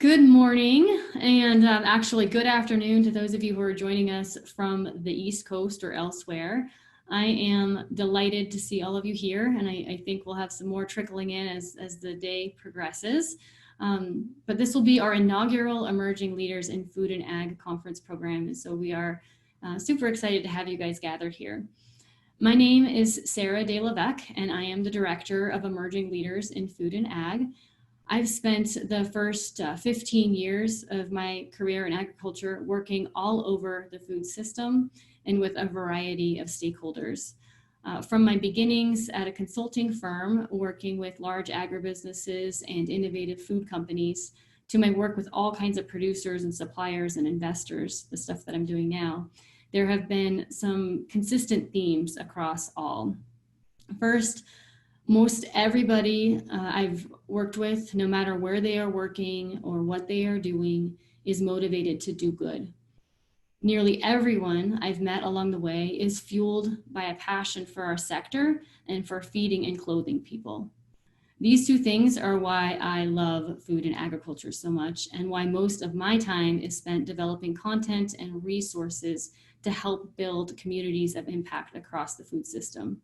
Good morning, and actually good afternoon to those of you who are joining us from the East Coast or elsewhere. I am delighted to see all of you here, and I think we'll have some more trickling in as the day progresses. But this will be our inaugural Emerging Leaders in Food and Ag conference program, and so we are super excited to have you guys gathered here. My name is Sarah De Levesque, and I am the Director of Emerging Leaders in Food and Ag. I've spent the first 15 years of my career in agriculture working all over the food system and with a variety of stakeholders. From my beginnings at a consulting firm working with large agribusinesses and innovative food companies to my work with all kinds of producers and suppliers and investors, the stuff that I'm doing now, there have been some consistent themes across all. First, most everybody I've worked with, no matter where they are working or what they are doing, is motivated to do good. Nearly everyone I've met along the way is fueled by a passion for our sector and for feeding and clothing people. These two things are why I love food and agriculture so much, and why most of my time is spent developing content and resources to help build communities of impact across the food system.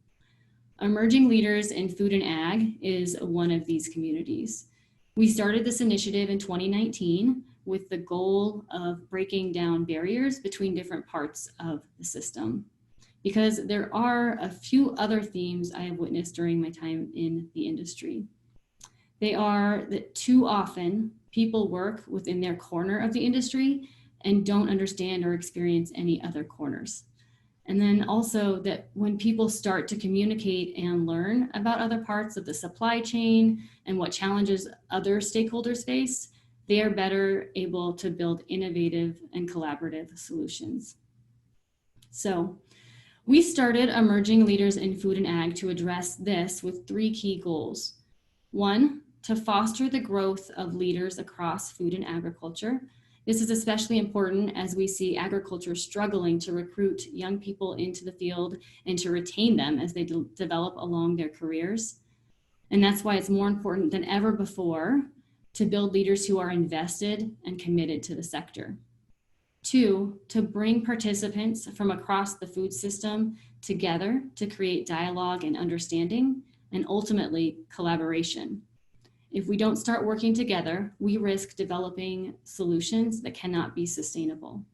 Emerging Leaders in Food and Ag is one of these communities. We started this initiative in 2019 with the goal of breaking down barriers between different parts of the system, because there are a few other themes I have witnessed during my time in the industry. They are that too often people work within their corner of the industry and don't understand or experience any other corners. And then also that when people start to communicate and learn about other parts of the supply chain and what challenges other stakeholders face, they are better able to build innovative and collaborative solutions. So we started Emerging Leaders in Food and Ag to address this with three key goals. One, to foster the growth of leaders across food and agriculture. This is especially important as we see agriculture struggling to recruit young people into the field and to retain them as they develop along their careers. And that's why it's more important than ever before to build leaders who are invested and committed to the sector. Two, to bring participants from across the food system together to create dialogue and understanding, and ultimately collaboration. If we don't start working together, we risk developing solutions that cannot be sustainable.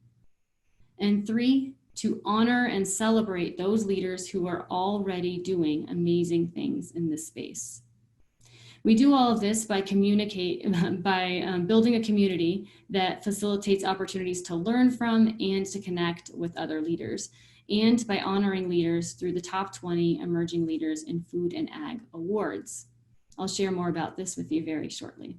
And three, to honor and celebrate those leaders who are already doing amazing things in this space. We do all of this by building a community that facilitates opportunities to learn from and to connect with other leaders, and by honoring leaders through the Top 20 Emerging Leaders in Food and Ag Awards. I'll share more about this with you very shortly.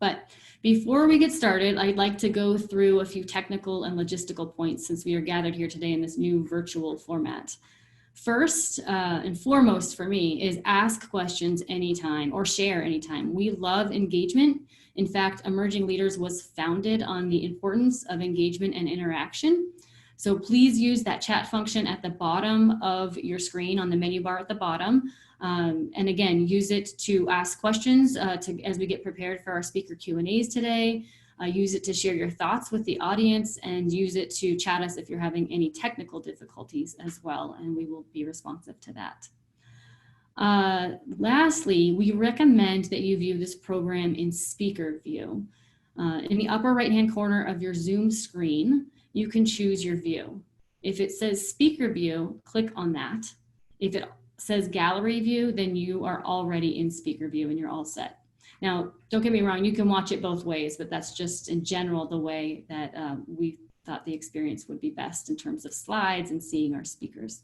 But before we get started, I'd like to go through a few technical and logistical points since we are gathered here today in this new virtual format. First and foremost for me is ask questions anytime or share anytime. We love engagement. In fact, Emerging Leaders was founded on the importance of engagement and interaction. So please use that chat function at the bottom of your screen on the menu bar at the bottom. And again, use it to ask questions as we get prepared for our speaker Q&As today. Use it to share your thoughts with the audience, and use it to chat us if you're having any technical difficulties as well, and we will be responsive to that. Lastly, we recommend that you view this program in speaker view. In the upper right-hand corner of your Zoom screen, you can choose your view. If it says speaker view, click on that. If it says gallery view, then you are already in speaker view and you're all set. Now, don't get me wrong, you can watch it both ways, but that's just in general the way that we thought the experience would be best in terms of slides and seeing our speakers.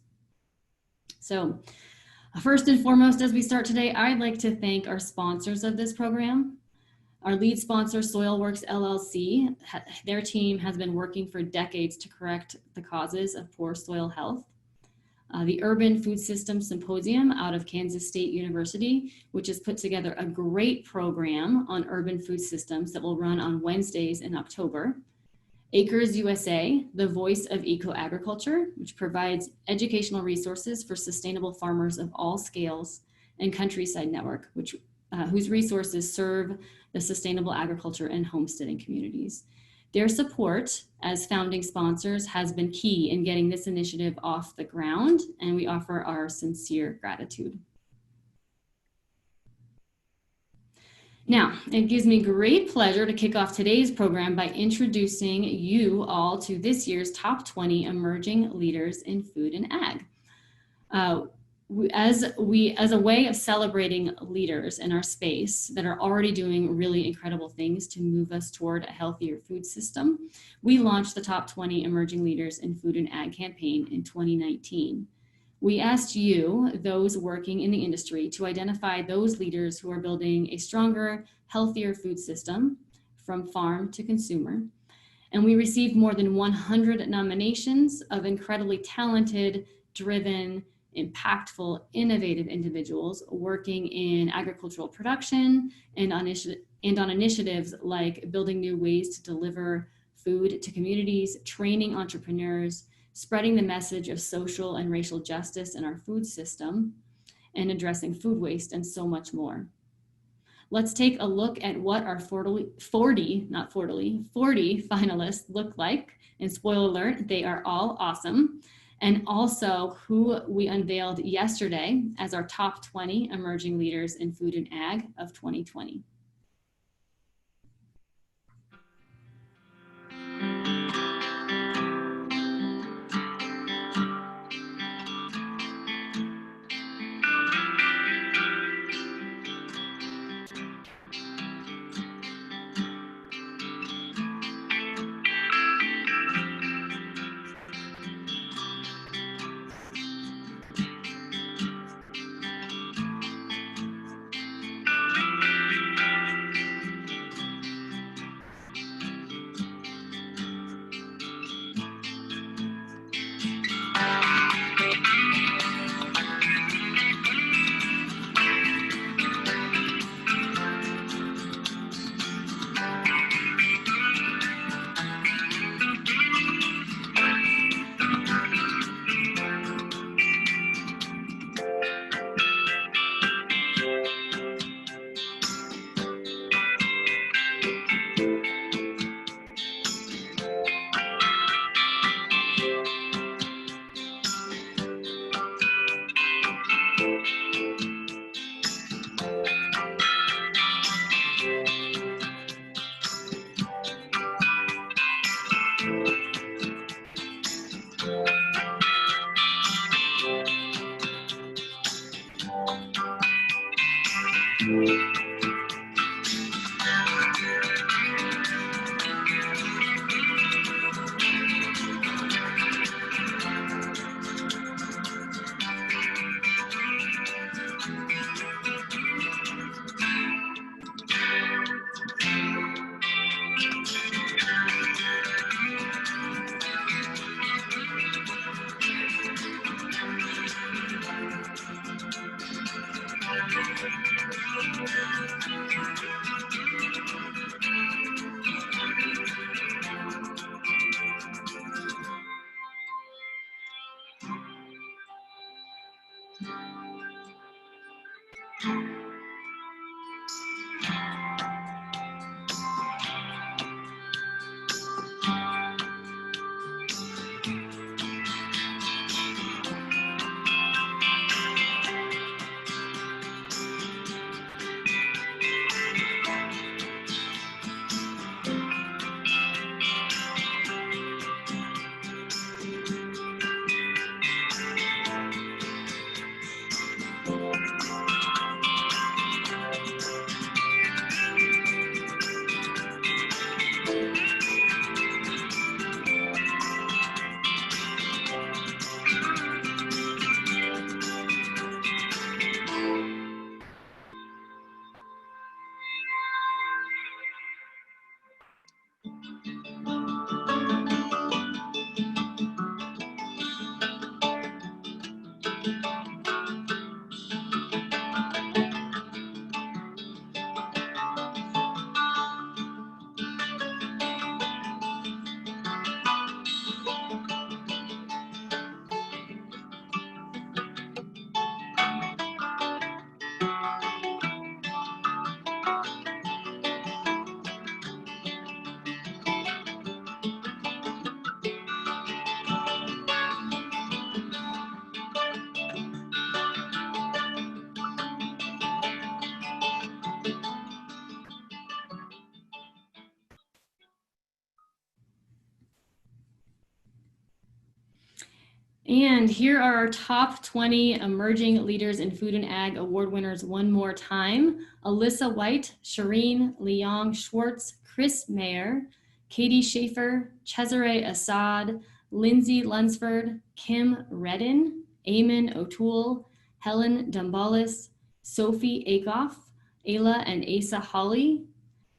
So first and foremost, as we start today, I'd like to thank our sponsors of this program. Our lead sponsor, Soilworks LLC, their team has been working for decades to correct the causes of poor soil health. The Urban Food System Symposium out of Kansas State University, which has put together a great program on urban food systems that will run on Wednesdays in October. Acres USA, the voice of eco-agriculture, which provides educational resources for sustainable farmers of all scales, and Countryside Network, which whose resources serve the sustainable agriculture and homesteading communities. Their support as founding sponsors has been key in getting this initiative off the ground, and we offer our sincere gratitude. Now, it gives me great pleasure to kick off today's program by introducing you all to this year's Top 20 Emerging Leaders in Food and Ag. As a way of celebrating leaders in our space that are already doing really incredible things to move us toward a healthier food system, we launched the Top 20 Emerging Leaders in Food and Ag campaign in 2019. We asked you, those working in the industry, to identify those leaders who are building a stronger, healthier food system from farm to consumer. And we received more than 100 nominations of incredibly talented, driven, impactful, innovative individuals working in agricultural production and on initiatives like building new ways to deliver food to communities, training entrepreneurs, spreading the message of social and racial justice in our food system, and addressing food waste, and so much more. Let's take a look at what our 40 finalists look like. And spoiler alert, they are all awesome. And also who we unveiled yesterday as our top 20 emerging leaders in food and ag of 2020. And here are our top 20 emerging leaders in food and ag award winners one more time. Alyssa White, Shireen Leong Schwartz, Chris Mayer, Katie Schaefer, Cesare Assad, Lindsay Lunsford, Kim Redden, Eamon O'Toole, Helen Dumbalis, Sophie Akoff, Ayla and Asa Holly,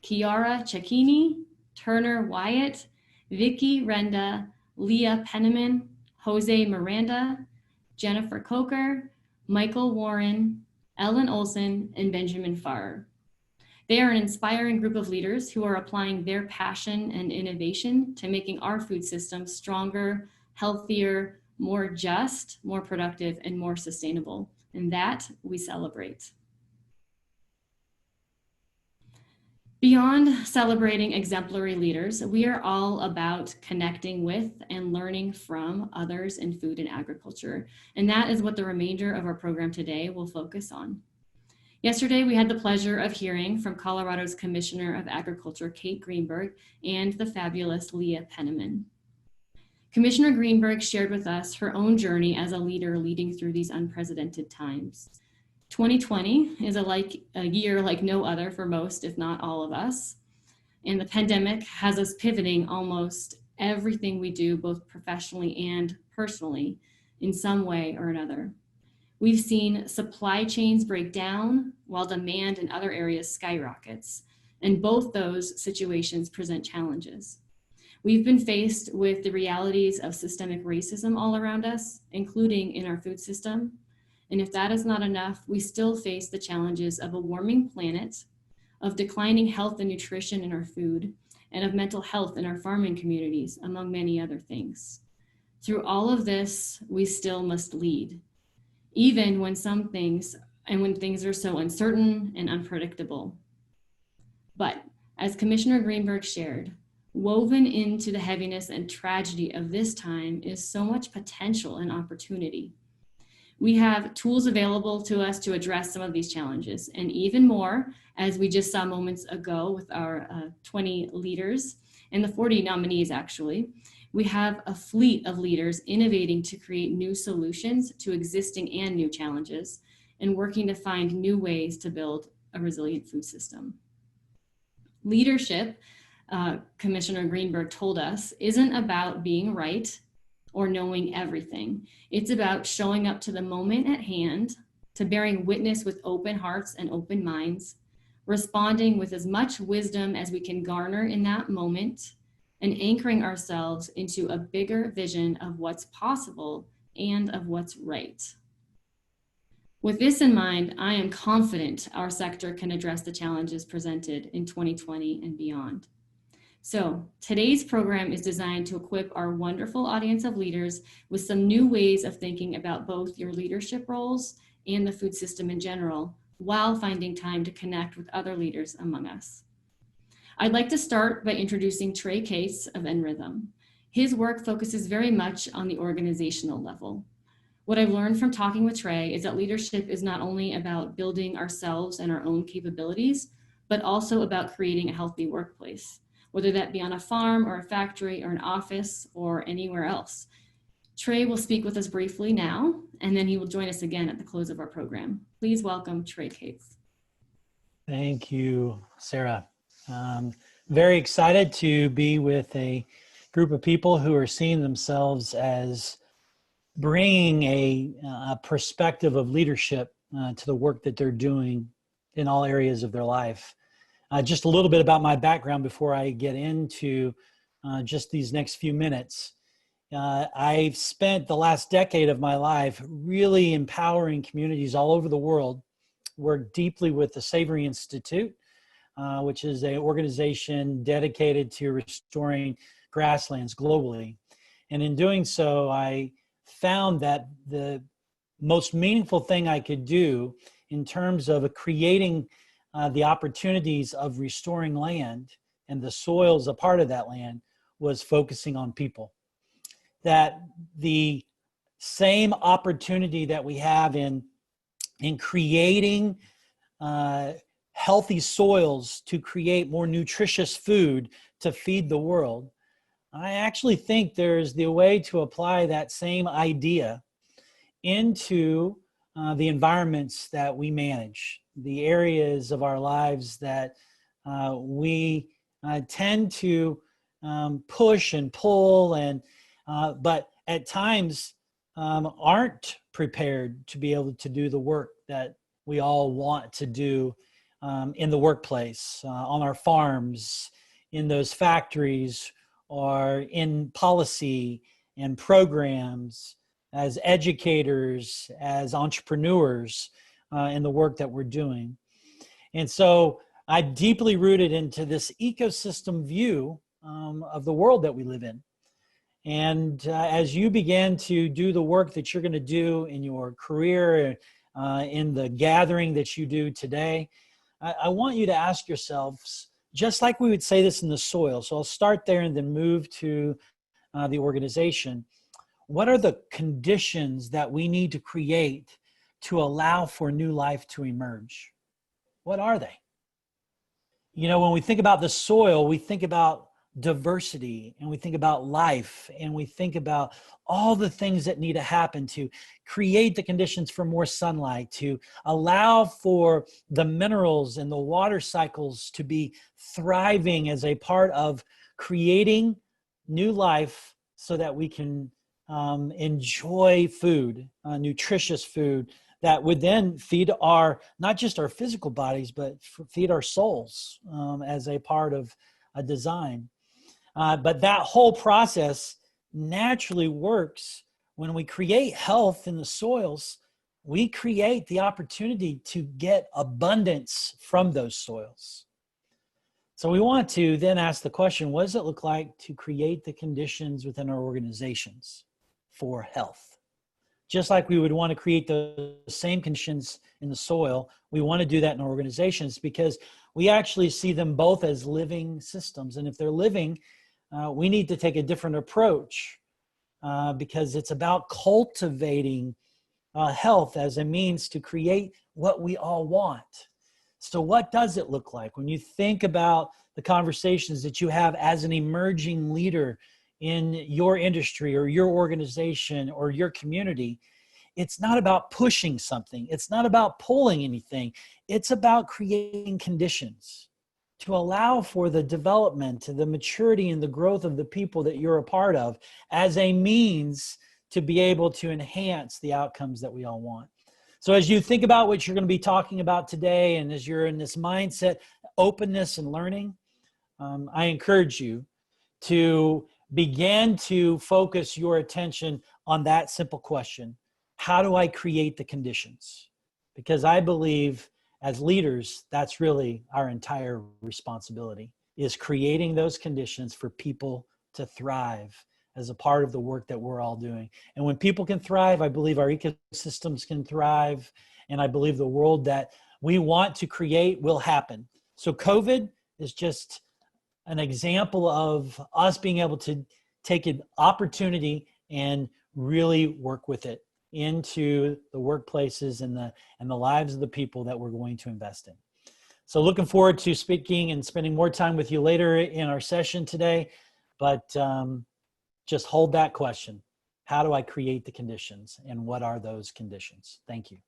Kiara Cecchini, Turner Wyatt, Vicky Renda, Leah Penniman, Jose Miranda, Jennifer Coker, Michael Warren, Ellen Olson, and Benjamin Farr. They are an inspiring group of leaders who are applying their passion and innovation to making our food system stronger, healthier, more just, more productive, and more sustainable. And that we celebrate. Beyond celebrating exemplary leaders, we are all about connecting with and learning from others in food and agriculture. And that is what the remainder of our program today will focus on. Yesterday, we had the pleasure of hearing from Colorado's Commissioner of Agriculture, Kate Greenberg, and the fabulous Leah Penniman. Commissioner Greenberg shared with us her own journey as a leader leading through these unprecedented times. 2020 is a year like no other for most, if not all of us. And the pandemic has us pivoting almost everything we do, both professionally and personally, in some way or another. We've seen supply chains break down while demand in other areas skyrockets. And both those situations present challenges. We've been faced with the realities of systemic racism all around us, including in our food system. And if that is not enough, we still face the challenges of a warming planet, of declining health and nutrition in our food, and of mental health in our farming communities, among many other things. Through all of this, we still must lead, even when when things are so uncertain and unpredictable. But as Commissioner Greenberg shared, woven into the heaviness and tragedy of this time is so much potential and opportunity. We have tools available to us to address some of these challenges, and even more, as we just saw moments ago with our 20 leaders and the 40 nominees actually, we have a fleet of leaders innovating to create new solutions to existing and new challenges and working to find new ways to build a resilient food system. Leadership, Commissioner Greenberg told us, isn't about being right or knowing everything. It's about showing up to the moment at hand, to bearing witness with open hearts and open minds, responding with as much wisdom as we can garner in that moment, and anchoring ourselves into a bigger vision of what's possible and of what's right. With this in mind, I am confident our sector can address the challenges presented in 2020 and beyond. So today's program is designed to equip our wonderful audience of leaders with some new ways of thinking about both your leadership roles and the food system in general, while finding time to connect with other leaders among us. I'd like to start by introducing Trey Case of NRhythm. His work focuses very much on the organizational level. What I've learned from talking with Trey is that leadership is not only about building ourselves and our own capabilities, but also about creating a healthy workplace, whether that be on a farm or a factory or an office or anywhere else. Trey will speak with us briefly now, and then he will join us again at the close of our program. Please welcome Trey Case. Thank you, Sarah. Very excited to be with a group of people who are seeing themselves as bringing a perspective of leadership to the work that they're doing in all areas of their life. Just a little bit about my background before I get into just these next few minutes. I've spent the last decade of my life really empowering communities all over the world, worked deeply with the Savory Institute, which is an organization dedicated to restoring grasslands globally. And in doing so, I found that the most meaningful thing I could do in terms of creating the opportunities of restoring land and the soils a part of that land was focusing on people. That the same opportunity that we have in creating healthy soils to create more nutritious food to feed the world, I actually think there's the way to apply that same idea into the environments that we manage, the areas of our lives that we tend to push and pull, and but at times aren't prepared to be able to do the work that we all want to do in the workplace, on our farms, in those factories, or in policy and programs, as educators, as entrepreneurs, in the work that we're doing. And so I'm deeply rooted into this ecosystem view of the world that we live in. And as you begin to do the work that you're going to do in your career, in the gathering that you do today, I want you to ask yourselves, just like we would say this in the soil. So I'll start there and then move to the organization. What are the conditions that we need to create to allow for new life to emerge? What are they? You know, when we think about the soil, we think about diversity, and we think about life, and we think about all the things that need to happen to create the conditions for more sunlight, to allow for the minerals and the water cycles to be thriving as a part of creating new life so that we can enjoy food, nutritious food that would then feed our, not just our physical bodies, but feed our souls as a part of a design. But that whole process naturally works when we create health in the soils. We create the opportunity to get abundance from those soils. So we want to then ask the question, what does it look like to create the conditions within our organizations for health? Just like we would want to create the same conditions in the soil, we want to do that in our organizations, because we actually see them both as living systems. And if they're living, we need to take a different approach because it's about cultivating health as a means to create what we all want. So what does it look like when you think about the conversations that you have as an emerging leader in your industry or your organization or your community? It's not about pushing something. It's not about pulling anything. It's about creating conditions to allow for the development, the maturity, and the growth of the people that you're a part of as a means to be able to enhance the outcomes that we all want. So as you think about what you're going to be talking about today, and as you're in this mindset, openness and learning, I encourage you to begin to focus your attention on that simple question. How do I create the conditions? Because I believe as leaders, that's really our entire responsibility, is creating those conditions for people to thrive as a part of the work that we're all doing. And when people can thrive, I believe our ecosystems can thrive. And I believe the world that we want to create will happen. So COVID is just an example of us being able to take an opportunity and really work with it into the workplaces and the lives of the people that we're going to invest in. So looking forward to speaking and spending more time with you later in our session today, but just hold that question. How do I create the conditions, and what are those conditions? Thank you.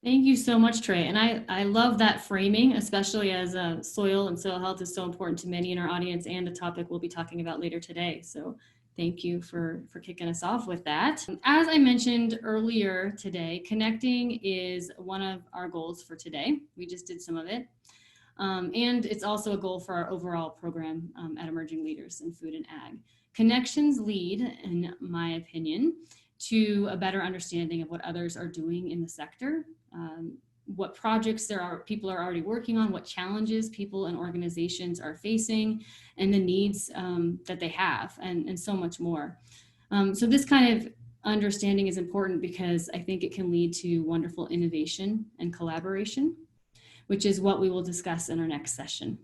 Thank you so much, Trey. And I love that framing, especially as soil and soil health is so important to many in our audience and the topic we'll be talking about later today. So thank you for kicking us off with that. As I mentioned earlier today, connecting is one of our goals for today. We just did some of it. And it's also a goal for our overall program at Emerging Leaders in Food and Ag. Connections lead, in my opinion, to a better understanding of what others are doing in the sector, what projects people are already working on, what challenges people and organizations are facing, and the needs that they have, and so much more. So this kind of understanding is important because I think it can lead to wonderful innovation and collaboration, which is what we will discuss in our next session.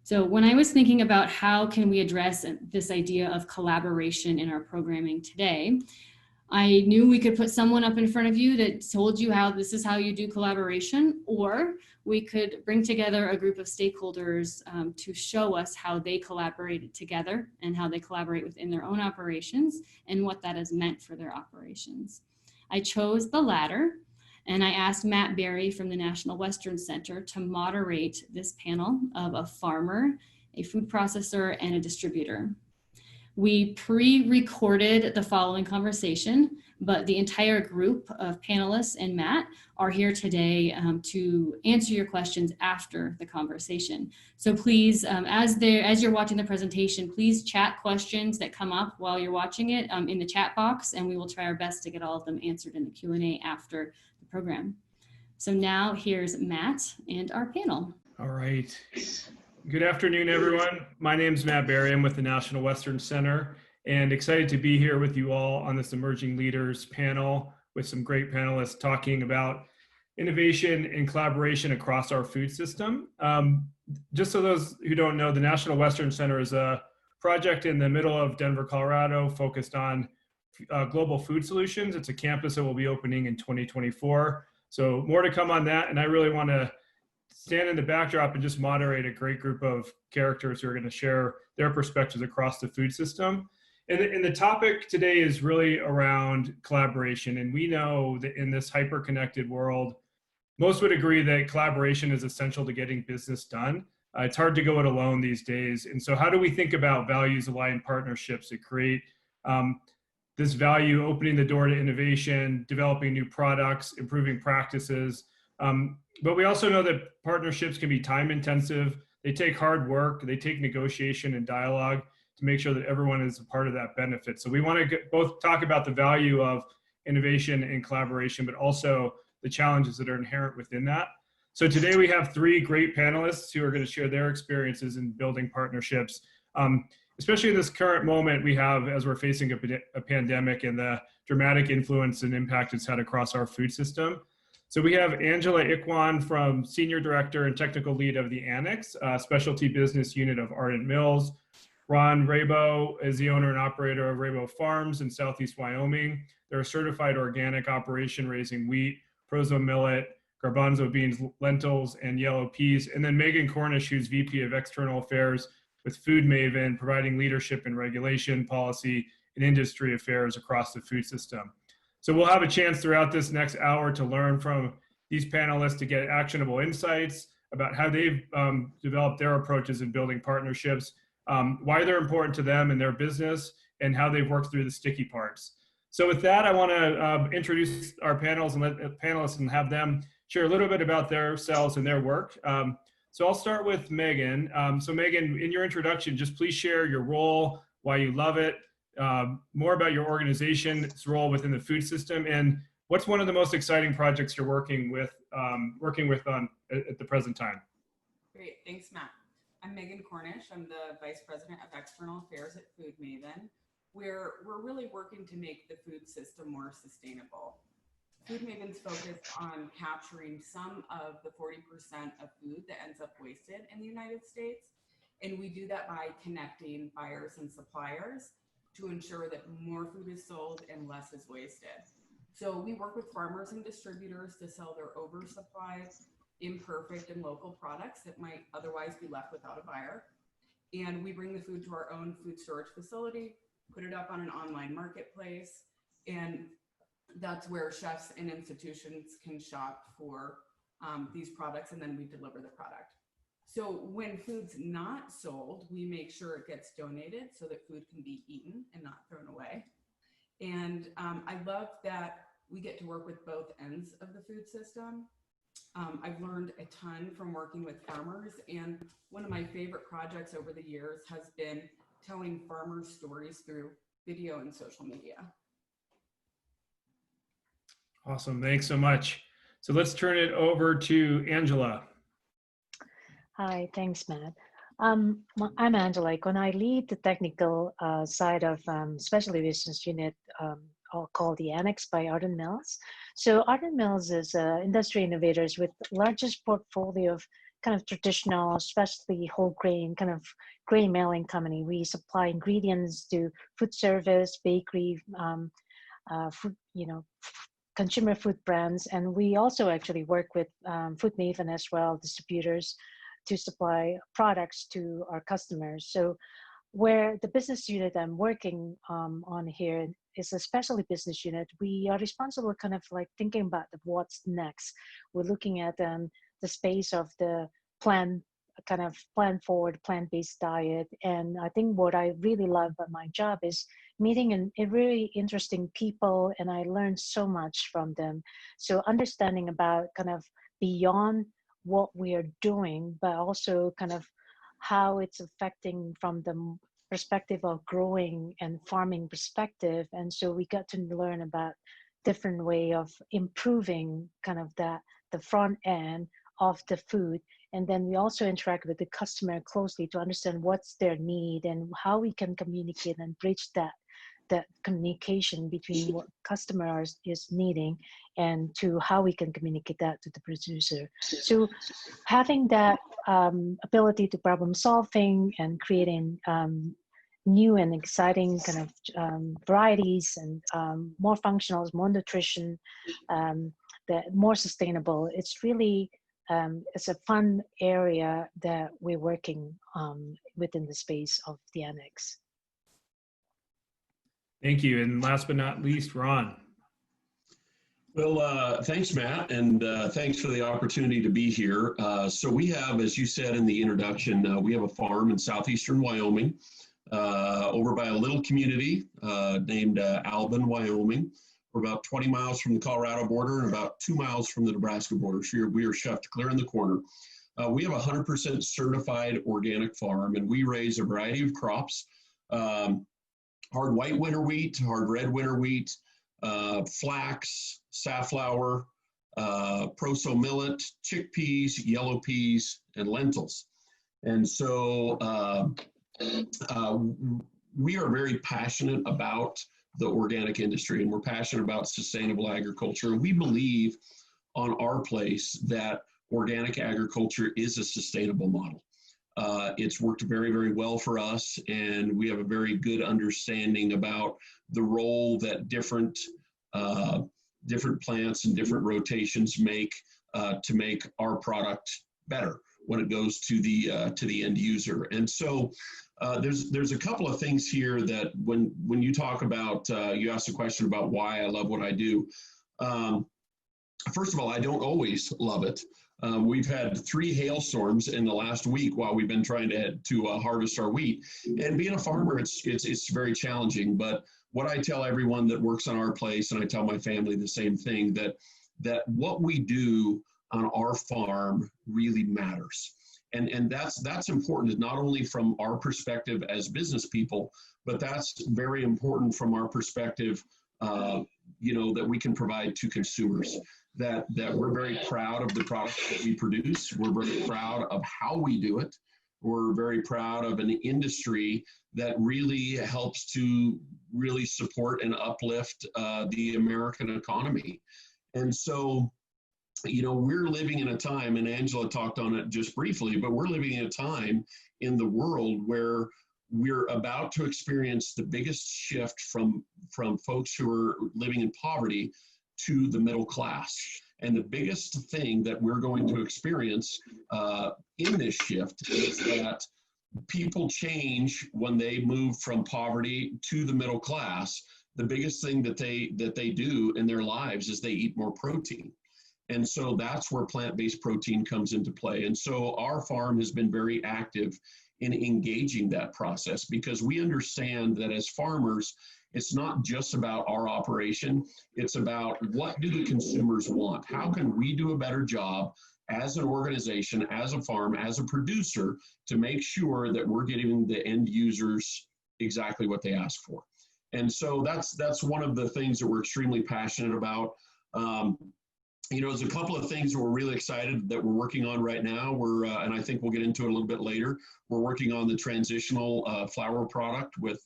So when I was thinking about how can we address this idea of collaboration in our programming today, I knew we could put someone up in front of you that told you how this is how you do collaboration, or we could bring together a group of stakeholders to show us how they collaborated together and how they collaborate within their own operations and what that has meant for their operations. I chose the latter, and I asked Matt Berry from the National Western Center to moderate this panel of a farmer, a food processor, and a distributor. We pre-recorded the following conversation, but the entire group of panelists and Matt are here today to answer your questions after the conversation. So please, as you're watching the presentation, please chat questions that come up while you're watching it in the chat box, and we will try our best to get all of them answered in the Q&A after the program. So now here's Matt and our panel. All right. Good afternoon, everyone. My name is Matt Berry. I'm with the National Western Center and excited to be here with you all on this Emerging Leaders panel with some great panelists talking about innovation and collaboration across our food system. Just so those who don't know, the National Western Center is a project in the middle of Denver, Colorado, focused on global food solutions. It's a campus that will be opening in 2024. So more to come on that. And I really want to stand in the backdrop and just moderate a great group of characters who are going to share their perspectives across the food system. And the topic today is really around collaboration. And we know that in this hyper-connected world, most would agree that collaboration is essential to getting business done. It's hard to go it alone these days. And so how do we think about values-aligned partnerships that create this value, opening the door to innovation, developing new products, improving practices? But we also know that partnerships can be time intensive. They take hard work. They take negotiation and dialogue to make sure that everyone is a part of that benefit. So we want to both talk about the value of innovation and collaboration, but also the challenges that are inherent within that. So today we have three great panelists who are going to share their experiences in building partnerships, especially in this current moment we have as we're facing a pandemic and the dramatic influence and impact it's had across our food system. So we have Angela Ikwan from Senior Director and Technical Lead of the Annex, Specialty Business Unit of Ardent Mills. Ron Rabo is the owner and operator of Rabo Farms in Southeast Wyoming. They're a certified organic operation raising wheat, proso millet, garbanzo beans, lentils, and yellow peas. And then Megan Cornish, who's VP of External Affairs with Food Maven, providing leadership in regulation, policy, and industry affairs across the food system. So we'll have a chance throughout this next hour to learn from these panelists to get actionable insights about how they've developed their approaches in building partnerships, why they're important to them and their business, and how they've worked through the sticky parts. So with that, I want to introduce our panels and panelists and have them share a little bit about themselves and their work. So I'll start with Megan. So Megan, in your introduction, just please share your role, why you love it, more about your organization's role within the food system, and what's one of the most exciting projects you're working with at the present time. Great, thanks, Matt. I'm Megan Cornish. I'm the Vice President of External Affairs at Food Maven, where we're really working to make the food system more sustainable. Food Maven's focused on capturing some of the 40% of food that ends up wasted in the United States, and we do that by connecting buyers and suppliers to ensure that more food is sold and less is wasted. So we work with farmers and distributors to sell their oversupplied, imperfect, and local products that might otherwise be left without a buyer. And we bring the food to our own food storage facility, put it up on an online marketplace, and that's where chefs and institutions can shop for these products, and then we deliver the product. So when food's not sold, we make sure it gets donated so that food can be eaten and not thrown away. And I love that we get to work with both ends of the food system. I've learned a ton from working with farmers, and one of my favorite projects over the years has been telling farmers' stories through video and social media. Awesome, thanks so much. So let's turn it over to Angela. Hi, thanks, Matt. I'm Angela Ikwan. I lead the technical side of Specialty Business Unit called the Annex by Ardent Mills. So Ardent Mills is industry innovators with largest portfolio of kind of traditional, especially whole grain, kind of grain milling company. We supply ingredients to food service, bakery, food, consumer food brands, and we also actually work with Food Maven as well, distributors, to supply products to our customers. So where the business unit I'm working on here is a specialty business unit, we are responsible kind of like thinking about what's next. We're looking at the space of the plan forward plant-based diet. And I think what I really love about my job is meeting a really interesting people, and I learned so much from them. So understanding about kind of beyond what we are doing, but also kind of how it's affecting from the perspective of growing and farming perspective. And so we got to learn about different way of improving kind of the front end of the food. And then we also interact with the customer closely to understand what's their need and how we can communicate and bridge that communication between what customer is needing and to how we can communicate that to the producer. So having that ability to problem solving and creating new and exciting kind of varieties and more functional, more nutrition, that more sustainable, it's really it's a fun area that we're working within the space of the annex. Thank you. And last but not least, Ron. Well, thanks, Matt, and thanks for the opportunity to be here. So we have, as you said in the introduction, we have a farm in southeastern Wyoming over by a little community named Albin, Wyoming. We're about 20 miles from the Colorado border and about 2 miles from the Nebraska border. So we are chefed clear in the corner. We have a 100% certified organic farm, and we raise a variety of crops. Hard white winter wheat, hard red winter wheat, flax, safflower, proso millet, chickpeas, yellow peas, and lentils. And so we are very passionate about the organic industry, and we're passionate about sustainable agriculture. We believe on our place that organic agriculture is a sustainable model. It's worked very, very well for us, and we have a very good understanding about the role that different plants and different rotations make to make our product better when it goes to the end user. And so there's a couple of things here that when you talk about, you asked a question about why I love what I do. First of all, I don't always love it. We've had 3 hailstorms in the last week while we've been trying to harvest our wheat. And being a farmer, it's very challenging. But what I tell everyone that works on our place, and I tell my family the same thing, that what we do on our farm really matters. And that's important, not only from our perspective as business people, but that's very important from our perspective, that we can provide to consumers. That we're very proud of the products that we produce. We're very proud of how we do it. We're very proud of an industry that really helps to really support and uplift the American economy. And so, we're living in a time, and Angela talked on it just briefly, but we're living in a time in the world where we're about to experience the biggest shift from folks who are living in poverty to the middle class. And the biggest thing that we're going to experience in this shift is that people change when they move from poverty to the middle class. The biggest thing that they do in their lives is they eat more protein. And so that's where plant-based protein comes into play. And so our farm has been very active in engaging that process, because we understand that as farmers, it's not just about our operation. It's about, what do the consumers want? How can we do a better job as an organization, as a farm, as a producer, to make sure that we're getting the end users exactly what they ask for? And so that's one of the things that we're extremely passionate about. There's a couple of things that we're really excited that we're working on right now. And I think we'll get into it a little bit later. We're working on the transitional flour product with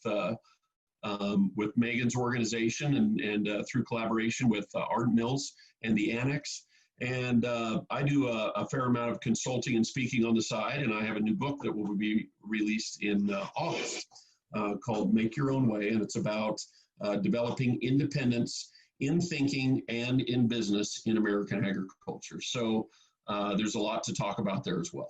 Megan's organization and through collaboration with Art Mills and the Annex. And I do a fair amount of consulting and speaking on the side, and I have a new book that will be released in August called Make Your Own Way, and it's about developing independence in thinking and in business in American agriculture. So there's a lot to talk about there as well.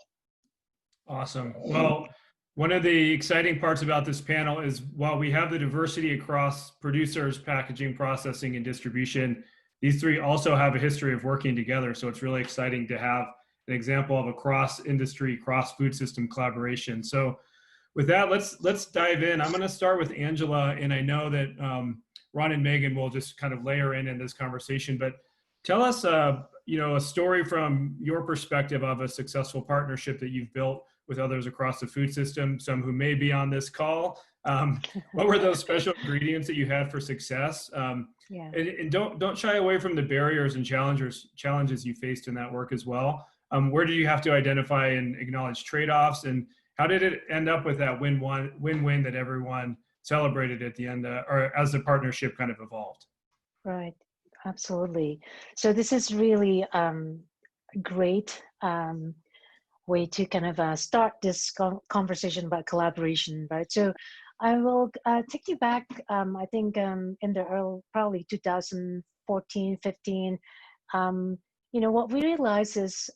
Awesome. Well, one of the exciting parts about this panel is while we have the diversity across producers, packaging, processing, and distribution, these three also have a history of working together. So it's really exciting to have an example of a cross-industry, cross-food system collaboration. So with that, let's dive in. I'm going to start with Angela, and I know that Ron and Megan will just kind of layer in this conversation. But tell us, a story from your perspective of a successful partnership that you've built with others across the food system, some who may be on this call. What were those special ingredients that you had for success? Yeah. And don't shy away from the barriers and challenges you faced in that work as well. Where do you have to identify and acknowledge trade-offs, and how did it end up with that win-win that everyone celebrated at the end, or as the partnership kind of evolved? Right. Absolutely. So this is really great way to kind of start this conversation about collaboration, right? So I will take you back, I think in the early, probably 2014, 15, what we realize is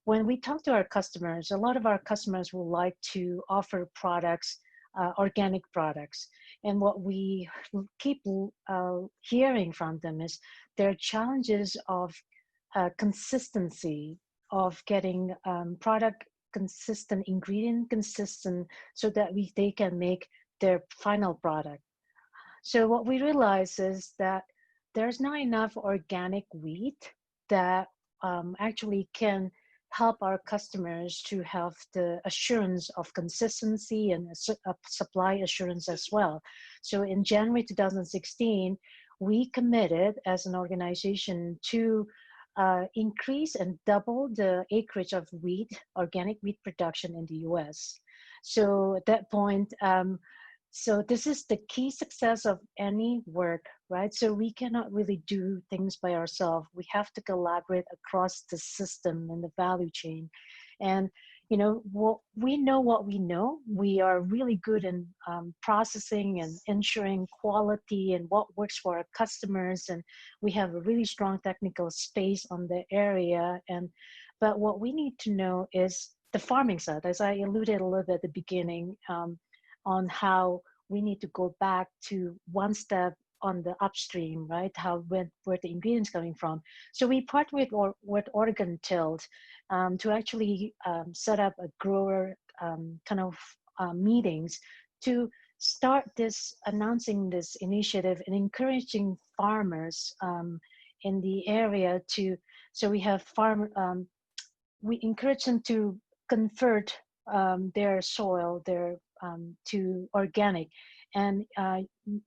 when we talk to our customers, a lot of our customers will like to offer products, organic products. And what we keep hearing from them is their challenges of consistency, of getting product consistent, ingredient consistent, so that they can make their final product. So what we realize is that there's not enough organic wheat that actually can help our customers to have the assurance of consistency and supply assurance as well. So in January 2016, we committed as an organization to increase and double the acreage of wheat, organic wheat production in the US. So at that point, so this is the key success of any work, right? So we cannot really do things by ourselves. We have to collaborate across the system and the value chain. And what we know. We are really good in processing and ensuring quality and what works for our customers. And we have a really strong technical space on the area. But what we need to know is the farming side, as I alluded a little bit at the beginning, on how we need to go back to one step on the upstream, right? Where the ingredients coming from. So we partnered with Oregon Tilt to actually set up a grower meetings to start announcing this initiative and encouraging farmers in the area so we have we encourage them to convert their soil, to organic. And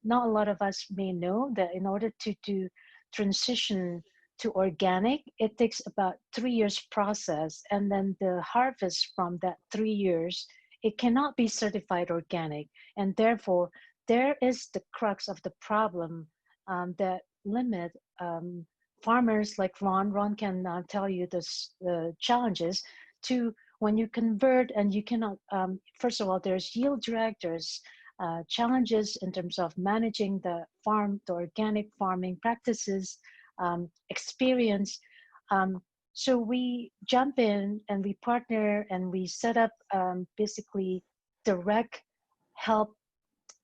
not a lot of us may know that in order to transition to organic, it takes about 3 years process. And then the harvest from that 3 years, it cannot be certified organic. And therefore, there is the crux of the problem that limit farmers like Ron. Ron can tell you the challenges to when you convert and you cannot, first of all, there's yield drag, there's challenges in terms of managing the organic farming practices, experience. So we jump in and we partner and we set up basically direct help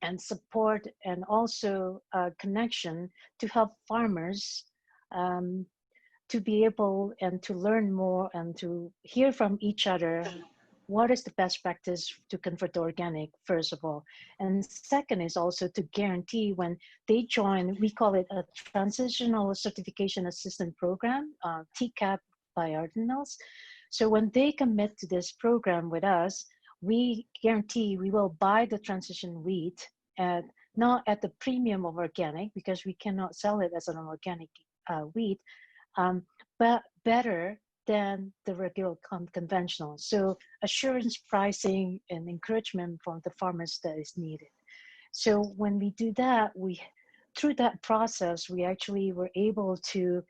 and support and also connection to help farmers to be able and to learn more and to hear from each other what is the best practice to convert to organic, first of all. And second is also to guarantee when they join, we call it a Transitional Certification Assistant Program, TCAP by Ratan Lal. So when they commit to this program with us, we guarantee we will buy the transition wheat not at the premium of organic, because we cannot sell it as an organic wheat, but better than the regular conventional. So assurance pricing and encouragement from the farmers that is needed. So when we do that, through that process, we actually were able to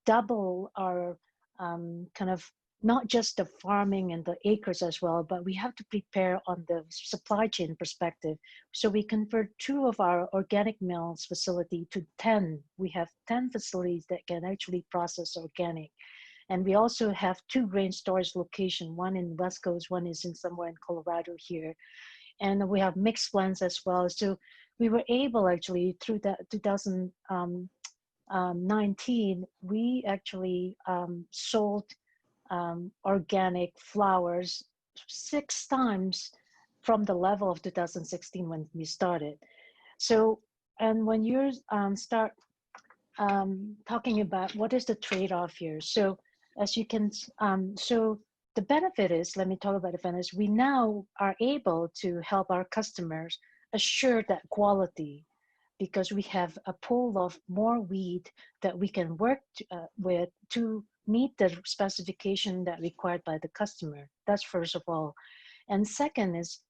double our not just the farming and the acres as well, but we have to prepare on the supply chain perspective. So we convert 2 of our organic mills facility to 10. We have 10 facilities that can actually process organic. And we also have 2 grain storage locations, one in West Coast, one is in somewhere in Colorado here. And we have mixed blends as well. So we were able actually through that 2019, we actually sold organic flours 6 times from the level of 2016 when we started. So, and when you start talking about what is the trade-off here, so as you can, so the benefit is, let me talk about the benefits. We now are able to help our customers assure that quality because we have a pool of more wheat that we can work with to meet the specification that required by the customer. That's first of all. And second is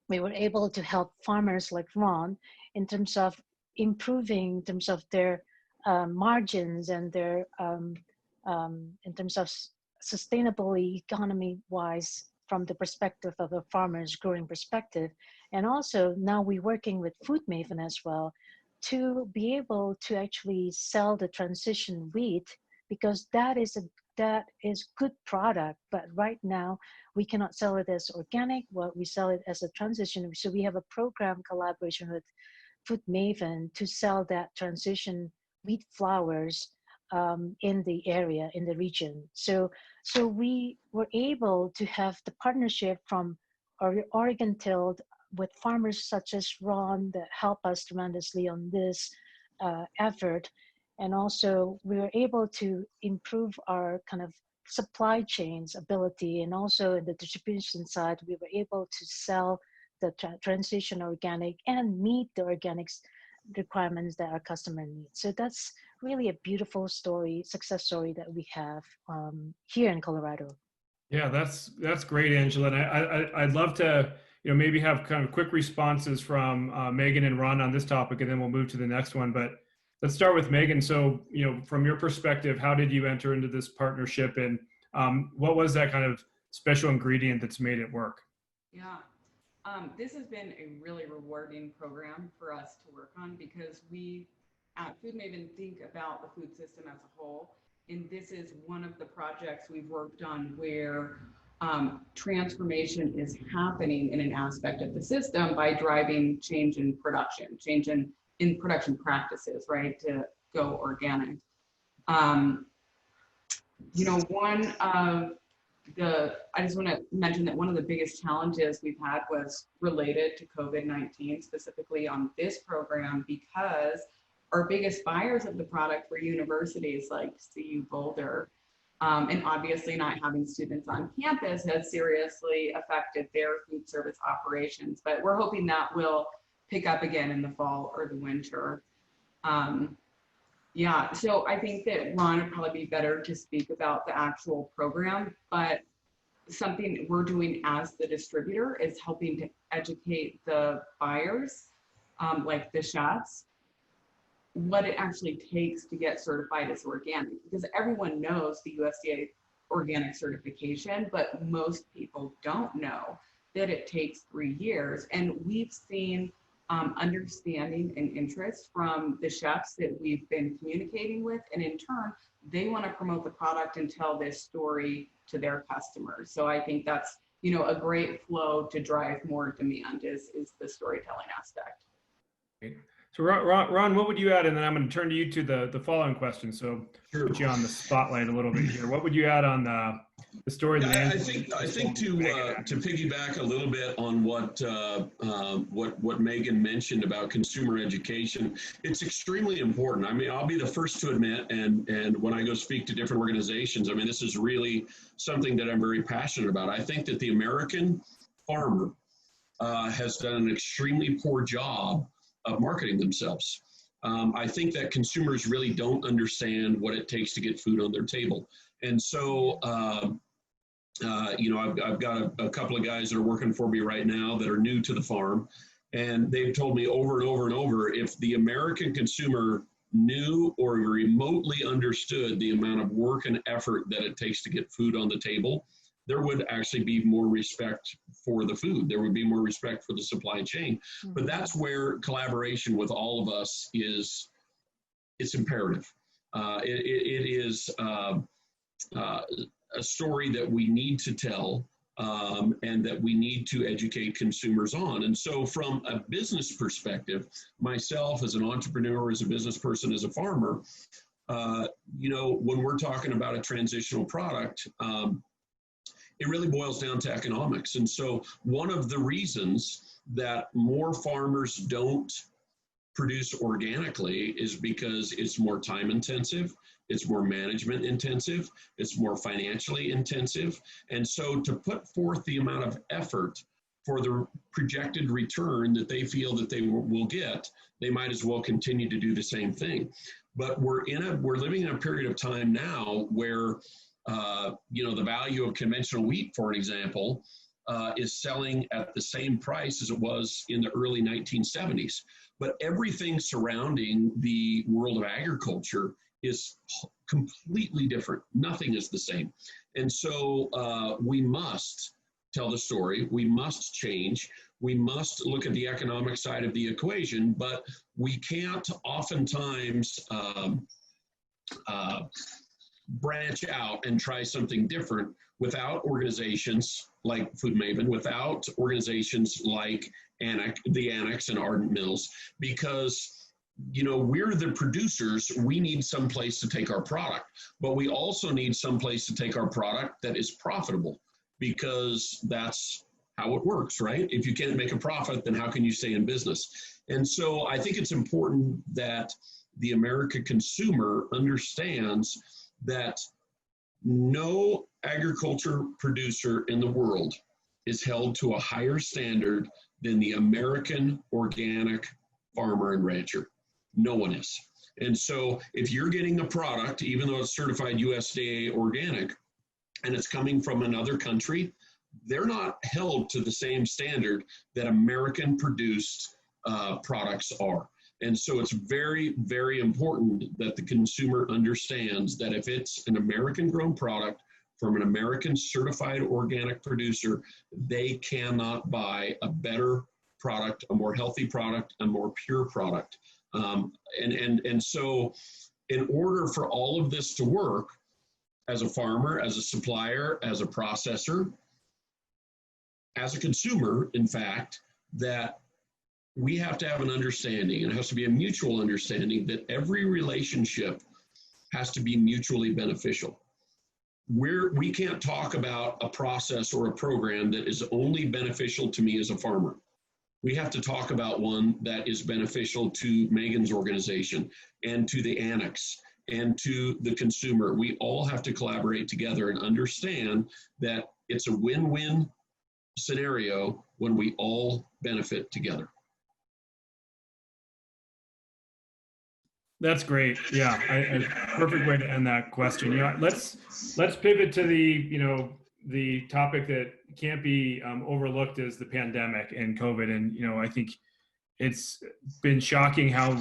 we were able to help farmers like Ron in terms of improving in terms of their margins and their in terms of sustainability economy wise from the perspective of a farmer's growing perspective. And also now we're working with Food Maven as well to be able to actually sell the transition wheat because that is good product, but right now we cannot sell it as organic. Well, we sell it as a transition. So we have a program collaboration with Food Maven to sell that transition wheat flours in the area, in the region. So we were able to have the partnership from Oregon Tilled with farmers such as Ron that help us tremendously on this effort. And also we were able to improve our kind of supply chains ability. And also in the distribution side, we were able to sell the transition organic and meet the organics requirements that our customer needs. So that's really a beautiful story, success story that we have here in Colorado. Yeah, that's great, Angela. And I'd love to, maybe have kind of quick responses from Megan and Ron on this topic, and then we'll move to the next one. But let's start with Megan. So, from your perspective, how did you enter into this partnership, and what was that kind of special ingredient that's made it work? Yeah. This has been a really rewarding program for us to work on because we at Food Maven think about the food system as a whole. And this is one of the projects we've worked on where transformation is happening in an aspect of the system by driving change in production, change in production practices, right, to go organic. I just want to mention that one of the biggest challenges we've had was related to COVID-19, specifically on this program, because our biggest buyers of the product were universities like CU Boulder. And obviously not having students on campus has seriously affected their food service operations, but we're hoping that will pick up again in the fall or the winter. Yeah, so I think that Ron would probably be better to speak about the actual program, but something we're doing as the distributor is helping to educate the buyers, like the chefs, what it actually takes to get certified as organic, because everyone knows the USDA organic certification, but most people don't know that it takes 3 years. And we've seen understanding and interest from the chefs that we've been communicating with, and in turn, they want to promote the product and tell this story to their customers. So I think that's, a great flow to drive more demand is the storytelling aspect. Great. So Ron, what would you add? And then I'm going to turn to you to the following question. So Sure. Put you on the spotlight a little bit here. What would you add on the story that I think to piggyback a little bit on what Megan mentioned about consumer education, it's extremely important. I mean, I'll be the first to admit, and when I go speak to different organizations, I mean, this is really something that I'm very passionate about. I think that the American farmer has done an extremely poor job of marketing themselves. I think that consumers really don't understand what it takes to get food on their table. And so, I've got a couple of guys that are working for me right now that are new to the farm, and they've told me over and over and over, if the American consumer knew or remotely understood the amount of work and effort that it takes to get food on the table, there would actually be more respect for the food. There would be more respect for the supply chain. But that's where collaboration with all of us it's imperative. It is a story that we need to tell, and that we need to educate consumers on. And so from a business perspective, myself as an entrepreneur, as a business person, as a farmer, when we're talking about a transitional product, it really boils down to economics. And so one of the reasons that more farmers don't produce organically is because it's more time intensive, it's more management intensive, it's more financially intensive. And so to put forth the amount of effort for the projected return that they feel that they will get, they might as well continue to do the same thing. But we're living in a period of time now where the value of conventional wheat, for an example, is selling at the same price as it was in the early 1970s. But everything surrounding the world of agriculture is completely different. Nothing is the same. And so we must tell the story. We must change. We must look at the economic side of the equation, but we can't oftentimes branch out and try something different without organizations like Food Maven, without organizations like the Annex and Ardent Mills, because we're the producers. We need some place to take our product, but we also need some place to take our product that is profitable, because that's how it works, right? If you can't make a profit, then how can you stay in business? And so I think it's important that the American consumer understands that no agriculture producer in the world is held to a higher standard than the American organic farmer and rancher. No one is. And so if you're getting a product, even though it's certified USDA organic, and it's coming from another country, they're not held to the same standard that American produced products are. And so it's very, very important that the consumer understands that if it's an American grown product from an American certified organic producer, they cannot buy a better product, a more healthy product, a more pure product. And so in order for all of this to work, as a farmer, as a supplier, as a processor, as a consumer, in fact, that we have to have an understanding, and it has to be a mutual understanding, that every relationship has to be mutually beneficial. We can't talk about a process or a program that is only beneficial to me as a farmer. We have to talk about one that is beneficial to Megan's organization and to the Annex and to the consumer. We all have to collaborate together and understand that it's a win-win scenario when we all benefit together. That's great. Yeah, a perfect way to end that question. Let's pivot to the topic that can't be overlooked is the pandemic and COVID. And I think it's been shocking how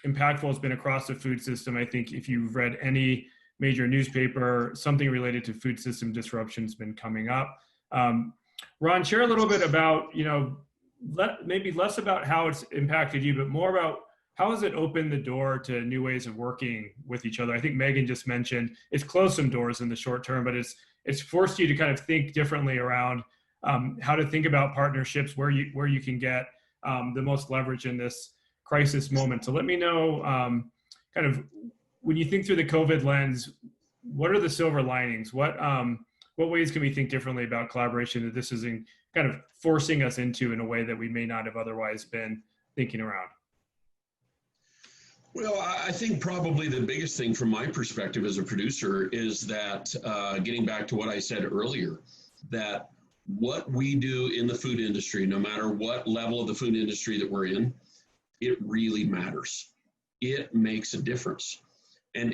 impactful it's been across the food system. I think if you've read any major newspaper, something related to food system disruption has been coming up. Ron, share a little bit about maybe less about how it's impacted you, but more about how has it opened the door to new ways of working with each other? I think Megan just mentioned it's closed some doors in the short term, but it's forced you to kind of think differently around how to think about partnerships, where you can get the most leverage in this crisis moment. So let me know, kind of when you think through the COVID lens, what are the silver linings? What ways can we think differently about collaboration that this is kind of forcing us into in a way that we may not have otherwise been thinking around? Well, I think probably the biggest thing from my perspective as a producer is that, getting back to what I said earlier, that what we do in the food industry, no matter what level of the food industry that we're in, it really matters. It makes a difference. And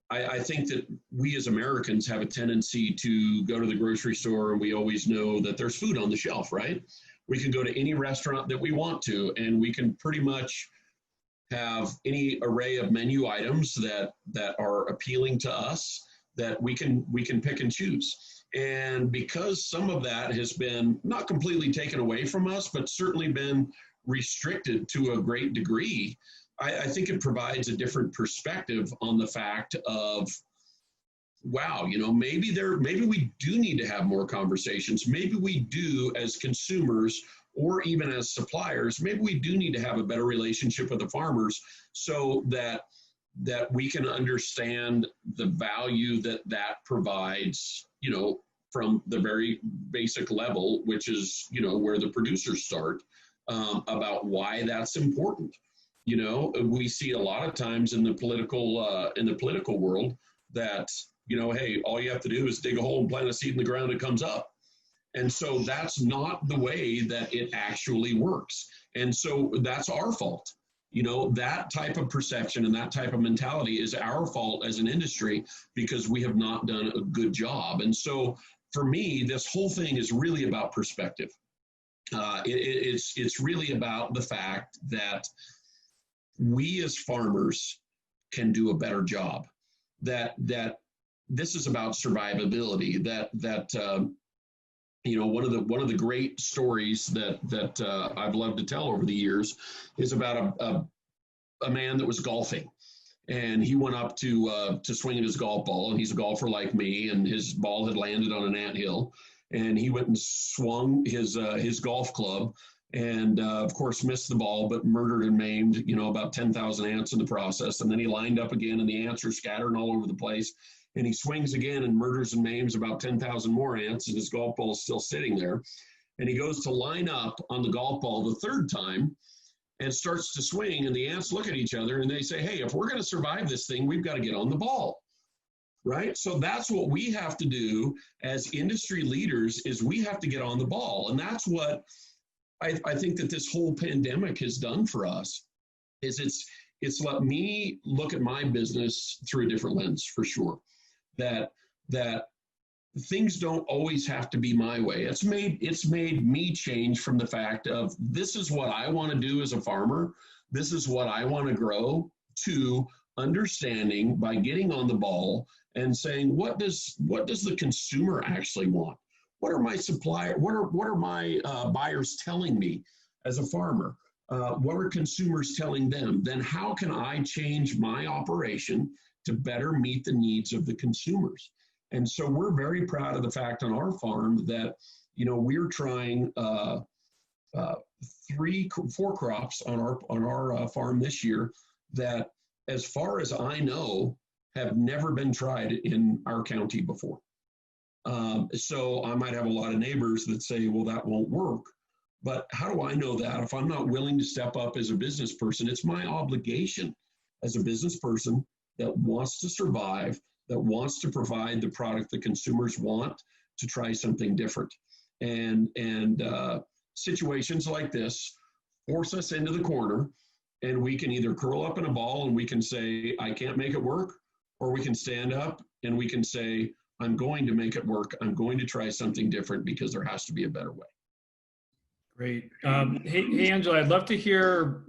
I think that we as Americans have a tendency to go to the grocery store and we always know that there's food on the shelf, right? We can go to any restaurant that we want to, and we can pretty much have any array of menu items that are appealing to us that we can pick and choose. And because some of that has been not completely taken away from us, but certainly been restricted to a great degree, I think it provides a different perspective on the fact of, wow, maybe we do need to have more conversations. Maybe we do, as consumers or even as suppliers, maybe we do need to have a better relationship with the farmers so that we can understand the value that provides, from the very basic level, which is, where the producers start, about why that's important. We see a lot of times in the political world that, hey, all you have to do is dig a hole and plant a seed in the ground, it comes up. And so that's not the way that it actually works. And so that's our fault. That type of perception and that type of mentality is our fault as an industry because we have not done a good job. And so for me, this whole thing is really about perspective. It's really about the fact that we as farmers can do a better job. That this is about survivability. One of the great stories that I've loved to tell over the years is about a man that was golfing, and he went up to swing at his golf ball, and he's a golfer like me, and his ball had landed on an anthill, and he went and swung his golf club, and of course missed the ball, but murdered and maimed about 10,000 ants in the process. And then he lined up again, and the ants are scattered all over the place. And he swings again and murders and maims about 10,000 more ants, and his golf ball is still sitting there. And he goes to line up on the golf ball the third time and starts to swing, and the ants look at each other and they say, hey, if we're going to survive this thing, we've got to get on the ball, right? So that's what we have to do as industry leaders, is we have to get on the ball. And that's what I think that this whole pandemic has done for us, is it's let me look at my business through a different lens, for sure. That things don't always have to be my way. It's made me change from the fact of, this is what I want to do as a farmer, this is what I want to grow, to understanding by getting on the ball and saying, what does the consumer actually want? What are my what are my buyers telling me as a farmer? What are consumers telling them? Then how can I change my operation to better meet the needs of the consumers? And so we're very proud of the fact on our farm that, we're trying 4 crops on our farm this year that, as far as I know, have never been tried in our county before. So I might have a lot of neighbors that say, well, that won't work. But how do I know that if I'm not willing to step up as a business person? It's my obligation as a business person that wants to survive, that wants to provide the product that consumers want, to try something different. And situations like this force us into the corner, and we can either curl up in a ball and we can say, I can't make it work, or we can stand up and we can say, I'm going to make it work. I'm going to try something different because there has to be a better way. Great. Hey, Angela, I'd love to hear,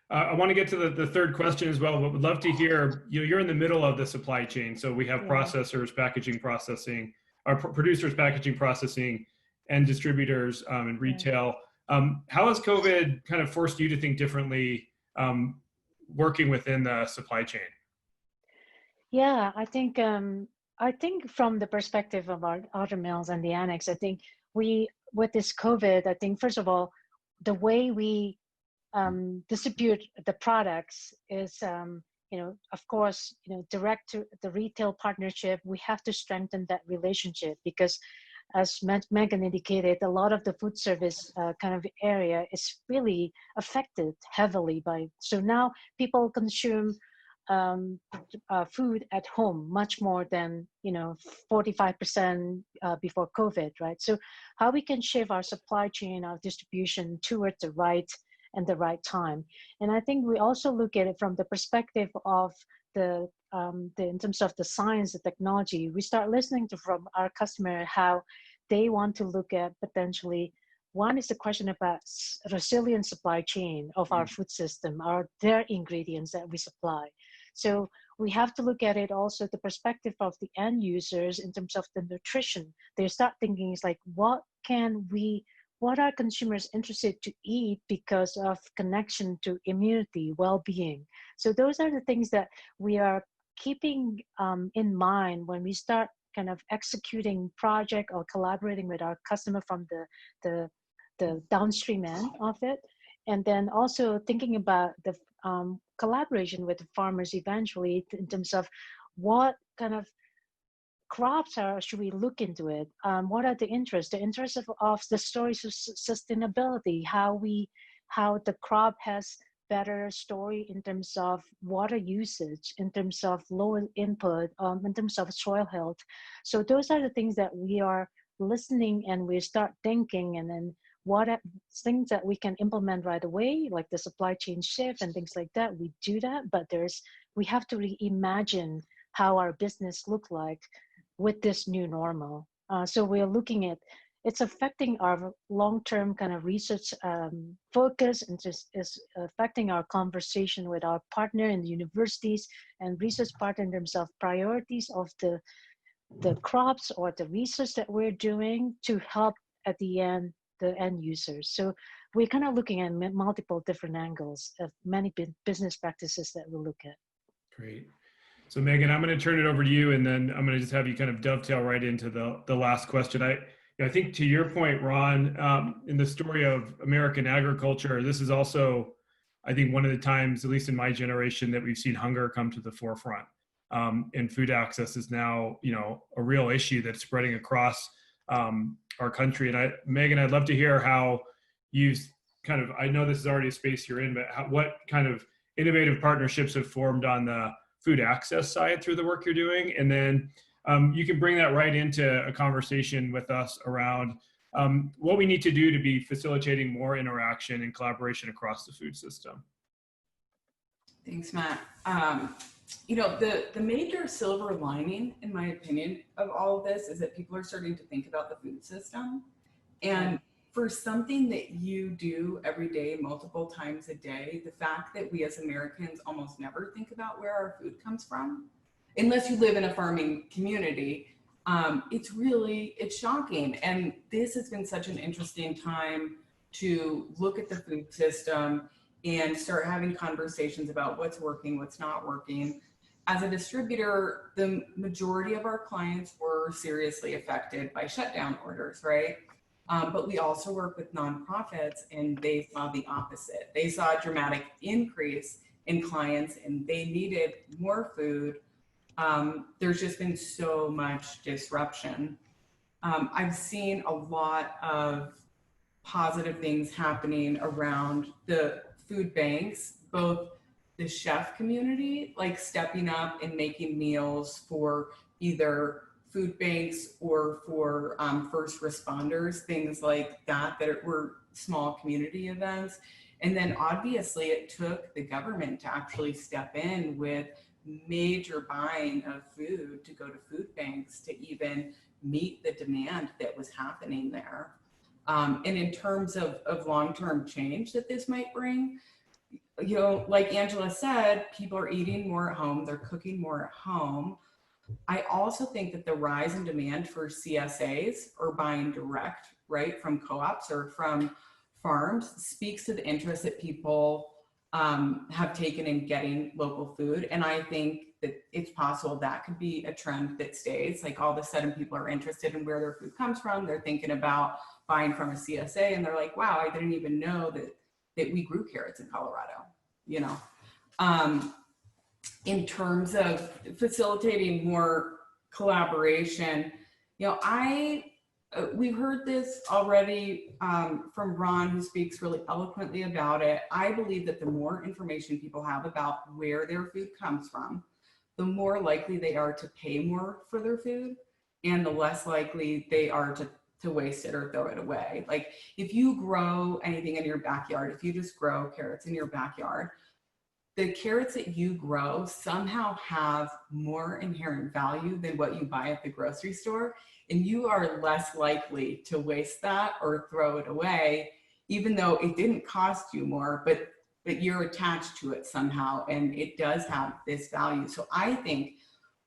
I want to get to the third question as well, but would love to hear, you're in the middle of the supply chain. So we have processors, packaging, processing, our producers, packaging, processing, and distributors and retail. How has COVID kind of forced you to think differently working within the supply chain? Yeah, I think from the perspective of our Artemis Mills and the annex, I think with this COVID, I think first of all, the way we distribute the products is, of course, direct to the retail partnership. We have to strengthen that relationship because, as Megan indicated, a lot of the food service kind of area is really affected heavily by. So now people consume food at home much more than 45% before COVID, right? So how we can shift our supply chain, our distribution towards the right and the right time. And I think we also look at it from the perspective of the in terms of the science, the technology. We start listening from our customer how they want to look at potentially One is the question about resilient supply chain of our food system, their ingredients that we supply. So we have to look at it also the perspective of the end users in terms of the nutrition. They start thinking is like, what are consumers interested to eat because of connection to immunity, well-being? So those are the things that we are keeping in mind when we start kind of executing project or collaborating with our customer from the downstream end of it. And then also thinking about the collaboration with the farmers eventually in terms of what kind of crops should we look into it? What are the interests? The interests of the stories of sustainability, how the crop has better story in terms of water usage, in terms of lower input, in terms of soil health. So those are the things that we are listening and we start thinking, and then what are things that we can implement right away, like the supply chain shift and things like that. We do that, but we have to reimagine how our business look like with this new normal. So we're looking at it's affecting our long-term kind of research focus, and just is affecting our conversation with our partner in the universities and research partner in terms of priorities of the crops or the research that we're doing to help at the end the end users. So we're kind of looking at multiple different angles of many business practices that we look at. Great. So Megan, I'm going to turn it over to you, and then I'm going to just have you kind of dovetail right into the last question. I think to your point, Ron, in the story of American agriculture, this is also, I think, one of the times, at least in my generation, that we've seen hunger come to the forefront. And food access is now, a real issue that's spreading across our country. And Megan, I'd love to hear how you've kind of, I know this is already a space you're in, but what kind of innovative partnerships have formed on the food access side through the work you're doing? And then you can bring that right into a conversation with us around what we need to do to be facilitating more interaction and collaboration across the food system. Thanks, Matt. The major silver lining, in my opinion, of all of this is that people are starting to think about the food system. And for something that you do every day, multiple times a day, the fact that we as Americans almost never think about where our food comes from, unless you live in a farming community, it's shocking. And this has been such an interesting time to look at the food system and start having conversations about what's working, what's not working. As a distributor, the majority of our clients were seriously affected by shutdown orders, right? But we also work with nonprofits, and they saw the opposite. They saw a dramatic increase in clients, and they needed more food. There's just been so much disruption. I've seen a lot of positive things happening around the food banks, both the chef community, like stepping up and making meals for either food banks or for first responders, things like that were small community events. And then obviously it took the government to actually step in with major buying of food to go to food banks to even meet the demand that was happening there. And in terms of long-term change that this might bring, like Angela said, people are eating more at home, they're cooking more at home. I also think that the rise in demand for CSAs, or buying direct, right, from co-ops or from farms, speaks to the interest that people have taken in getting local food. And I think that it's possible that could be a trend that stays. Like all of a sudden people are interested in where their food comes from. They're thinking about buying from a CSA, and they're like, wow, I didn't even know that we grew carrots in Colorado, In terms of facilitating more collaboration, we've heard this already from Ron, who speaks really eloquently about it. I believe that the more information people have about where their food comes from, the more likely they are to pay more for their food, and the less likely they are to waste it or throw it away. Like if you grow anything in your backyard, if you just grow carrots in your backyard, the carrots that you grow somehow have more inherent value than what you buy at the grocery store. and you are less likely to waste that or throw it away, even though it didn't cost you more, but you're attached to it somehow, and it does have this value. So I think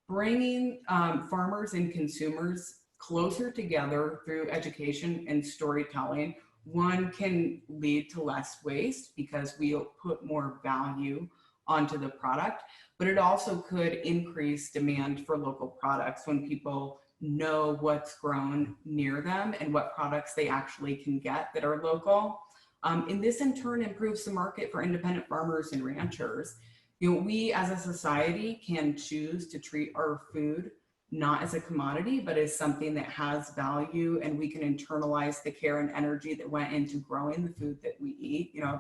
bringing farmers and consumers closer together through education and storytelling, one can lead to less waste because we'll put more value onto the product, but it also could increase demand for local products when people know what's grown near them and what products they actually can get that are local. And this in turn improves the market for independent farmers and ranchers. You know, we as a society can choose to treat our food not as a commodity, but as something that has value, and we can internalize the care and energy that went into growing the food that we eat. You know,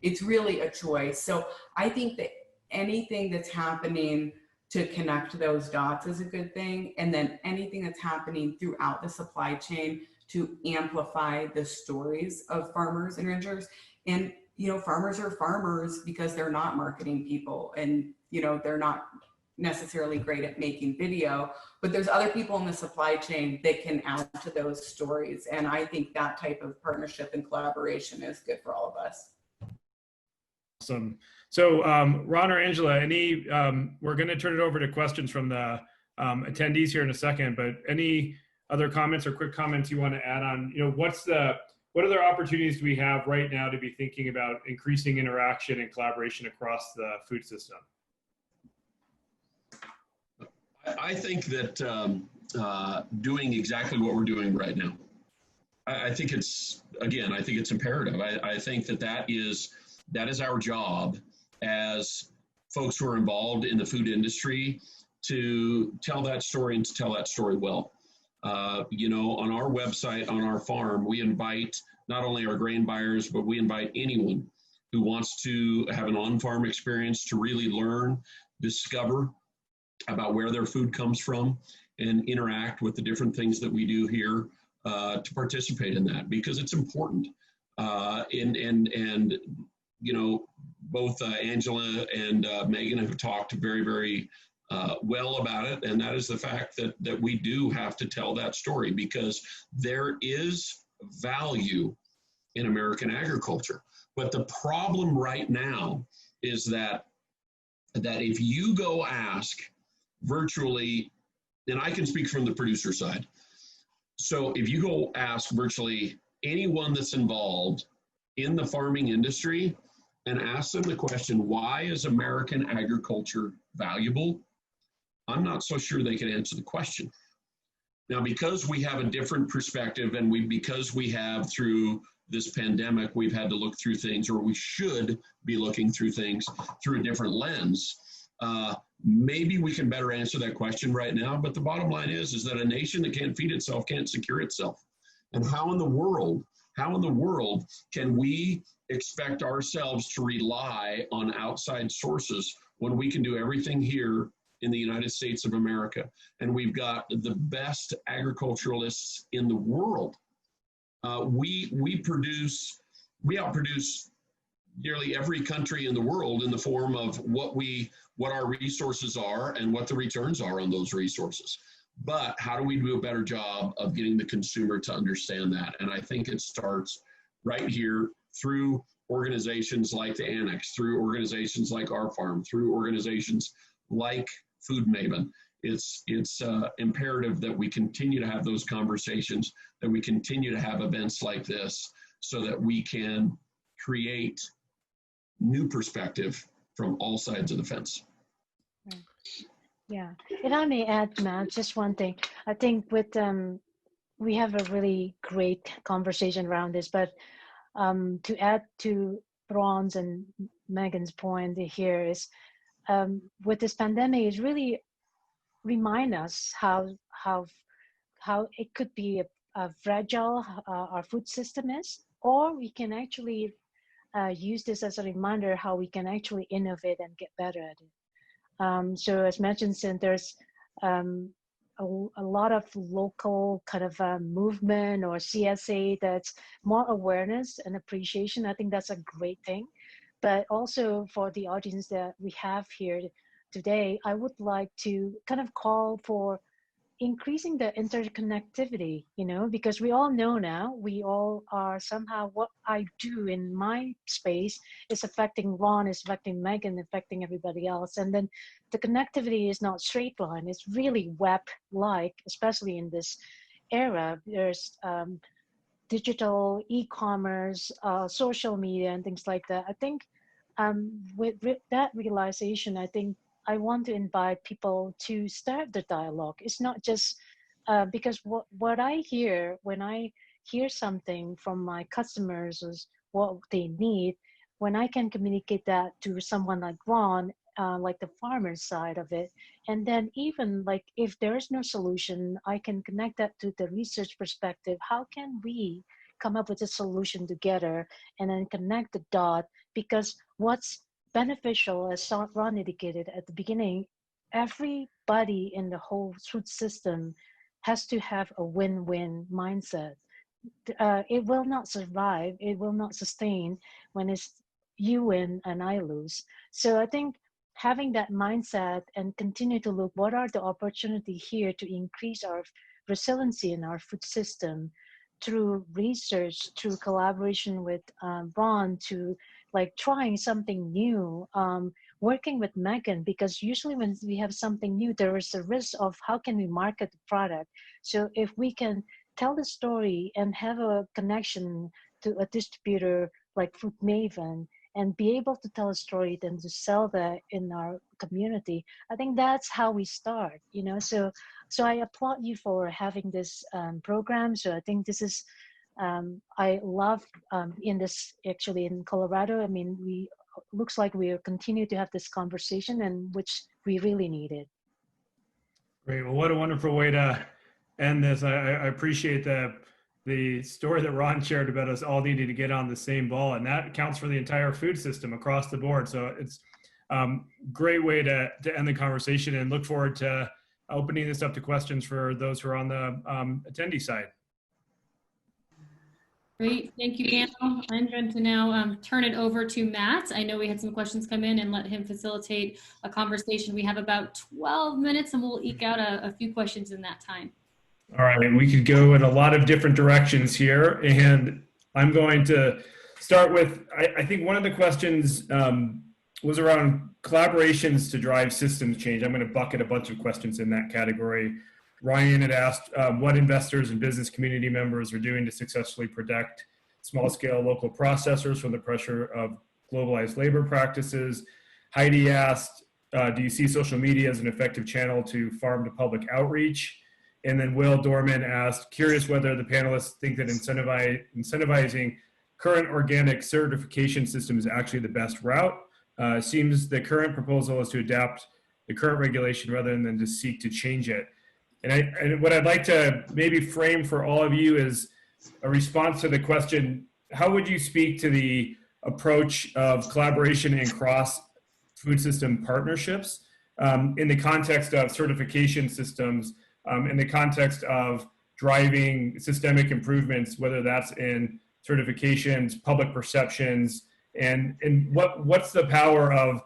it's really a choice. So I think that anything that's happening to connect those dots is a good thing. And then anything that's happening throughout the supply chain to amplify the stories of farmers and ranchers. And, you know, farmers are farmers because they're not marketing people, and, you know, they're not necessarily great at making video, but there's other people in the supply chain that can add to those stories. And I think that type of partnership and collaboration is good for all of us. Awesome. So Ron or Angela, we're going to turn it over to questions from the attendees here in a second, but any other comments or quick comments you want to add on, you know, what other opportunities do we have right now to be thinking about increasing interaction and collaboration across the food system? I think that doing exactly what we're doing right now, I think it's imperative. I think that is our job as folks who are involved in the food industry, to tell that story and to tell that story well. You know, on our website, on our farm, we invite not only our grain buyers, but we invite anyone who wants to have an on-farm experience to really learn, discover about where their food comes from, and interact with the different things that we do here to participate in that, because it's important. And you know, both Angela and Megan have talked very, very well about it, and that is the fact that we do have to tell that story, because there is value in American agriculture. But the problem right now is that if you go ask virtually, and I can speak from the producer side, so if you go ask virtually anyone that's involved in the farming industry and ask them the question, why is American agriculture valuable? I'm not so sure they can answer the question. Now, because we have a different perspective, and because we have, through this pandemic, we've had to look through things, or we should be looking through things through a different lens. Maybe we can better answer that question right now, but the bottom line is that a nation that can't feed itself can't secure itself. And how in the world can we expect ourselves to rely on outside sources when we can do everything here in the United States of America? And we've got the best agriculturalists in the world. We outproduce nearly every country in the world in the form of what our resources are and what the returns are on those resources. But how do we do a better job of getting the consumer to understand that? And I think it starts right here through organizations like the Annex, through organizations like Our Farm, through organizations like Food Maven. It's imperative that we continue to have those conversations, that we continue to have events like this, so that we can create new perspective from all sides of the fence. Right. Yeah, and I may add, Matt, just one thing. I think we have a really great conversation around this, but to add to Ron's and Megan's point here is, with this pandemic, is really remind us how it could be a fragile our food system is, or we can actually use this as a reminder how we can actually innovate and get better at it. So as mentioned, there's a lot of local kind of movement or CSA that's more awareness and appreciation. I think that's a great thing. But also for the audience that we have here today, I would like to kind of call for increasing the interconnectivity, because we all know now, we all are somehow, what I do in my space is affecting Ron, is affecting Megan, affecting everybody else. And then the connectivity is not straight line, it's really web-like, especially in this era. There's digital, e-commerce, social media, and things like that. I think with that realization, I think I want to invite people to start the dialogue. It's not just because what I hear when I hear something from my customers is what they need. When I can communicate that to someone like Ron, like the farmer side of it, and then even like if there is no solution, I can connect that to the research perspective. How can we come up with a solution together and then connect the dot? Because what's beneficial, as Ron indicated at the beginning, everybody in the whole food system has to have a win-win mindset. It will not survive, it will not sustain when it's you win and I lose. So I think having that mindset and continue to look what are the opportunities here to increase our resiliency in our food system through research, through collaboration with Ron, to like trying something new, working with Megan, because usually when we have something new, there is a risk of how can we market the product. So if we can tell the story and have a connection to a distributor like Food Maven and be able to tell a story, then to sell that in our community, I think that's how we start, So I applaud you for having this program. So I think this is, I love in this, actually in Colorado, I mean, looks like we continue to have this conversation, and which we really needed. Great. Well, what a wonderful way to end this. I appreciate the story that Ron shared about us all needing to get on the same ball, and that counts for the entire food system across the board. So it's great way to end the conversation, and look forward to opening this up to questions for those who are on the attendee side. Great, thank you, panel. I'm going to now turn it over to Matt. I know we had some questions come in, and let him facilitate a conversation. We have about 12 minutes, and we'll eke out a few questions in that time. All right, we could go in a lot of different directions here, and I'm going to start with, I think one of the questions was around collaborations to drive systems change. I'm going to bucket a bunch of questions in that category. Ryan had asked what investors and business community members are doing to successfully protect small-scale local processors from the pressure of globalized labor practices. Heidi asked, do you see social media as an effective channel to farm-to-public outreach? And then Will Dorman asked, curious whether the panelists think that incentivizing current organic certification system is actually the best route. Seems the current proposal is to adapt the current regulation rather than to seek to change it. And what I'd like to maybe frame for all of you is a response to the question, how would you speak to the approach of collaboration and cross food system partnerships in the context of certification systems, in the context of driving systemic improvements, whether that's in certifications, public perceptions, and what's the power of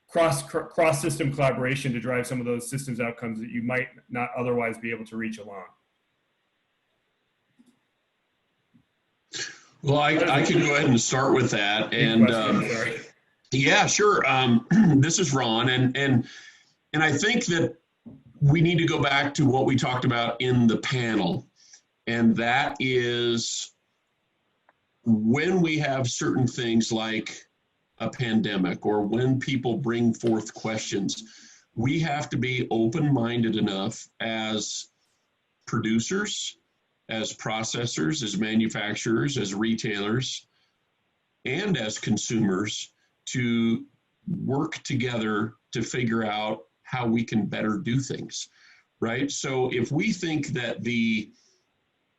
cross-system collaboration to drive some of those systems outcomes that you might not otherwise be able to reach alone? Well, I can go ahead and start with that. And yeah, sure. This is Ron, and I think that we need to go back to what we talked about in the panel, and that is when we have certain things like a pandemic, or when people bring forth questions, we have to be open-minded enough as producers, as processors, as manufacturers, as retailers, and as consumers to work together to figure out how we can better do things, right? So if we think that the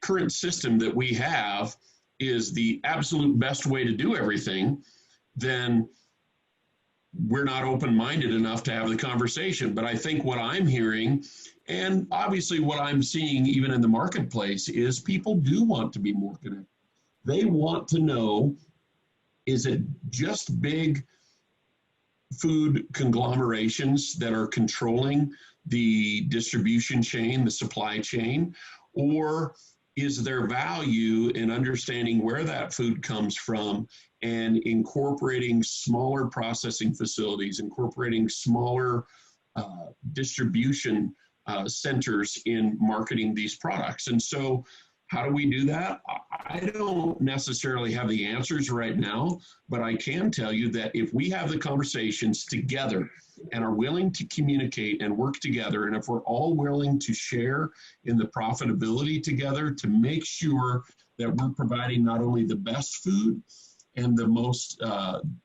current system that we have is the absolute best way to do everything, then we're not open-minded enough to have the conversation. But I think what I'm hearing, and obviously what I'm seeing even in the marketplace, is people do want to be more connected. They want to know, is it just big food conglomerations that are controlling the distribution chain, the supply chain, or is there value in understanding where that food comes from and incorporating smaller processing facilities, incorporating smaller distribution centers in marketing these products? And so how do we do that? I don't necessarily have the answers right now, but I can tell you that if we have the conversations together and are willing to communicate and work together, and if we're all willing to share in the profitability together to make sure that we're providing not only the best food and the most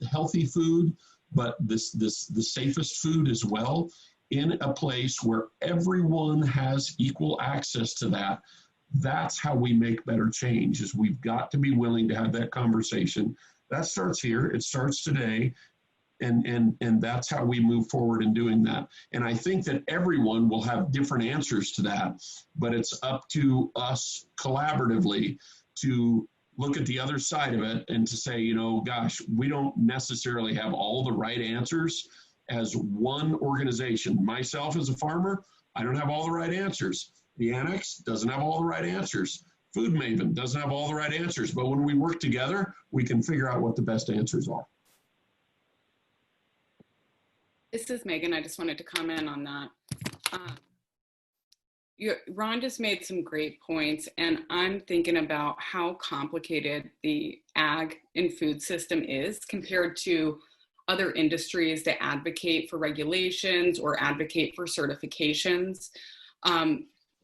healthy food, but the safest food as well, in a place where everyone has equal access to that, that's how we make better change. Is we've got to be willing to have that conversation. That starts here. It starts today. And that's how we move forward in doing that. And I think that everyone will have different answers to that, but it's up to us collaboratively to look at the other side of it and to say, you know, gosh, we don't necessarily have all the right answers as one organization. Myself as a farmer, I don't have all the right answers. The Annex doesn't have all the right answers. Food Maven doesn't have all the right answers, but when we work together, we can figure out what the best answers are. This is Megan. I just wanted to comment on that. Ron just made some great points, and I'm thinking about how complicated the ag and food system is compared to other industries that advocate for regulations or advocate for certifications.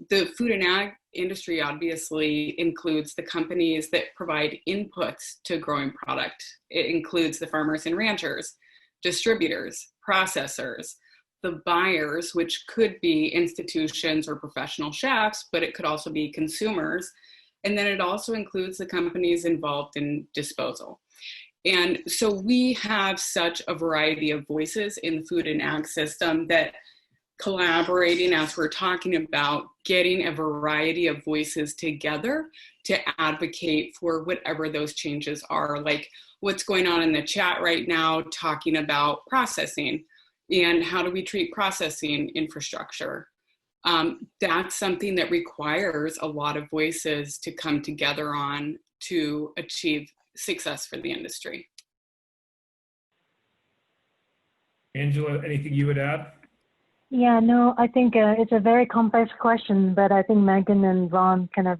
The food and ag industry obviously includes the companies that provide inputs to growing product. It includes the farmers and ranchers, distributors, processors, the buyers, which could be institutions or professional chefs, but it could also be consumers. And then it also includes the companies involved in disposal. And so we have such a variety of voices in the food and ag system that collaborating, as we're talking about, getting a variety of voices together to advocate for whatever those changes are, like what's going on in the chat right now, talking about processing and how do we treat processing infrastructure. That's something that requires a lot of voices to come together on to achieve success for the industry. Angela, anything you would add? Yeah, no, I think it's a very complex question, but I think Megan and Ron kind of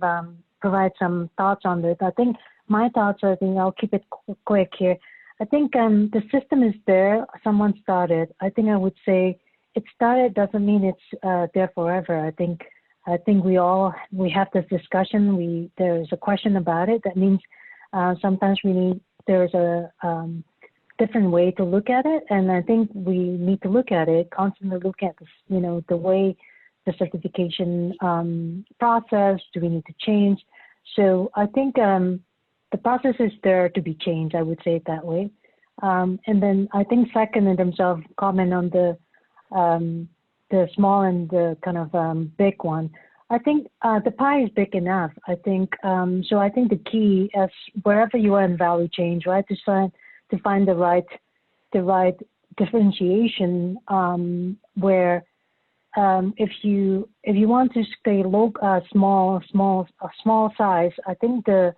provide some thoughts on it. I think my thoughts are, I think I'll keep it quick here. I think the system is there. Someone started. I think I would say it started doesn't mean it's there forever. I think we have this discussion. There's a question about it. That means sometimes there's a different way to look at it, and I think we need to look at it, constantly look at this, the way the certification process. Do we need to change? So I think the process is there to be changed. I would say it that way. And then I think second, in terms of comment on the small and the kind of big one, I think the pie is big enough. I think so. I think the key is wherever you are in value chain, right, to find the right differentiation where if you want to stay small size, I think the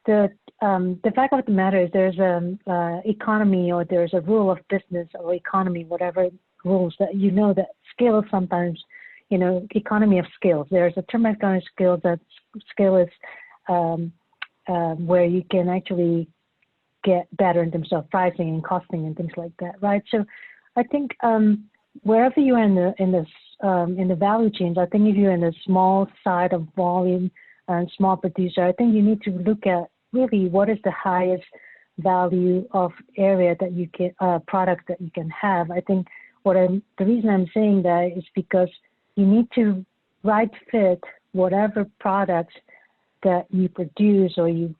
fact of the matter is there's an economy, or there's a rule of business or economy, whatever rules that that scale sometimes, economy of scales. There's a term economy of scale, that scale is where you can actually get better in terms of pricing and costing and things like that, right? So I think wherever you are in the value chain, I think if you're in the small side of volume and small producer, I think you need to look at really what is the highest value of area that you can product that you can have. I think the reason I'm saying that is because you need to right fit whatever products that you produce or you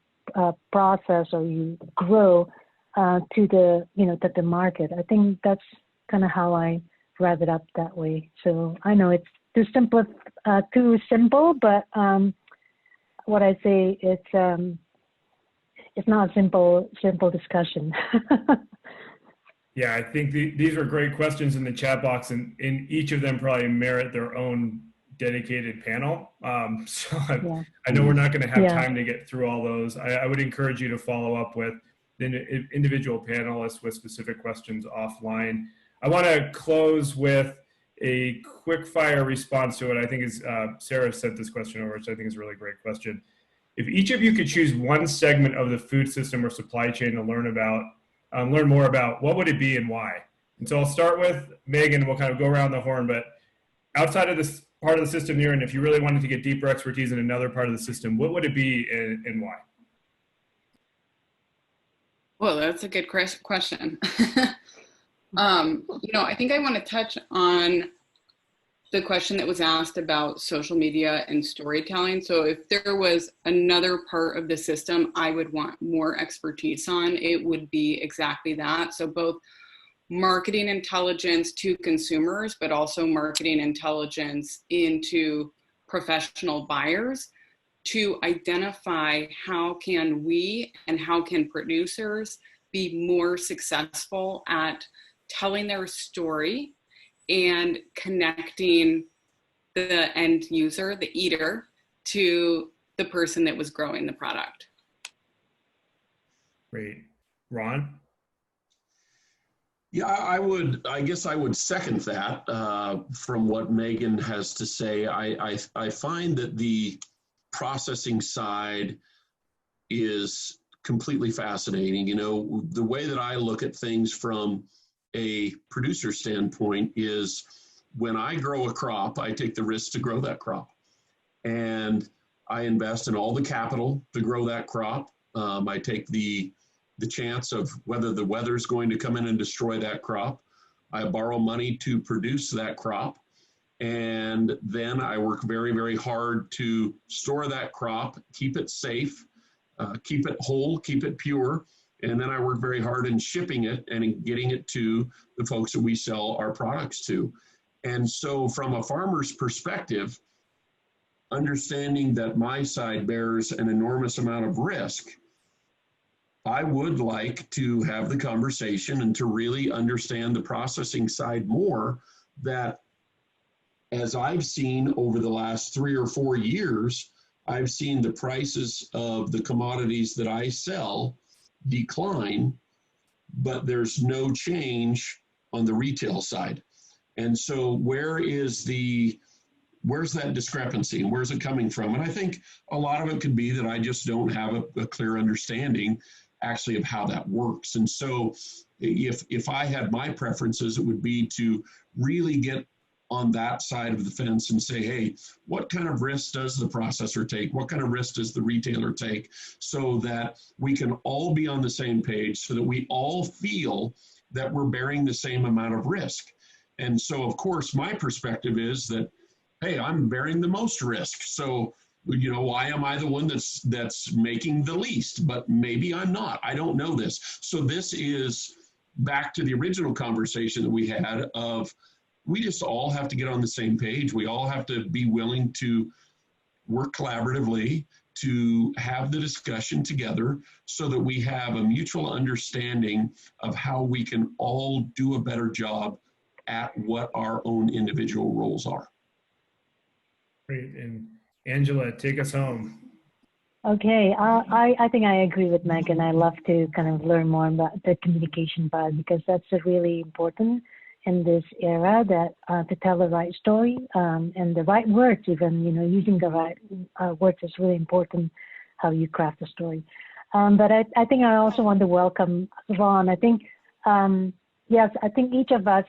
process or you grow to the market. I think that's kind of how I wrap it up that way. So I know it's too simple, but what I say, it's not a simple discussion. Yeah, I think these are great questions in the chat box, and each of them probably merit their own dedicated panel. So Yeah. I know we're not going to have Yeah. time to get through all those. I would encourage you to follow up with the individual panelists with specific questions offline. I want to close with a quick fire response to it. I think is Sarah sent this question over, which I think is a really great question. If each of you could choose one segment of the food system or supply chain to learn more about, what would it be and why? And so I'll start with Megan. We'll kind of go around the horn, but outside of this part of the system you're in, if you really wanted to get deeper expertise in another part of the system, what would it be and why? Well, that's a good question. I think I want to touch on the question that was asked about social media and storytelling. So if there was another part of the system I would want more expertise on, it would be exactly that. So both marketing intelligence to consumers, but also marketing intelligence into professional buyers to identify how can we and how can producers be more successful at telling their story and connecting the end user, the eater, to the person that was growing the product. Great. Ron? Yeah, I guess I would second that from what Megan has to say. I find that the processing side is completely fascinating. You know, the way that I look at things from a producer standpoint is when I grow a crop, I take the risk to grow that crop. And I invest in all the capital to grow that crop. I take the chance of whether the weather's going to come in and destroy that crop. I borrow money to produce that crop. And then I work very, very hard to store that crop, keep it safe, keep it whole, keep it pure. And then I work very hard in shipping it and in getting it to the folks that we sell our products to. And so from a farmer's perspective, understanding that my side bears an enormous amount of risk, I would like to have the conversation and to really understand the processing side more, that as I've seen over the last 3 or 4 years, I've seen the prices of the commodities that I sell decline, but there's no change on the retail side. And so where's that discrepancy and where's it coming from? And I think a lot of it could be that I just don't have a clear understanding actually of how that works. And so if I had my preferences, it would be to really get on that side of the fence and say, hey, what kind of risk does the processor take? What kind of risk does the retailer take? So that we can all be on the same page, so that we all feel that we're bearing the same amount of risk. And so, of course, my perspective is that, hey, I'm bearing the most risk. So, you know, why am I the one that's making the least? But maybe I'm not. I don't know this. So this is back to the original conversation that we had of, we just all have to get on the same page. We all have to be willing to work collaboratively, to have the discussion together so that we have a mutual understanding of how we can all do a better job at what our own individual roles are. Great. And Angela, take us home. Okay, I think I agree with Megan. I love to kind of learn more about the communication part, because that's really important in this era, that to tell the right story and the right words, even, you know, using the right words is really important, how you craft a story. But I think I also want to welcome Ron. I think, yes, I think each of us,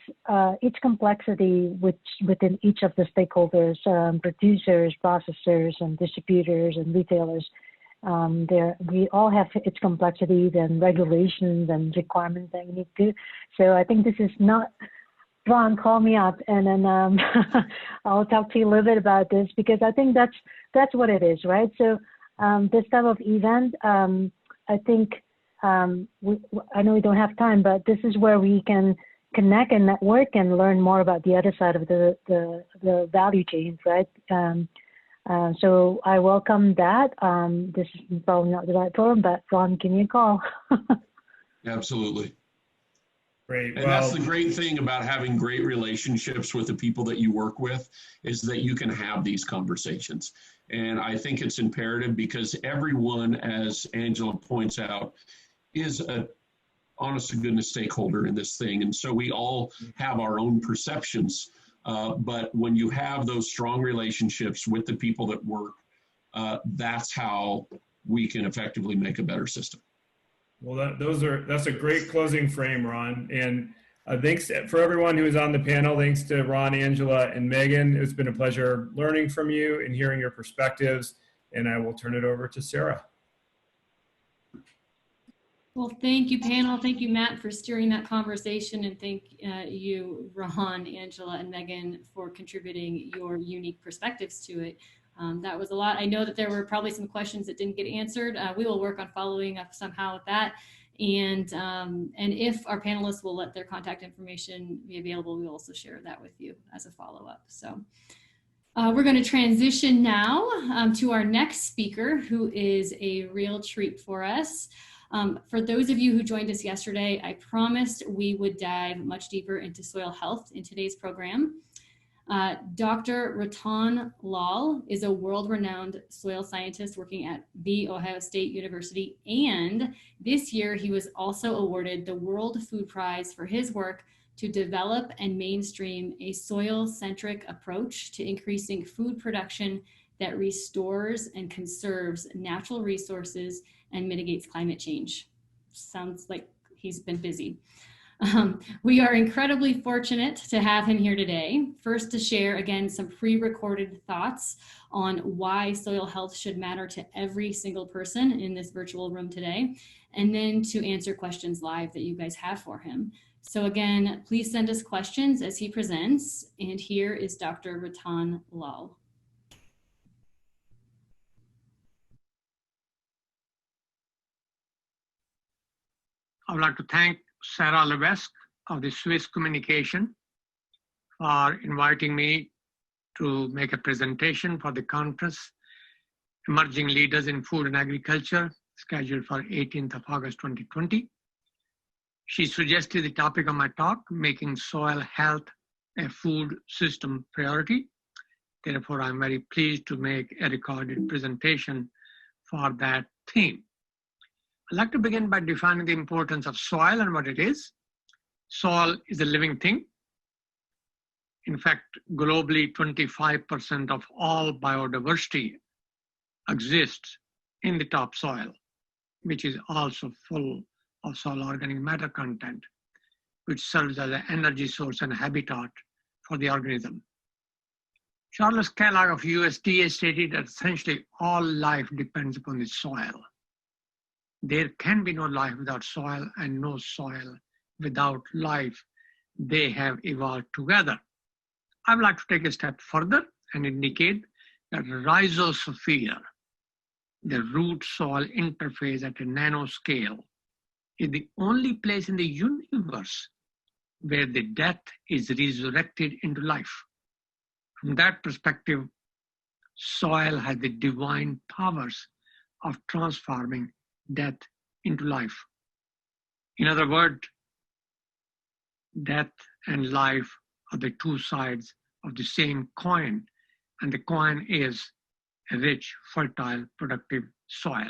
each complexity within each of the stakeholders, producers, processors, and distributors and retailers, we all have its complexities and regulations and requirements that we need to. So I think this is not, Ron, call me up and then I'll talk to you a little bit about this, because I think that's what it is, right? So this type of event, I think, I know we don't have time, but this is where we can connect and network and learn more about the other side of the value chain, right? So I welcome that. This is probably not the right forum, but Ron, give me a call. Absolutely. Great. And that's the great thing about having great relationships with the people that you work with, is that you can have these conversations. And I think it's imperative because everyone, as Angela points out, is a honest to goodness stakeholder in this thing. And so we all have our own perceptions. But when you have those strong relationships with the people that work, that's how we can effectively make a better system. Well, that's a great closing frame, Ron. And thanks for everyone who is on the panel. Thanks to Ron, Angela, and Megan. It's been a pleasure learning from you and hearing your perspectives. And I will turn it over to Sarah. Well, thank you, panel. Thank you, Matt, for steering that conversation. And thank you, Ron, Angela, and Megan, for contributing your unique perspectives to it. That was a lot. I know that there were probably some questions that didn't get answered. We will work on following up somehow with that. And if our panelists will let their contact information be available, we'll also share that with you as a follow-up. So we're going to transition now to our next speaker, who is a real treat for us. For those of you who joined us yesterday, I promised we would dive much deeper into soil health in today's program. Dr. Ratan Lal is a world-renowned soil scientist working at The Ohio State University, and this year he was also awarded the World Food Prize for his work to develop and mainstream a soil-centric approach to increasing food production that restores and conserves natural resources and mitigates climate change. Sounds like he's been busy. We are incredibly fortunate to have him here today. First, to share again some pre-recorded thoughts on why soil health should matter to every single person in this virtual room today, and then to answer questions live that you guys have for him. So again, please send us questions as he presents. And here is Dr. Ratan Lal. I would like to thank Sarah Levesque of the Swiss Communication for inviting me to make a presentation for the conference, Emerging Leaders in Food and Agriculture, scheduled for 18th of August 2020. She suggested the topic of my talk, making soil health a food system priority. Therefore, I'm very pleased to make a recorded presentation for that theme. I'd like to begin by defining the importance of soil and what it is. Soil is a living thing. In fact, globally, 25% of all biodiversity exists in the topsoil, which is also full of soil organic matter content, which serves as an energy source and habitat for the organism. Charles Kellogg of USDA stated that essentially all life depends upon the soil. There can be no life without soil and no soil without life. They have evolved together. I would like to take a step further and indicate that rhizosphere, the root-soil interface at a nanoscale, is the only place in the universe where the death is resurrected into life. From that perspective, soil has the divine powers of transforming death into life. In other words, death and life are the two sides of the same coin, and the coin is a rich, fertile, productive soil.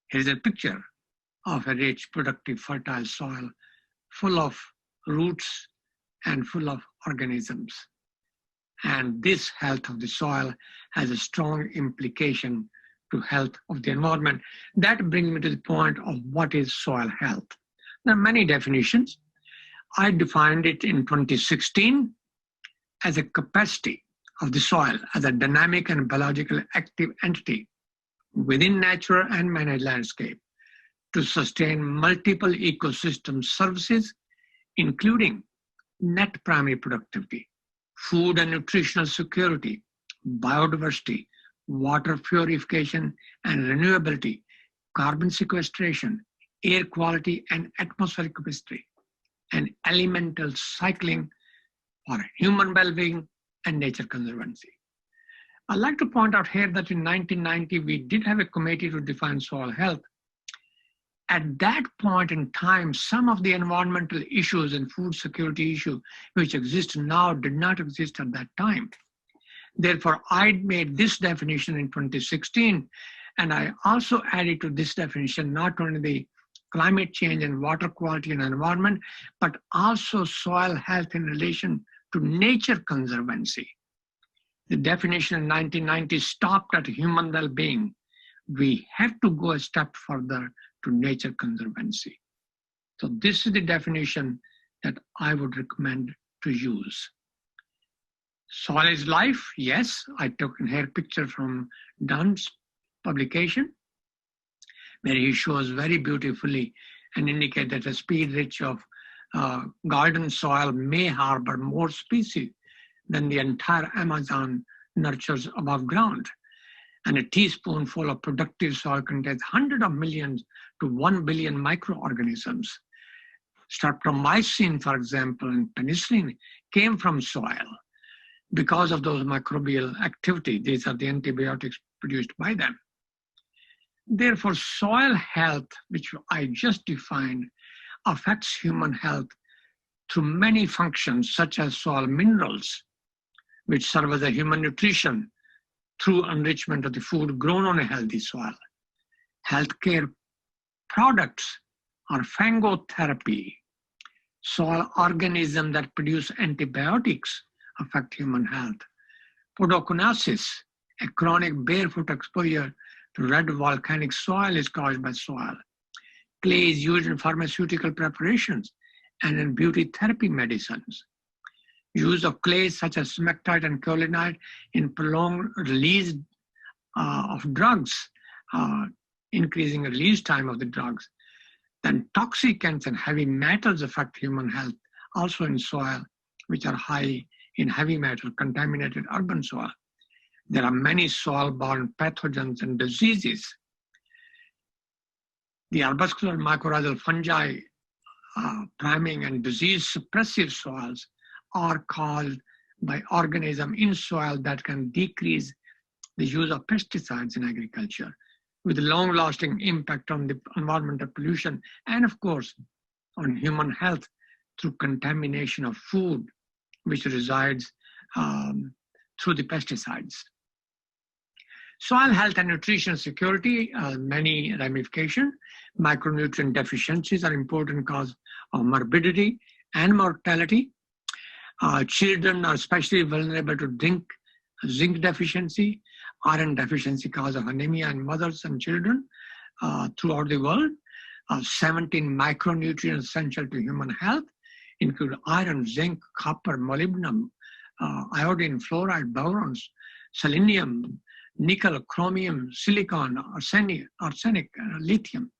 Here's a picture of a rich, productive, fertile soil full of roots and full of organisms. And this health of the soil has a strong implication to health of the environment. That brings me to the point of what is soil health. There are many definitions. I defined it in 2016 as a capacity of the soil as a dynamic and biological active entity within nature and managed landscape to sustain multiple ecosystem services, including net primary productivity, food and nutritional security, biodiversity, water purification and renewability, carbon sequestration, air quality and atmospheric chemistry, and elemental cycling for human well-being and nature conservancy. I'd like to point out here that in 1990, we did have a committee to define soil health. At that point in time, some of the environmental issues and food security issue which exist now did not exist at that time. Therefore, I made this definition in 2016, and I also added to this definition not only the climate change and water quality and environment, but also soil health in relation to nature conservancy. The definition in 1990 stopped at human well-being. We have to go a step further to nature conservancy. So this is the definition that I would recommend to use. Soil is life, yes. I took here picture from Dunn's publication, where he shows very beautifully and indicate that a speed rich of garden soil may harbor more species than the entire Amazon nurtures above ground. And a teaspoonful of productive soil contains hundreds of millions to 1 billion microorganisms. Streptomycin, for example, and penicillin came from soil because of those microbial activity. These are the antibiotics produced by them. Therefore, soil health, which I just defined, affects human health through many functions, such as soil minerals, which serve as a human nutrition through enrichment of the food grown on a healthy soil. Healthcare products are fungotherapy. Soil organisms that produce antibiotics affect human health. Podocynosis, a chronic barefoot exposure to red volcanic soil, is caused by soil. Clay is used in pharmaceutical preparations and in beauty therapy medicines. Use of clay such as smectite and kaolinite in prolonged release of drugs, increasing release time of the drugs. Then toxicants and heavy metals affect human health, also in soil, which are high in heavy metal, contaminated urban soil. There are many soil-borne pathogens and diseases. The arbuscular mycorrhizal fungi, priming and disease suppressive soils are caused by organisms in soil that can decrease the use of pesticides in agriculture, with long-lasting impact on the environmental pollution and, of course, on human health through contamination of food, which resides through the pesticides. Soil health and nutrition security, many ramifications. Micronutrient deficiencies are important cause of morbidity and mortality. Children are especially vulnerable to zinc deficiency, iron deficiency cause of anemia in mothers and children throughout the world. 17 micronutrients essential to human health include iron, zinc, copper, molybdenum, iodine, fluoride, boron, selenium, nickel, chromium, silicon, arsenic, lithium,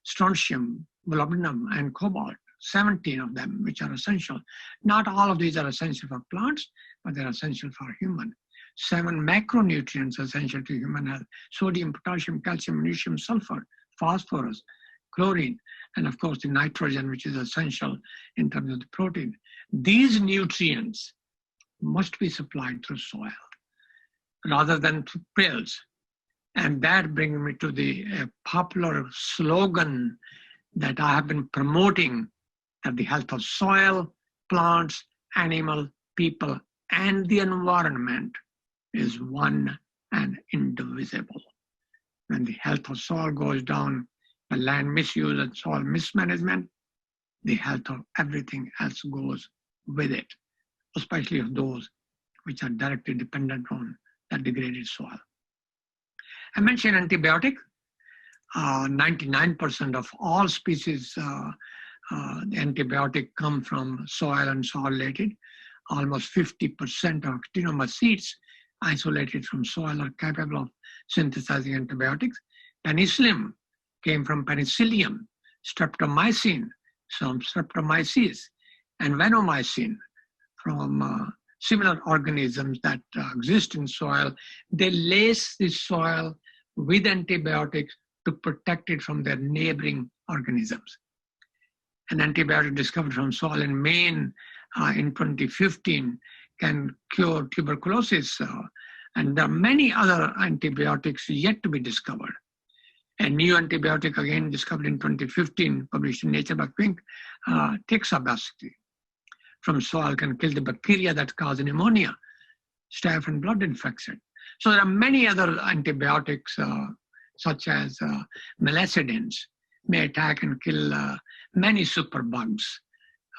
strontium, molybdenum, and cobalt. 17 of them, which are essential. Not all of these are essential for plants, but they're essential for human. 7 macronutrients essential to human health: sodium, potassium, calcium, magnesium, sulfur, phosphorus, chlorine, and of course the nitrogen, which is essential in terms of the protein. These nutrients must be supplied through soil rather than through pills. And that brings me to the popular slogan that I have been promoting, that the health of soil, plants, animal, people, and the environment is one and indivisible. When the health of soil goes down by land misuse and soil mismanagement, the health of everything else goes with it, especially of those which are directly dependent on that degraded soil. I mentioned antibiotic. 99% of all species, the antibiotic come from soil and soil related. Almost 50% of actinoma seeds isolated from soil are capable of synthesizing antibiotics. Penicillin came from penicillium, streptomycin from streptomyces, and vancomycin from similar organisms that exist in soil. They lace the soil with antibiotics to protect it from their neighboring organisms. An antibiotic discovered from soil in Maine in 2015 can cure tuberculosis, and there are many other antibiotics yet to be discovered. A new antibiotic, again discovered in 2015, published in Nature by Quink, takes obesity from soil, can kill the bacteria that cause pneumonia, staph and blood infection. So there are many other antibiotics, such as melacidins, may attack and kill many superbugs.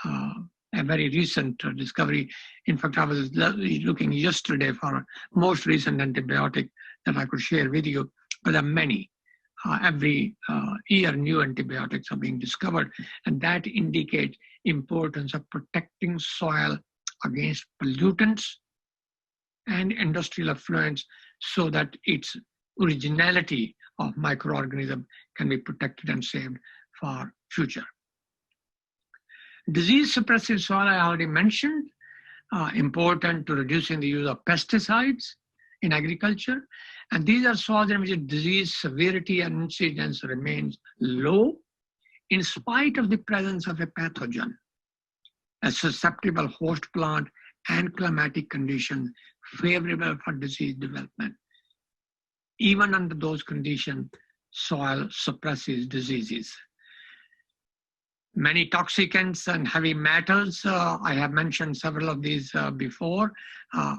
A very recent discovery. In fact, I was looking yesterday for most recent antibiotic that I could share with you, but there are many. Every year, new antibiotics are being discovered, and that indicates importance of protecting soil against pollutants and industrial effluents so that its originality of microorganism can be protected and saved for future. Disease suppressive soil, I already mentioned, important to reducing the use of pesticides in agriculture. And these are soils in which disease severity and incidence remains low in spite of the presence of a pathogen, a susceptible host plant, and climatic conditions favorable for disease development. Even under those conditions, soil suppresses diseases. Many toxicants and heavy metals, I have mentioned several of these before,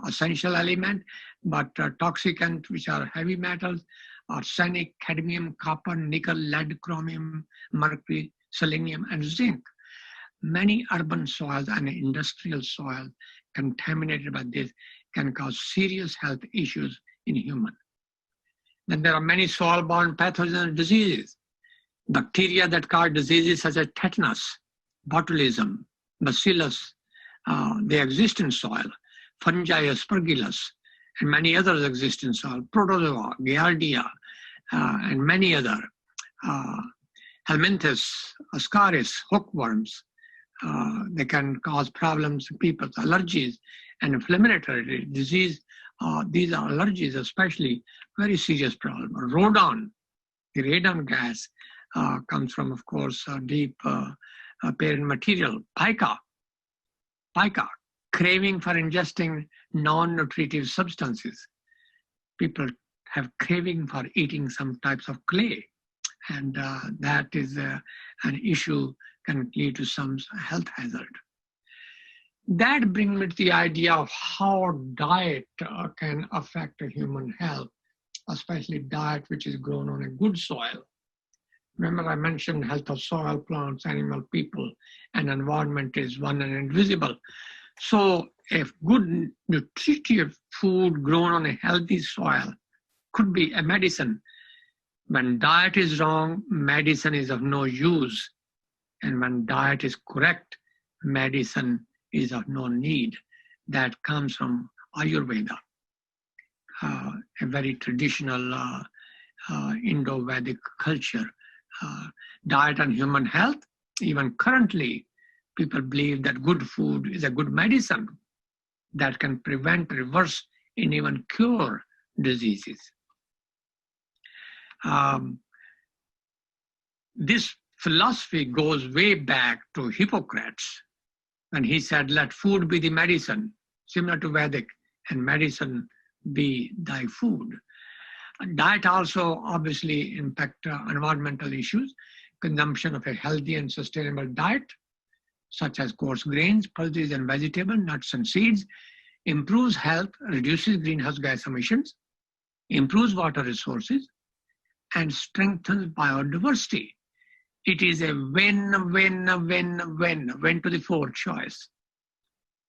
essential element, but toxicants which are heavy metals, arsenic, cadmium, copper, nickel, lead, chromium, mercury, selenium, and zinc. Many urban soils and industrial soils contaminated by this can cause serious health issues in humans. Then there are many soil-borne pathogens and diseases. Bacteria that cause diseases such as tetanus, botulism, bacillus, they exist in soil. Fungi, aspergillus, and many others exist in soil. Protozoa, giardia, and many other. Helminthes, ascaris, hookworms. They can cause problems to people's allergies and inflammatory disease. These are allergies, especially very serious problem. Radon, the radon gas comes from, of course, deep parent material. Pica, craving for ingesting non-nutritive substances. People have craving for eating some types of clay, and that is an issue, can lead to some health hazard. That brings me to the idea of how diet can affect human health, especially diet which is grown on a good soil. Remember, I mentioned health of soil, plants, animal, people, and environment is one and invisible. So if good nutritive food grown on a healthy soil could be a medicine, when diet is wrong, medicine is of no use. And when diet is correct, medicine is of no need. That comes from Ayurveda, a very traditional Indo-Vedic culture. Diet and human health, even currently, people believe that good food is a good medicine that can prevent, reverse, and even cure diseases. This philosophy goes way back to Hippocrates, and he said, let food be the medicine, similar to Vedic, and medicine be thy food. And diet also obviously impact environmental issues. Consumption of a healthy and sustainable diet, such as coarse grains, pulses, and vegetables, nuts and seeds, improves health, reduces greenhouse gas emissions, improves water resources, and strengthens biodiversity. It is a win to the fourth choice.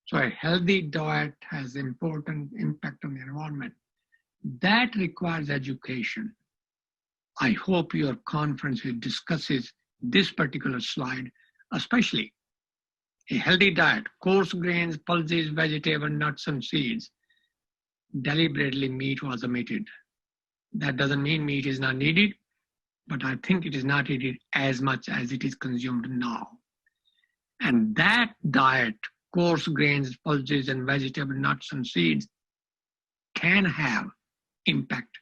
So a healthy diet has important impact on the environment. That requires education. I hope your conference discusses this particular slide, especially a healthy diet, coarse grains, pulses, vegetables, nuts, and seeds. Deliberately, meat was omitted. That doesn't mean meat is not needed, but I think it is not needed as much as it is consumed now. And that diet, coarse grains, pulses, and vegetable, nuts, and seeds, can have impact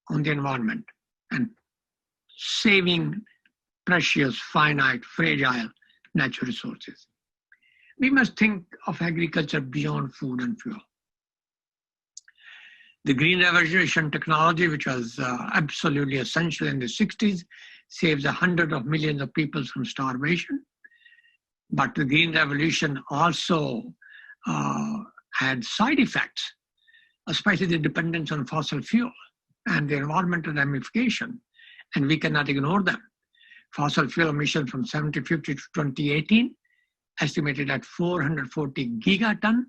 on the environment and saving precious, finite, fragile natural resources. We must think of agriculture beyond food and fuel. The green revolution technology, which was absolutely essential in the 60s, saves hundreds of millions of people from starvation. But the green revolution also had side effects, especially the dependence on fossil fuel and the environmental ramification, and we cannot ignore them. Fossil fuel emissions from 1750 to 2018, estimated at 440 gigaton,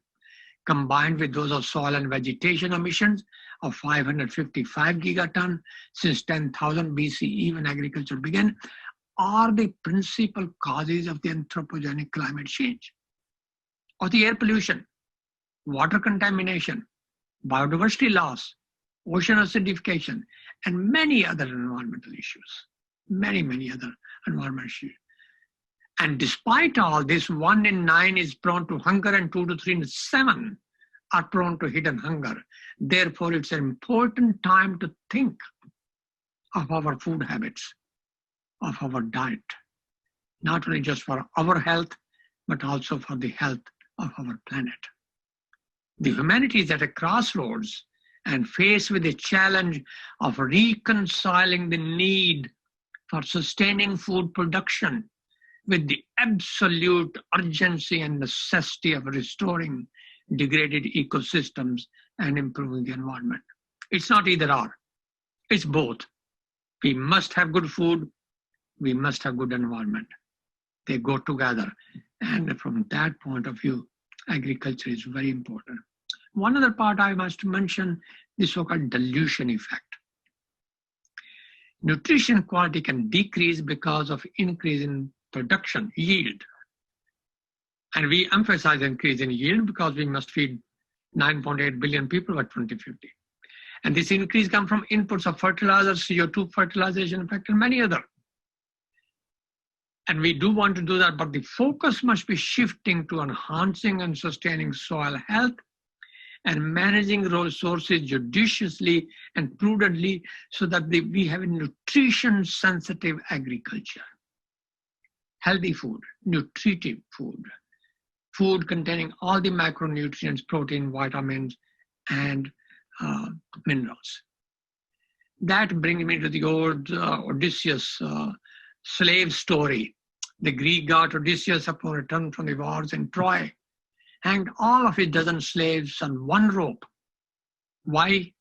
combined with those of soil and vegetation emissions of 555 gigaton since 10,000 BCE when agriculture began, are the principal causes of the anthropogenic climate change, of the air pollution, water contamination, biodiversity loss, ocean acidification, and many other environmental issues. Many other environmental issues. And despite all this, 1 in 9 is prone to hunger and 2 to 3 in 7 are prone to hidden hunger. Therefore, it's an important time to think of our food habits, of our diet, not only just for our health, but also for the health of our planet. The humanity is at a crossroads and faced with the challenge of reconciling the need for sustaining food production with the absolute urgency and necessity of restoring degraded ecosystems and improving the environment. It's not either or, it's both. We must have good food, we must have good environment. They go together. And from that point of view, agriculture is very important. One other part I must mention, the so-called dilution effect. Nutrition quality can decrease because of increase in production, yield. And we emphasize increase in yield because we must feed 9.8 billion people by 2050. And this increase comes from inputs of fertilizers, CO2 fertilization effect, and many other. And we do want to do that, but the focus must be shifting to enhancing and sustaining soil health and managing resources judiciously and prudently so that we have a nutrition-sensitive agriculture. Healthy food, nutritive food, food containing all the macronutrients, protein, vitamins, and minerals. That brings me to the old Odysseus slave story. The Greek god Odysseus, upon return from the wars in Troy, hanged all of his dozen slaves on one rope. Why?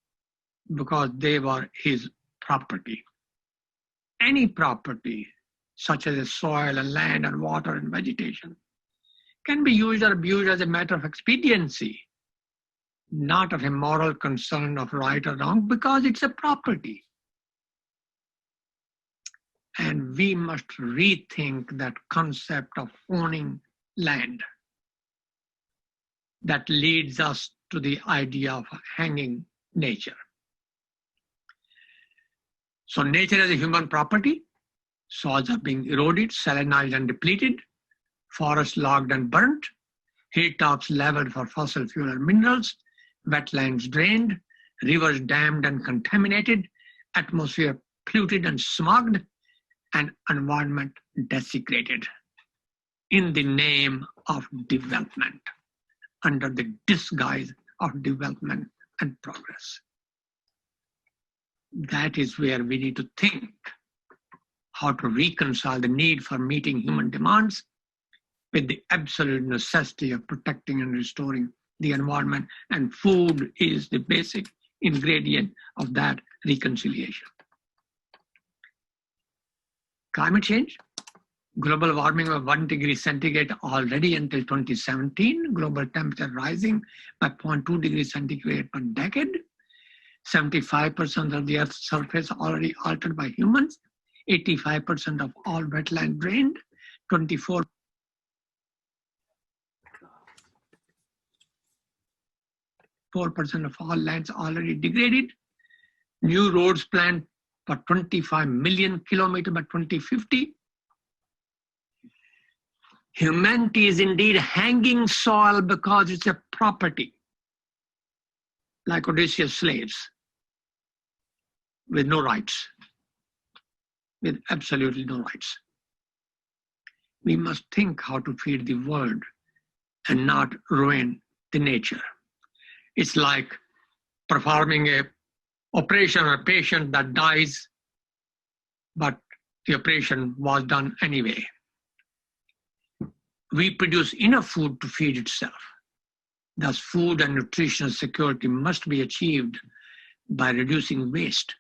Because they were his property. Any property, such as soil and land and water and vegetation, can be used or abused as a matter of expediency, not of a moral concern of right or wrong, because it's a property. And we must rethink that concept of owning land that leads us to the idea of hanging nature. So nature is a human property. Soils are being eroded, salinized and depleted, forests logged and burnt, hilltops leveled for fossil fuel and minerals, wetlands drained, rivers dammed and contaminated, atmosphere polluted and smogged, and environment desecrated in the name of development, under the disguise of development and progress. That is where we need to think how to reconcile the need for meeting human demands with the absolute necessity of protecting and restoring the environment, and food is the basic ingredient of that reconciliation. Climate change, global warming of 1 degree centigrade already until 2017, global temperature rising by 0.2 degrees centigrade per decade, 75% of the Earth's surface already altered by humans, 85% of all wetland drained, 24% of all lands already degraded, new roads planned for 25 million kilometers by 2050. Humanity is indeed hanging soil because it's a property, like Odysseus' slaves, with no rights, with absolutely no rights. We must think how to feed the world and not ruin the nature. It's like performing a operation on a patient that dies, but the operation was done anyway. We produce enough food to feed itself. Thus, food and nutritional security must be achieved by reducing waste.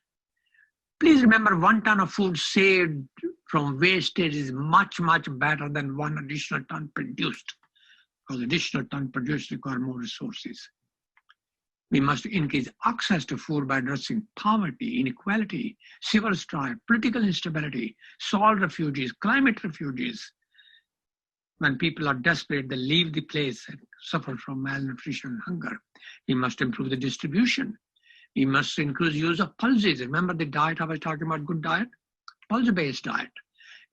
Please remember, 1 ton of food saved from wastage is much, much better than 1 additional ton produced, because additional ton produced require more resources. We must increase access to food by addressing poverty, inequality, civil strife, political instability, soil refugees, climate refugees. When people are desperate, they leave the place and suffer from malnutrition and hunger. We must improve the distribution. We must increase use of pulses. Remember the diet I was talking about, good diet? Pulse-based diet.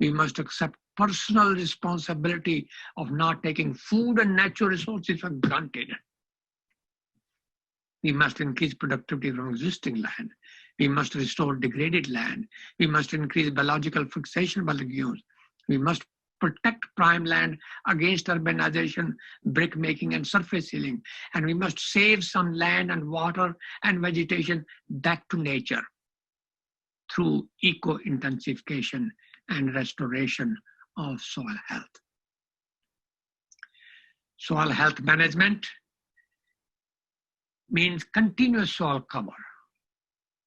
We must accept personal responsibility of not taking food and natural resources for granted. We must increase productivity from existing land. We must restore degraded land. We must increase biological fixation by legumes. We must protect prime land against urbanization, brick making, and surface healing. And we must save some land and water and vegetation back to nature through eco-intensification and restoration of soil health. Soil health management means continuous soil cover,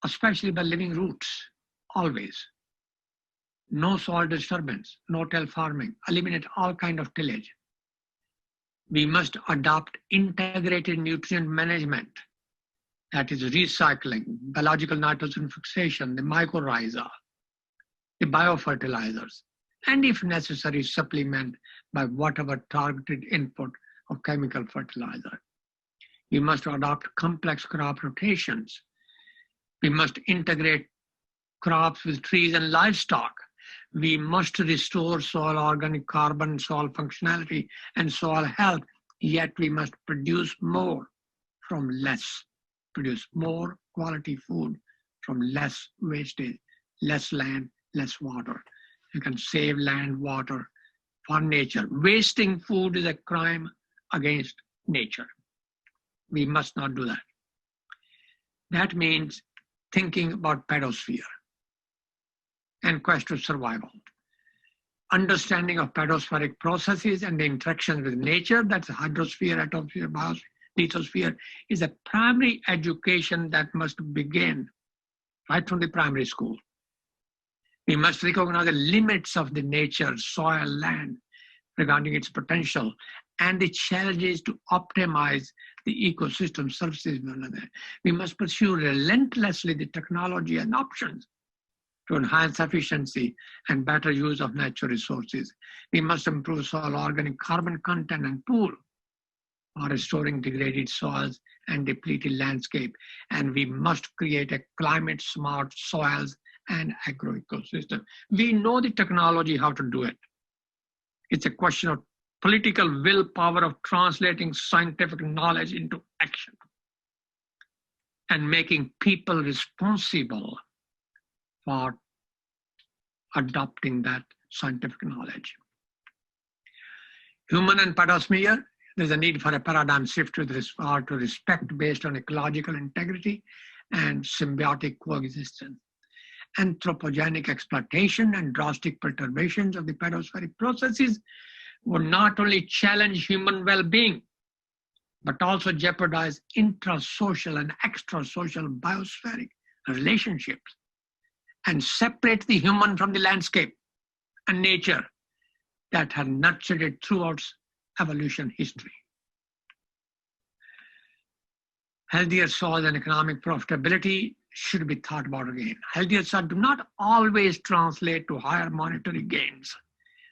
especially by living roots, always. No soil disturbance, no-till farming, eliminate all kind of tillage. We must adopt integrated nutrient management, that is recycling, biological nitrogen fixation, the mycorrhiza, the biofertilizers, and if necessary, supplement by whatever targeted input of chemical fertilizer. We must adopt complex crop rotations. We must integrate crops with trees and livestock. We must restore soil organic carbon, soil functionality, and soil health, yet we must produce more from less. Produce more quality food from less wastage, less land, less water. You can save land, water for nature. Wasting food is a crime against nature. We must not do that. That means thinking about pedosphere and quest of survival. Understanding of pedospheric processes and the interaction with nature, that's hydrosphere, atmosphere, biosphere, lithosphere, is a primary education that must begin right from the primary school. We must recognize the limits of the nature, soil, land, regarding its potential, and the challenges to optimize the ecosystem services. We must pursue relentlessly the technology and options to enhance efficiency and better use of natural resources. We must improve soil organic carbon content and pool for restoring degraded soils and depleted landscape. And we must create a climate-smart soils and agro-ecosystem. We know the technology, how to do it. It's a question of political willpower of translating scientific knowledge into action and making people responsible for adopting that scientific knowledge. Human and pedosphere, there's a need for a paradigm shift with regard to respect based on ecological integrity and symbiotic coexistence. Anthropogenic exploitation and drastic perturbations of the pedospheric processes would not only challenge human well-being, but also jeopardize intrasocial and extrasocial biospheric relationships and separate the human from the landscape and nature that have nurtured it throughout evolution history. Healthier soil and economic profitability should be thought about again. Healthier soil do not always translate to higher monetary gains.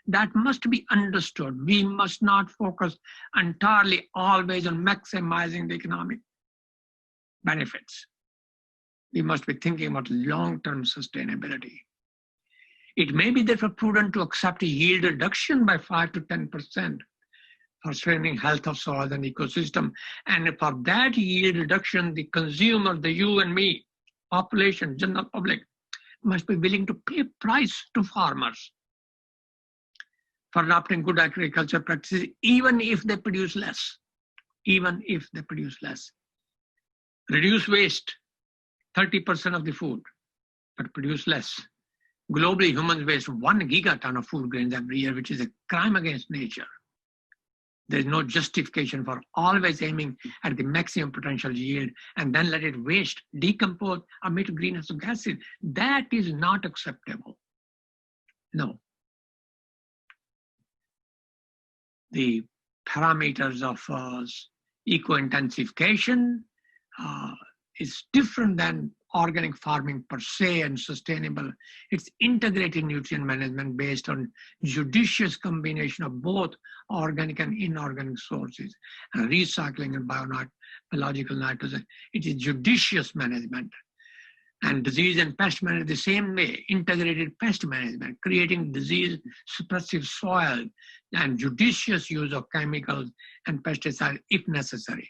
That must be understood. We must not focus entirely always on maximizing the economic benefits. We must be thinking about long-term sustainability. It may be therefore prudent to accept a yield reduction by 5 to 10% for strengthening health of soil and ecosystem. And for that yield reduction, the consumer, the you and me, population, general public, must be willing to pay a price to farmers for adopting good agriculture practices, even if they produce less. Even if they produce less. Reduce waste, 30% of the food, but produce less. Globally, humans waste 1 gigaton of food grains every year, which is a crime against nature. There's no justification for always aiming at the maximum potential yield and then let it waste, decompose, emit greenhouse gases. That is not acceptable. No. The parameters of eco-intensification is different than organic farming per se and sustainable. It's integrated nutrient management based on judicious combination of both organic and inorganic sources and recycling and biological nitrogen. It is judicious management. And disease and pest management the same way, integrated pest management, creating disease suppressive soil and judicious use of chemicals and pesticides if necessary.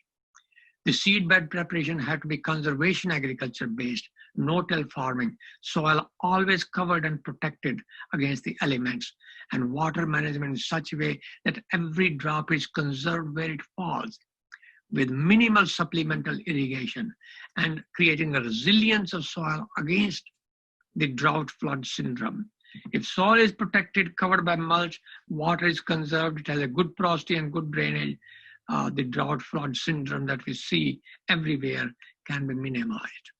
The seedbed preparation had to be conservation agriculture based, no-till farming, soil always covered and protected against the elements, and water management in such a way that every drop is conserved where it falls, with minimal supplemental irrigation and creating a resilience of soil against the drought flood syndrome. If soil is protected, covered by mulch, water is conserved, it has a good porosity and good drainage, the drought flood syndrome that we see everywhere can be minimized.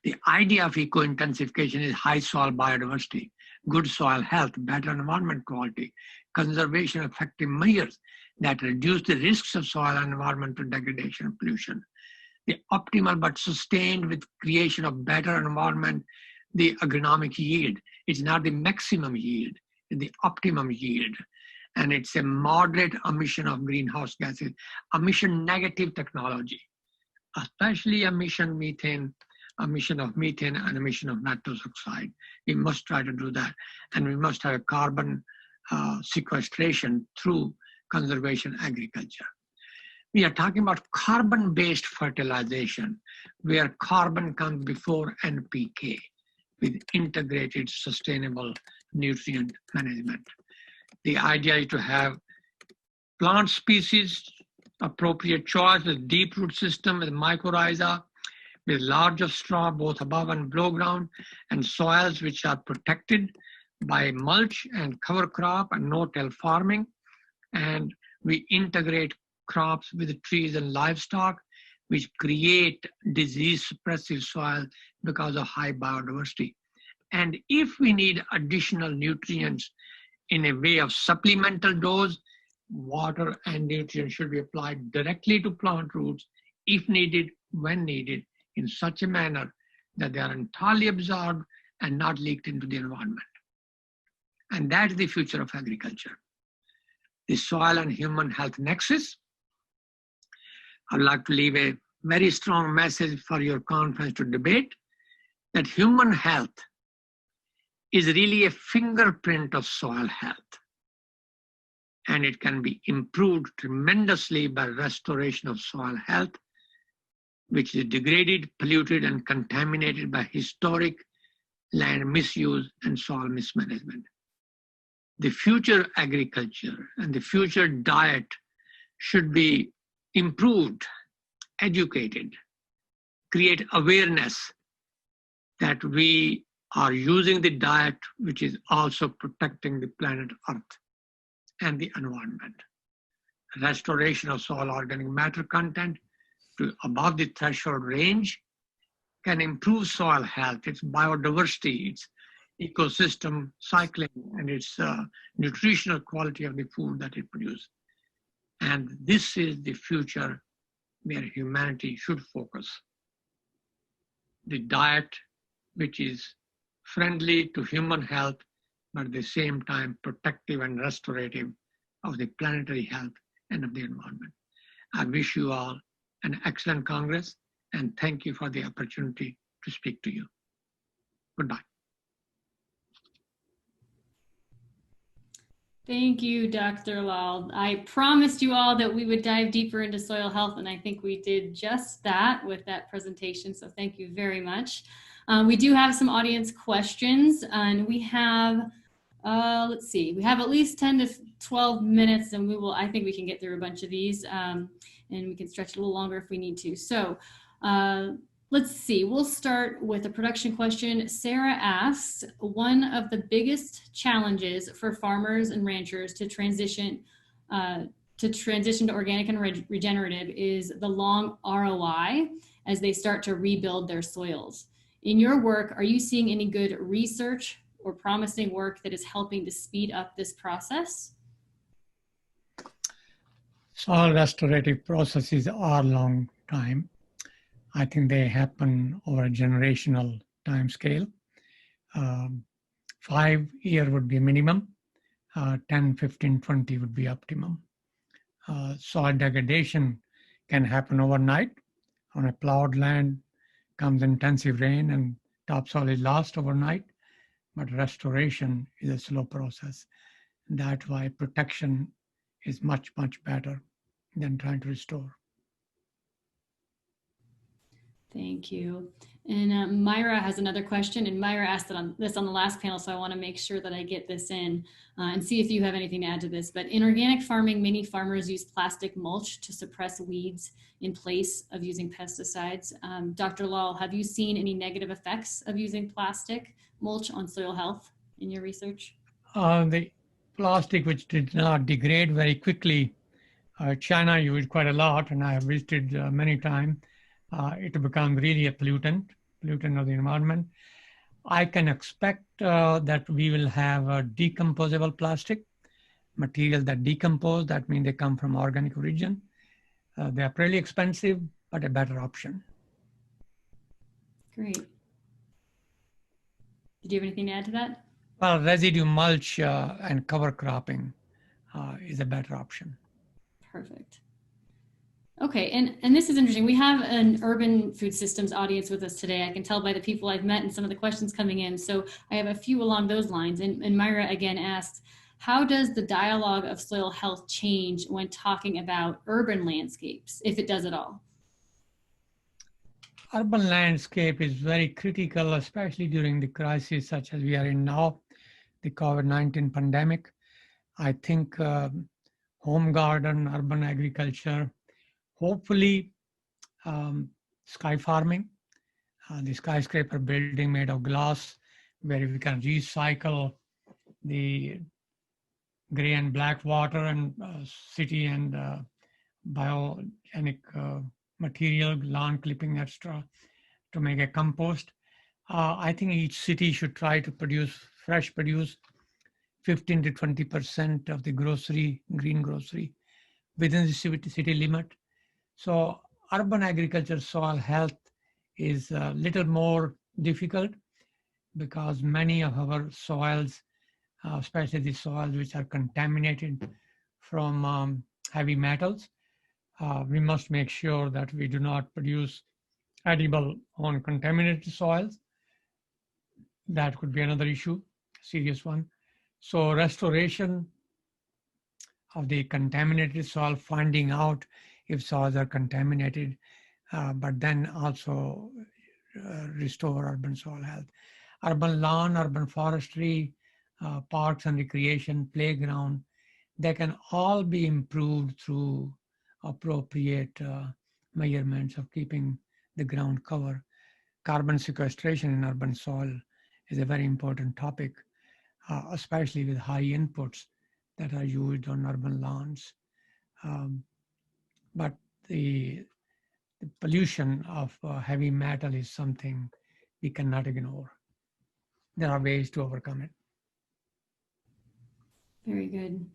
The idea of eco-intensification is high soil biodiversity, good soil health, better environment quality, conservation of effective measures that reduce the risks of soil and environmental degradation and pollution. The optimal but sustained with creation of better environment, the agronomic yield. It's not the maximum yield, it's the optimum yield. And it's a moderate emission of greenhouse gases, emission negative technology, especially emission of methane and emission of nitrous oxide. We must try to do that. And we must have a carbon sequestration through conservation agriculture. We are talking about carbon-based fertilization, where carbon comes before NPK with integrated sustainable nutrient management. The idea is to have plant species, appropriate choice with deep root system, with mycorrhiza, with large of straw, both above and below ground, and soils which are protected by mulch and cover crop and no-till farming. And we integrate crops with trees and livestock, which create disease suppressive soil because of high biodiversity. And if we need additional nutrients in a way of supplemental dose, water and nutrients should be applied directly to plant roots if needed, when needed, in such a manner that they are entirely absorbed and not leaked into the environment. And that's the future of agriculture. The soil and human health nexus. I'd like to leave a very strong message for your conference to debate, that human health is really a fingerprint of soil health. And it can be improved tremendously by restoration of soil health, which is degraded, polluted, and contaminated by historic land misuse and soil mismanagement. The future agriculture and the future diet should be improved, educated, create awareness that we are using the diet which is also protecting the planet Earth and the environment. Restoration of soil organic matter content to above the threshold range can improve soil health, its biodiversity, its ecosystem cycling, and its nutritional quality of the food that it produces. And this is the future where humanity should focus. The diet which is friendly to human health, but at the same time protective and restorative of the planetary health and of the environment. I wish you all an excellent Congress, and thank you for the opportunity to speak to you. Goodbye. Thank you, Dr. Lal. I promised you all that we would dive deeper into soil health, and I think we did just that with that presentation, so thank you very much. We do have some audience questions, and we have, let's see, we have at least 10 to 12 minutes, and I think we can get through a bunch of these. And and we can stretch it a little longer if we need to. So let's see, we'll start with a production question. Sarah asked, one of the biggest challenges for farmers and ranchers to transition to organic and regenerative is the long ROI as they start to rebuild their soils. In your work, are you seeing any good research or promising work that is helping to speed up this process? Soil restorative processes are long time. I think they happen over a generational time scale. 5 years would be minimum, 10, 15, 20 would be optimum. Soil degradation can happen overnight. On a plowed land comes intensive rain and topsoil is lost overnight, but restoration is a slow process. That's why protection is much, much better than trying to restore. Thank you. And Myra has another question, and Myra asked this on the last panel, so I want to make sure that I get this in and see if you have anything to add to this. But in organic farming, many farmers use plastic mulch to suppress weeds in place of using pesticides. Dr. Lal, have you seen any negative effects of using plastic mulch on soil health in your research? The plastic, which did not degrade very quickly, China used quite a lot, and I have visited many times. It becomes really a pollutant of the environment. I can expect that we will have a decomposable plastic material that decompose. That means they come from organic origin. They are pretty expensive, but a better option. Great. Did you have anything to add to that? Well, residue mulch and cover cropping is a better option. Perfect. Okay, and this is interesting. We have an urban food systems audience with us today. I can tell by the people I've met and some of the questions coming in. So I have a few along those lines. And Myra again asked, how does the dialogue of soil health change when talking about urban landscapes, if it does at all? Urban landscape is very critical, especially during the crisis such as we are in now, the COVID-19 pandemic. I think home garden, urban agriculture, hopefully sky farming, the skyscraper building made of glass, where we can recycle the gray and black water and city and biogenic material, lawn clipping, etc., to make a compost. I think each city should try to produce 15 to 20% of the green grocery within the city limit. So urban agriculture soil health is a little more difficult because many of our soils, especially the soils which are contaminated from heavy metals, we must make sure that we do not produce edible on contaminated soils. That could be another issue, serious one. So restoration of the contaminated soil, finding out if soils are contaminated, but then also restore urban soil health. Urban lawn, urban forestry, parks and recreation, playground, they can all be improved through appropriate measurements of keeping the ground cover. Carbon sequestration in urban soil is a very important topic, especially with high inputs that are used on urban lawns. But the pollution of heavy metal is something we cannot ignore. There are ways to overcome it. Very good.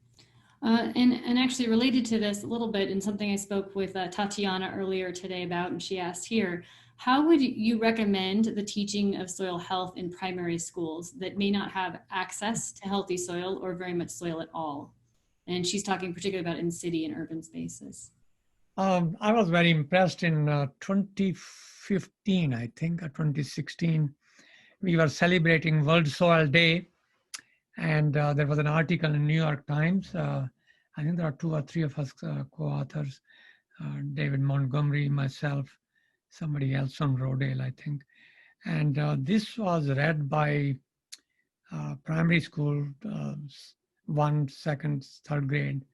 And actually related to this a little bit, and something I spoke with Tatiana earlier today about, and she asked here, how would you recommend the teaching of soil health in primary schools that may not have access to healthy soil or very much soil at all? And she's talking particularly about in city and urban spaces. I was very impressed in 2015, I think, or 2016. We were celebrating World Soil Day, and there was an article in New York Times. I think there are 2 or 3 of us co-authors, David Montgomery, myself, somebody else on Rodale, I think. And this was read by primary school, 1, 2nd, 3rd grade,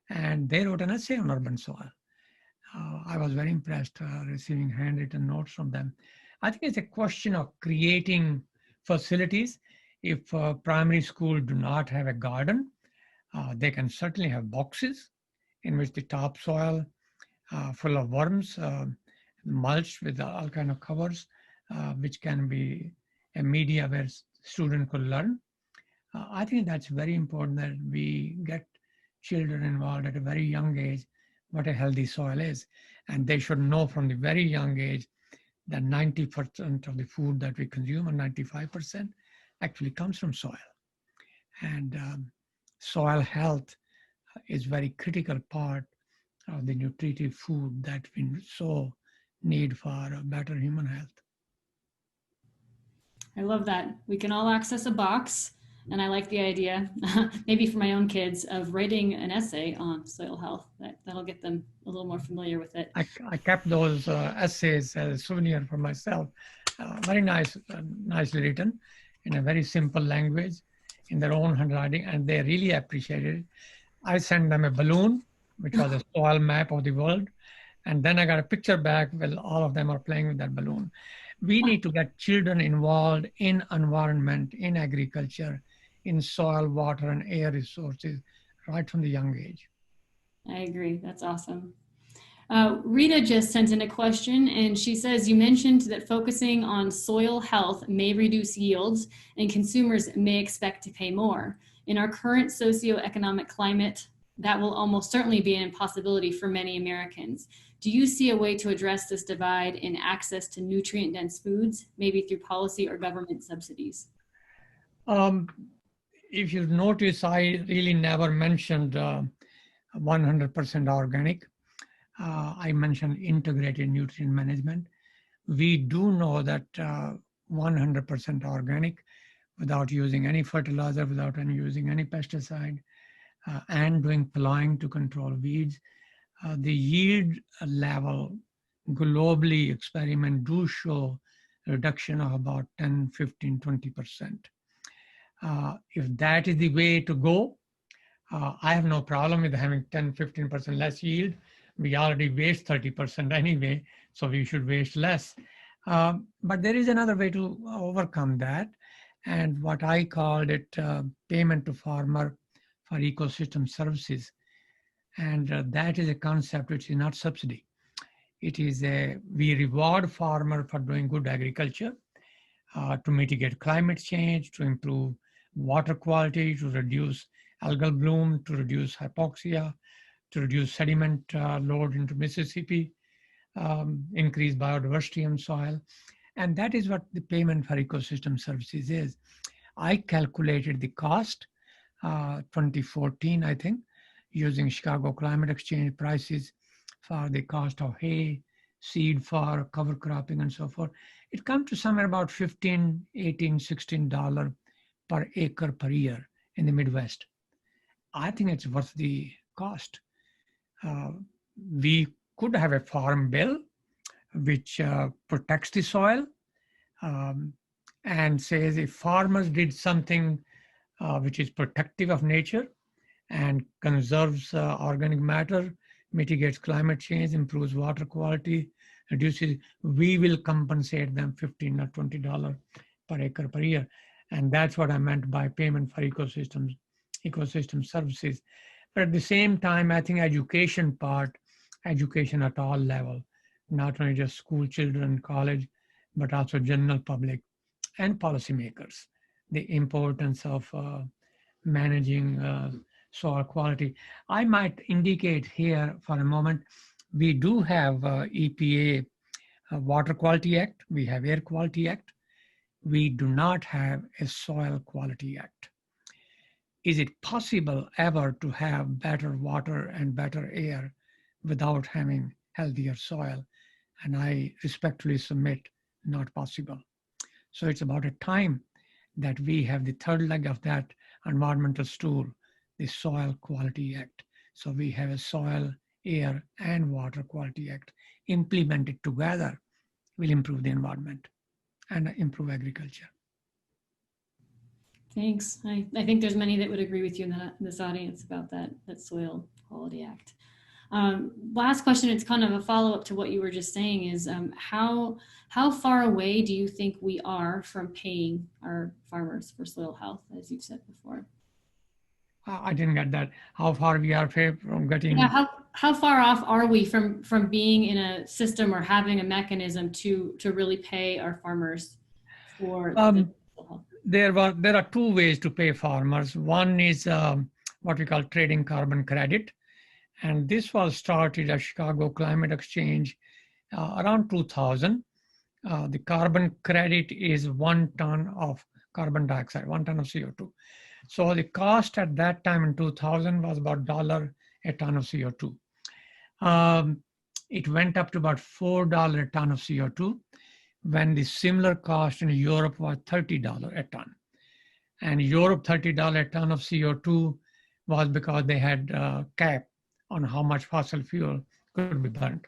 and they wrote an essay on urban soil. I was very impressed receiving handwritten notes from them. I think it's a question of creating facilities. If primary school do not have a garden, they can certainly have boxes in which the topsoil full of worms, mulched with all kind of covers, which can be a media where student could learn. I think that's very important that we get children involved at a very young age what a healthy soil is. And they should know from the very young age that 90% of the food that we consume, or 95%, actually comes from soil. And soil health is very critical part of the nutritive food that we so need for a better human health. I love that. We can all access a box. And I like the idea, maybe for my own kids, of writing an essay on soil health. That'll get them a little more familiar with it. I kept those essays as a souvenir for myself. Very nice, nicely written in a very simple language in their own handwriting, and they really appreciated it. I sent them a balloon, which was a soil map of the world. And then I got a picture back where all of them are playing with that balloon. We need to get children involved in environment, in agriculture, in soil, water, and air resources right from the young age. I agree. That's awesome. Rita just sent in a question, and she says, you mentioned that focusing on soil health may reduce yields and consumers may expect to pay more. In our current socioeconomic climate, that will almost certainly be an impossibility for many Americans. Do you see a way to address this divide in access to nutrient-dense foods, maybe through policy or government subsidies? If you notice, I really never mentioned 100% organic. I mentioned integrated nutrient management. We do know that 100% organic, without using any fertilizer, without using any pesticide, and doing plowing to control weeds, the yield level globally experiment do show a reduction of about 10, 15, 20%. If that is the way to go, I have no problem with having 10, 15% less yield. We already waste 30% anyway, so we should waste less. But there is another way to overcome that. And what I called it payment to farmer for ecosystem services. And that is a concept which is not subsidy. It is we reward farmer for doing good agriculture to mitigate climate change, to improve water quality, to reduce algal bloom, to reduce hypoxia, to reduce sediment load into Mississippi, increase biodiversity in soil. And that is what the payment for ecosystem services is. I calculated the cost, 2014, I think, using Chicago Climate Exchange prices for the cost of hay, seed for cover cropping and so forth. It comes to somewhere about $15, $18, $16 per acre per year in the Midwest. I think it's worth the cost. We could have a farm bill which protects the soil and says if farmers did something which is protective of nature and conserves organic matter, mitigates climate change, improves water quality, reduces, we will compensate them $15 or $20 per acre per year. And that's what I meant by payment for ecosystem services. But at the same time, I think education at all level, not only just school children, college, but also general public and policymakers, the importance of managing soil quality. I might indicate here for a moment, we do have EPA Water Quality Act, we have Air Quality Act, we do not have a Soil Quality Act. Is it possible ever to have better water and better air without having healthier soil? And I respectfully submit, not possible. So it's about a time that we have the third leg of that environmental stool, the Soil Quality Act. So we have a Soil, Air, and Water Quality Act implemented together will improve the environment and improve agriculture. Thanks. I think there's many that would agree with you in this audience about that Soil Quality Act. Last question, it's kind of a follow-up to what you were just saying, is how far away do you think we are from paying our farmers for soil health, as you've said before? I didn't get that. How far we are from getting? Yeah, how far off are we from being in a system or having a mechanism to really pay our farmers for the soil health? There are two ways to pay farmers. One is what we call trading carbon credit. And this was started at Chicago Climate Exchange around 2000. The carbon credit is 1 ton of carbon dioxide, 1 ton of CO2. So the cost at that time in 2000 was about $1 a ton of CO2. It went up to about $4 a ton of CO2 when the similar cost in Europe was $30 a ton. And Europe, $30 a ton of CO2 was because they had a cap on how much fossil fuel could be burnt.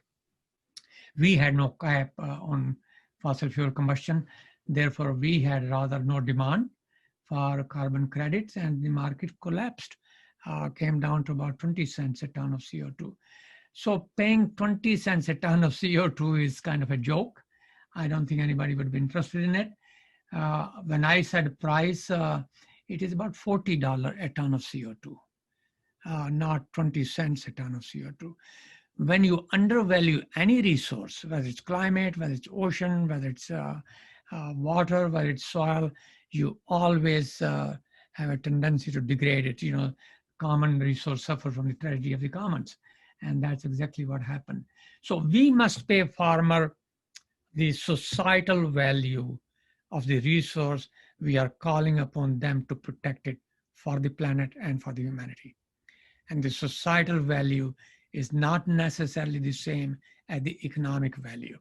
We had no cap on fossil fuel combustion. Therefore, we had rather no demand for carbon credits, and the market collapsed, came down to about 20 cents a ton of CO2. So paying 20 cents a ton of CO2 is kind of a joke. I don't think anybody would be interested in it. When I said price, it is about $40 a ton of CO2, not 20 cents a ton of CO2. When you undervalue any resource, whether it's climate, whether it's ocean, whether it's water, whether it's soil, you always have a tendency to degrade it. You know, common resource suffer from the tragedy of the commons. And that's exactly what happened. So we must pay farmer the societal value of the resource. We are calling upon them to protect it for the planet and for the humanity. And the societal value is not necessarily the same as the economic value.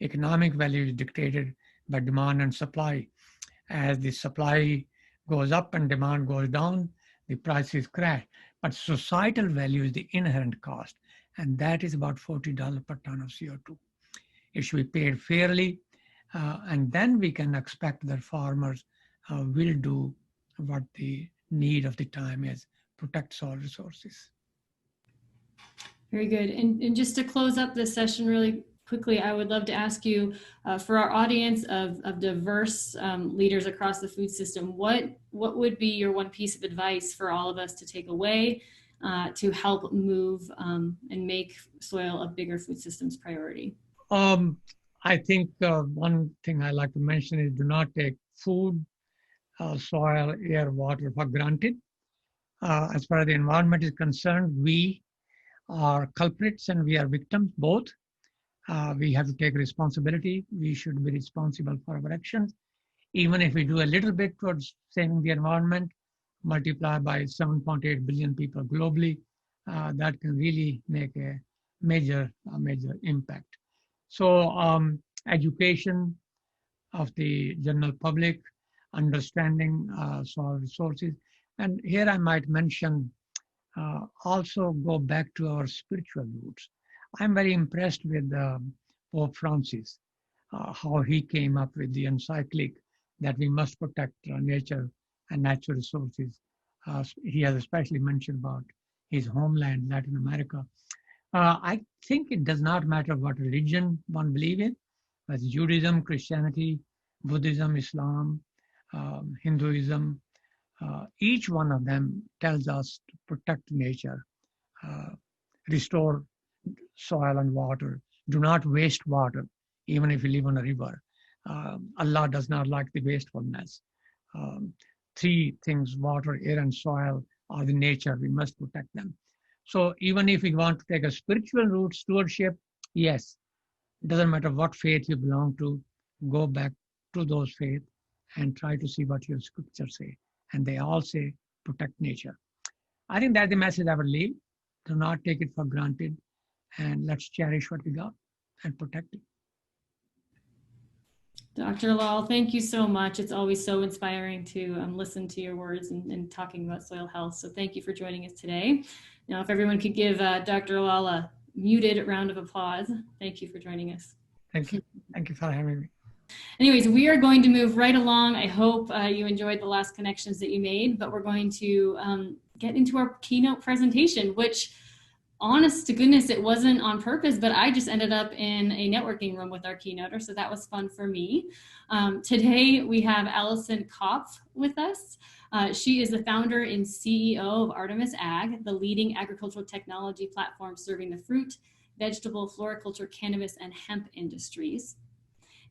Economic value is dictated by demand and supply. As the supply goes up and demand goes down, the prices crash. But societal value is the inherent cost, and that is about $40 per ton of CO2. It should be paid fairly, and then we can expect that farmers will do what the need of the time is, protect soil resources. Very good. And just to close up this session really quickly, I would love to ask you, for our audience of diverse leaders across the food system, what would be your one piece of advice for all of us to take away to help move and make soil a bigger food systems priority? I think one thing I like to mention is do not take food, soil, air, water for granted. As far as the environment is concerned, we are culprits and we are victims both. We have to take responsibility. We should be responsible for our actions. Even if we do a little bit towards saving the environment, multiply by 7.8 billion people globally, that can really make a major impact. So education of the general public, understanding soil resources. And here I might mention, also go back to our spiritual roots. I'm very impressed with Pope Francis, how he came up with the encyclic that we must protect nature and natural resources. He has especially mentioned about his homeland, Latin America. I think it does not matter what religion one believes in, whether Judaism, Christianity, Buddhism, Islam, Hinduism. Each one of them tells us to protect nature, restore soil and water. Do not waste water, even if you live on a river. Allah does not like the wastefulness. Three things, water, air, and soil, are the nature. We must protect them. So even if we want to take a spiritual route, stewardship, yes, it doesn't matter what faith you belong to, go back to those faiths and try to see what your scriptures say. And they all say, protect nature. I think that's the message I would leave. Do not take it for granted, and let's cherish what we got and protect it. Dr. Lal, thank you so much. It's always so inspiring to listen to your words and talking about soil health. So thank you for joining us today. Now, if everyone could give Dr. Lal a muted round of applause. Thank you for joining us. Thank you. Thank you for having me. Anyways, we are going to move right along. I hope you enjoyed the last connections that you made, but we're going to get into our keynote presentation, which honest to goodness, it wasn't on purpose, but I just ended up in a networking room with our keynoter, so that was fun for me. Today we have Allison Kopf with us. She is the founder and CEO of Artemis Ag, the leading agricultural technology platform serving the fruit, vegetable, floriculture, cannabis, and hemp industries.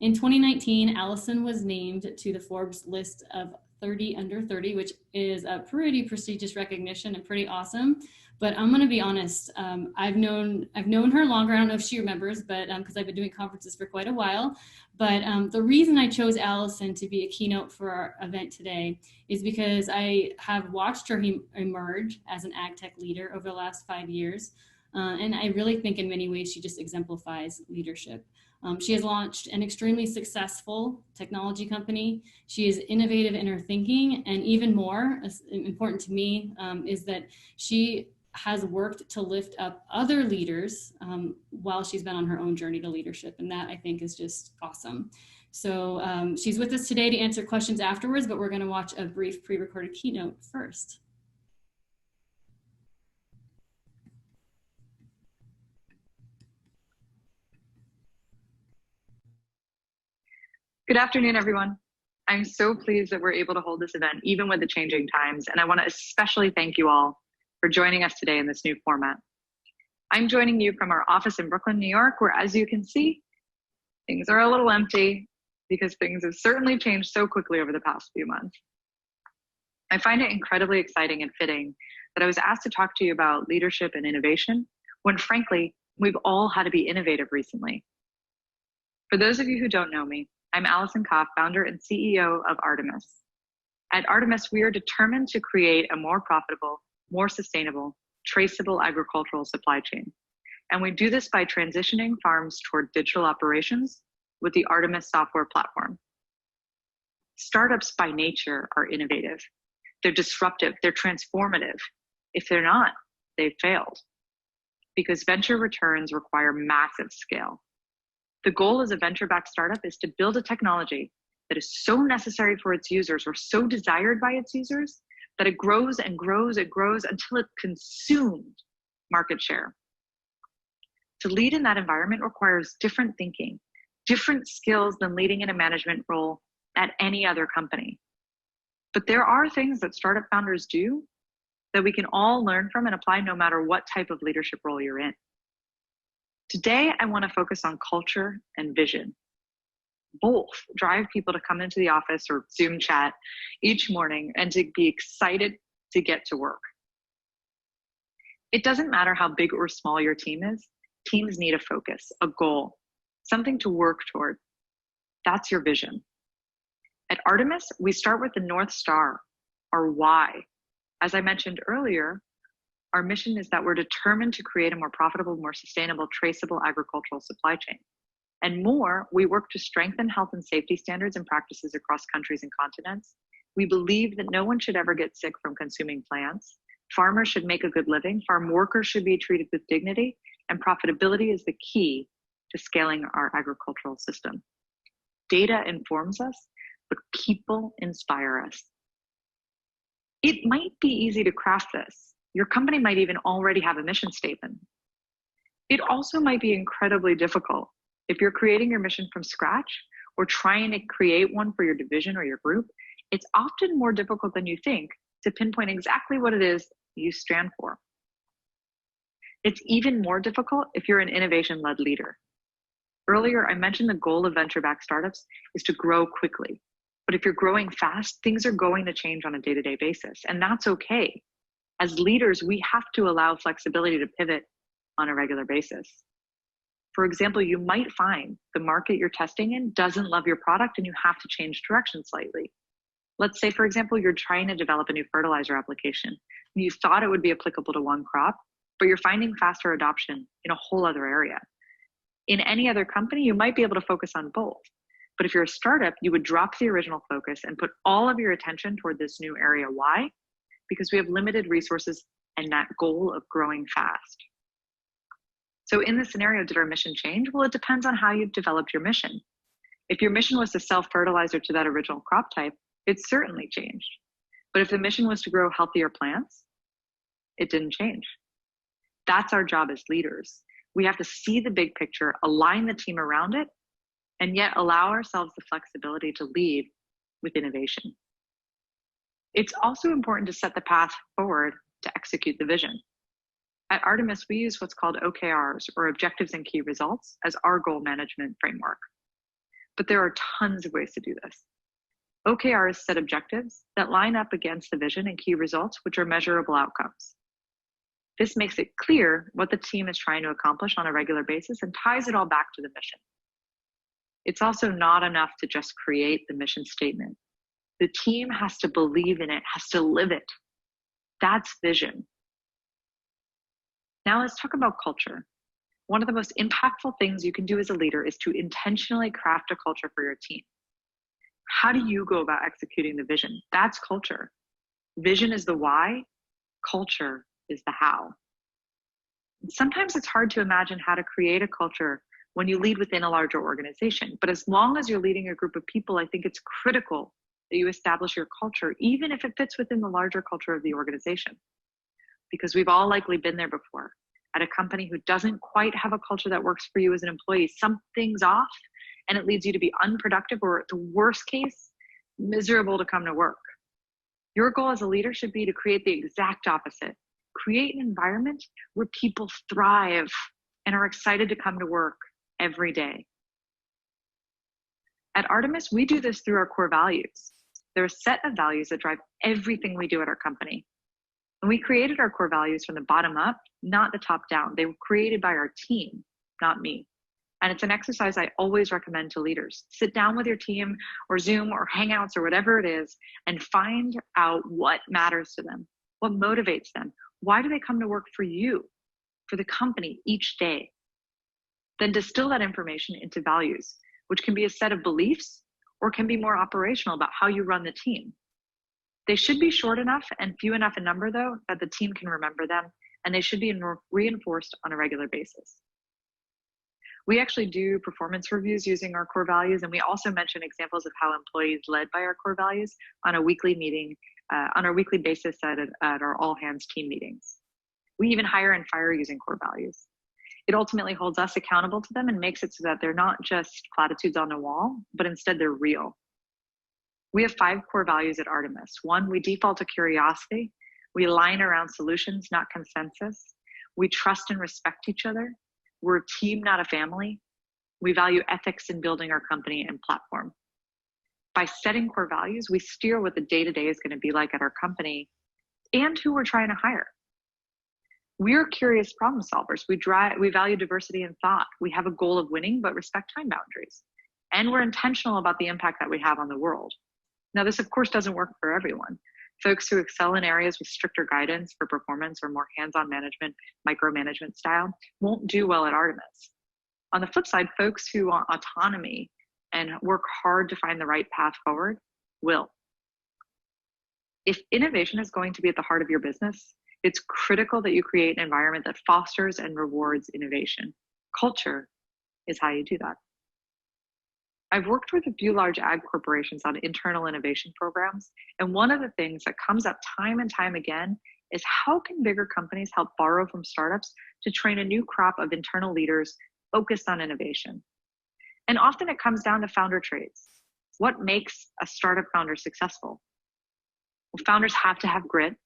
In 2019, Allison was named to the Forbes list of 30 under 30, which is a pretty prestigious recognition and pretty awesome. But I'm going to be honest, I've known her longer. I don't know if she remembers, but because I've been doing conferences for quite a while. But the reason I chose Allison to be a keynote for our event today is because I have watched her emerge as an ag tech leader over the last 5 years. And I really think in many ways she just exemplifies leadership. She has launched an extremely successful technology company. She is innovative in her thinking, and even more important to me is that she has worked to lift up other leaders while she's been on her own journey to leadership. And that I think is just awesome. So she's with us today to answer questions afterwards, but we're going to watch a brief pre-recorded keynote first. Good afternoon, everyone. I'm so pleased that we're able to hold this event, even with the changing times, and I want to especially thank you all for joining us today in this new format. I'm joining you from our office in Brooklyn, New York, where, as you can see, things are a little empty because things have certainly changed so quickly over the past few months. I find it incredibly exciting and fitting that I was asked to talk to you about leadership and innovation when, frankly, we've all had to be innovative recently. For those of you who don't know me, I'm Allison Kopf, founder and CEO of Artemis. At Artemis, we are determined to create a more profitable, more sustainable, traceable agricultural supply chain. And we do this by transitioning farms toward digital operations with the Artemis software platform. Startups by nature are innovative. They're disruptive, they're transformative. If they're not, they've failed. Because venture returns require massive scale. The goal as a venture-backed startup is to build a technology that is so necessary for its users or so desired by its users that it grows and grows and grows until it consumed market share. To lead in that environment requires different thinking, different skills than leading in a management role at any other company. But there are things that startup founders do that we can all learn from and apply no matter what type of leadership role you're in. Today, I want to focus on culture and vision. Both drive people to come into the office or Zoom chat each morning and to be excited to get to work. It doesn't matter how big or small your team is, teams need a focus, a goal, something to work toward. That's your vision. At Artemis, we start with the North Star, our why. As I mentioned earlier, our mission is that we're determined to create a more profitable, more sustainable, traceable agricultural supply chain. And more, we work to strengthen health and safety standards and practices across countries and continents. We believe that no one should ever get sick from consuming plants. Farmers should make a good living. Farm workers should be treated with dignity. And profitability is the key to scaling our agricultural system. Data informs us, but people inspire us. It might be easy to craft this. Your company might even already have a mission statement. It also might be incredibly difficult if you're creating your mission from scratch or trying to create one for your division or your group. It's often more difficult than you think to pinpoint exactly what it is you stand for. It's even more difficult if you're an innovation-led leader. Earlier, I mentioned the goal of venture-backed startups is to grow quickly. But if you're growing fast, things are going to change on a day-to-day basis, and that's okay. As leaders, we have to allow flexibility to pivot on a regular basis. For example, you might find the market you're testing in doesn't love your product and you have to change direction slightly. Let's say, for example, you're trying to develop a new fertilizer application. You thought it would be applicable to one crop, but you're finding faster adoption in a whole other area. In any other company, you might be able to focus on both. But if you're a startup, you would drop the original focus and put all of your attention toward this new area. Why? Because we have limited resources and that goal of growing fast. So in this scenario, did our mission change? Well, it depends on how you've developed your mission. If your mission was to sell fertilizer to that original crop type, it certainly changed. But if the mission was to grow healthier plants, it didn't change. That's our job as leaders. We have to see the big picture, align the team around it, and yet allow ourselves the flexibility to lead with innovation. It's also important to set the path forward to execute the vision. At Artemis, we use what's called OKRs, or Objectives and Key Results, as our goal management framework. But there are tons of ways to do this. OKRs set objectives that line up against the vision and key results, which are measurable outcomes. This makes it clear what the team is trying to accomplish on a regular basis and ties it all back to the mission. It's also not enough to just create the mission statement. The team has to believe in it, has to live it. That's vision. Now let's talk about culture. One of the most impactful things you can do as a leader is to intentionally craft a culture for your team. How do you go about executing the vision? That's culture. Vision is the why, culture is the how. Sometimes it's hard to imagine how to create a culture when you lead within a larger organization. But as long as you're leading a group of people, I think it's critical that you establish your culture, even if it fits within the larger culture of the organization. Because we've all likely been there before. At a company who doesn't quite have a culture that works for you as an employee, something's off, and it leads you to be unproductive, or at the worst case, miserable to come to work. Your goal as a leader should be to create the exact opposite. Create an environment where people thrive and are excited to come to work every day. At Artemis, we do this through our core values. They're a set of values that drive everything we do at our company. And we created our core values from the bottom up, not the top down. They were created by our team, not me. And it's an exercise I always recommend to leaders. Sit down with your team or Zoom or Hangouts or whatever it is and find out what matters to them, what motivates them. Why do they come to work for you, for the company each day? Then distill that information into values, which can be a set of beliefs or can be more operational about how you run the team. They should be short enough and few enough in number, though, that the team can remember them, and they should be reinforced on a regular basis. We actually do performance reviews using our core values, and we also mention examples of how employees led by our core values on a weekly meeting, on our weekly basis at our all-hands team meetings. We even hire and fire using core values. It ultimately holds us accountable to them and makes it so that they're not just platitudes on a wall, but instead they're real. We have 5 core values at Artemis. 1, we default to curiosity. We align around solutions, not consensus. We trust and respect each other. We're a team, not a family. We value ethics in building our company and platform. By setting core values, we steer what the day-to-day is going to be like at our company and who we're trying to hire. We're curious problem solvers. We value diversity in thought. We have a goal of winning, but respect time boundaries. And we're intentional about the impact that we have on the world. Now, this, of course, doesn't work for everyone. Folks who excel in areas with stricter guidance for performance or more hands-on management, micromanagement style, won't do well at Artemis. On the flip side, folks who want autonomy and work hard to find the right path forward will. If innovation is going to be at the heart of your business, it's critical that you create an environment that fosters and rewards innovation. Culture is how you do that. I've worked with a few large ag corporations on internal innovation programs, and one of the things that comes up time and time again is how can bigger companies help borrow from startups to train a new crop of internal leaders focused on innovation? And often it comes down to founder traits. What makes a startup founder successful? Well, founders have to have grit.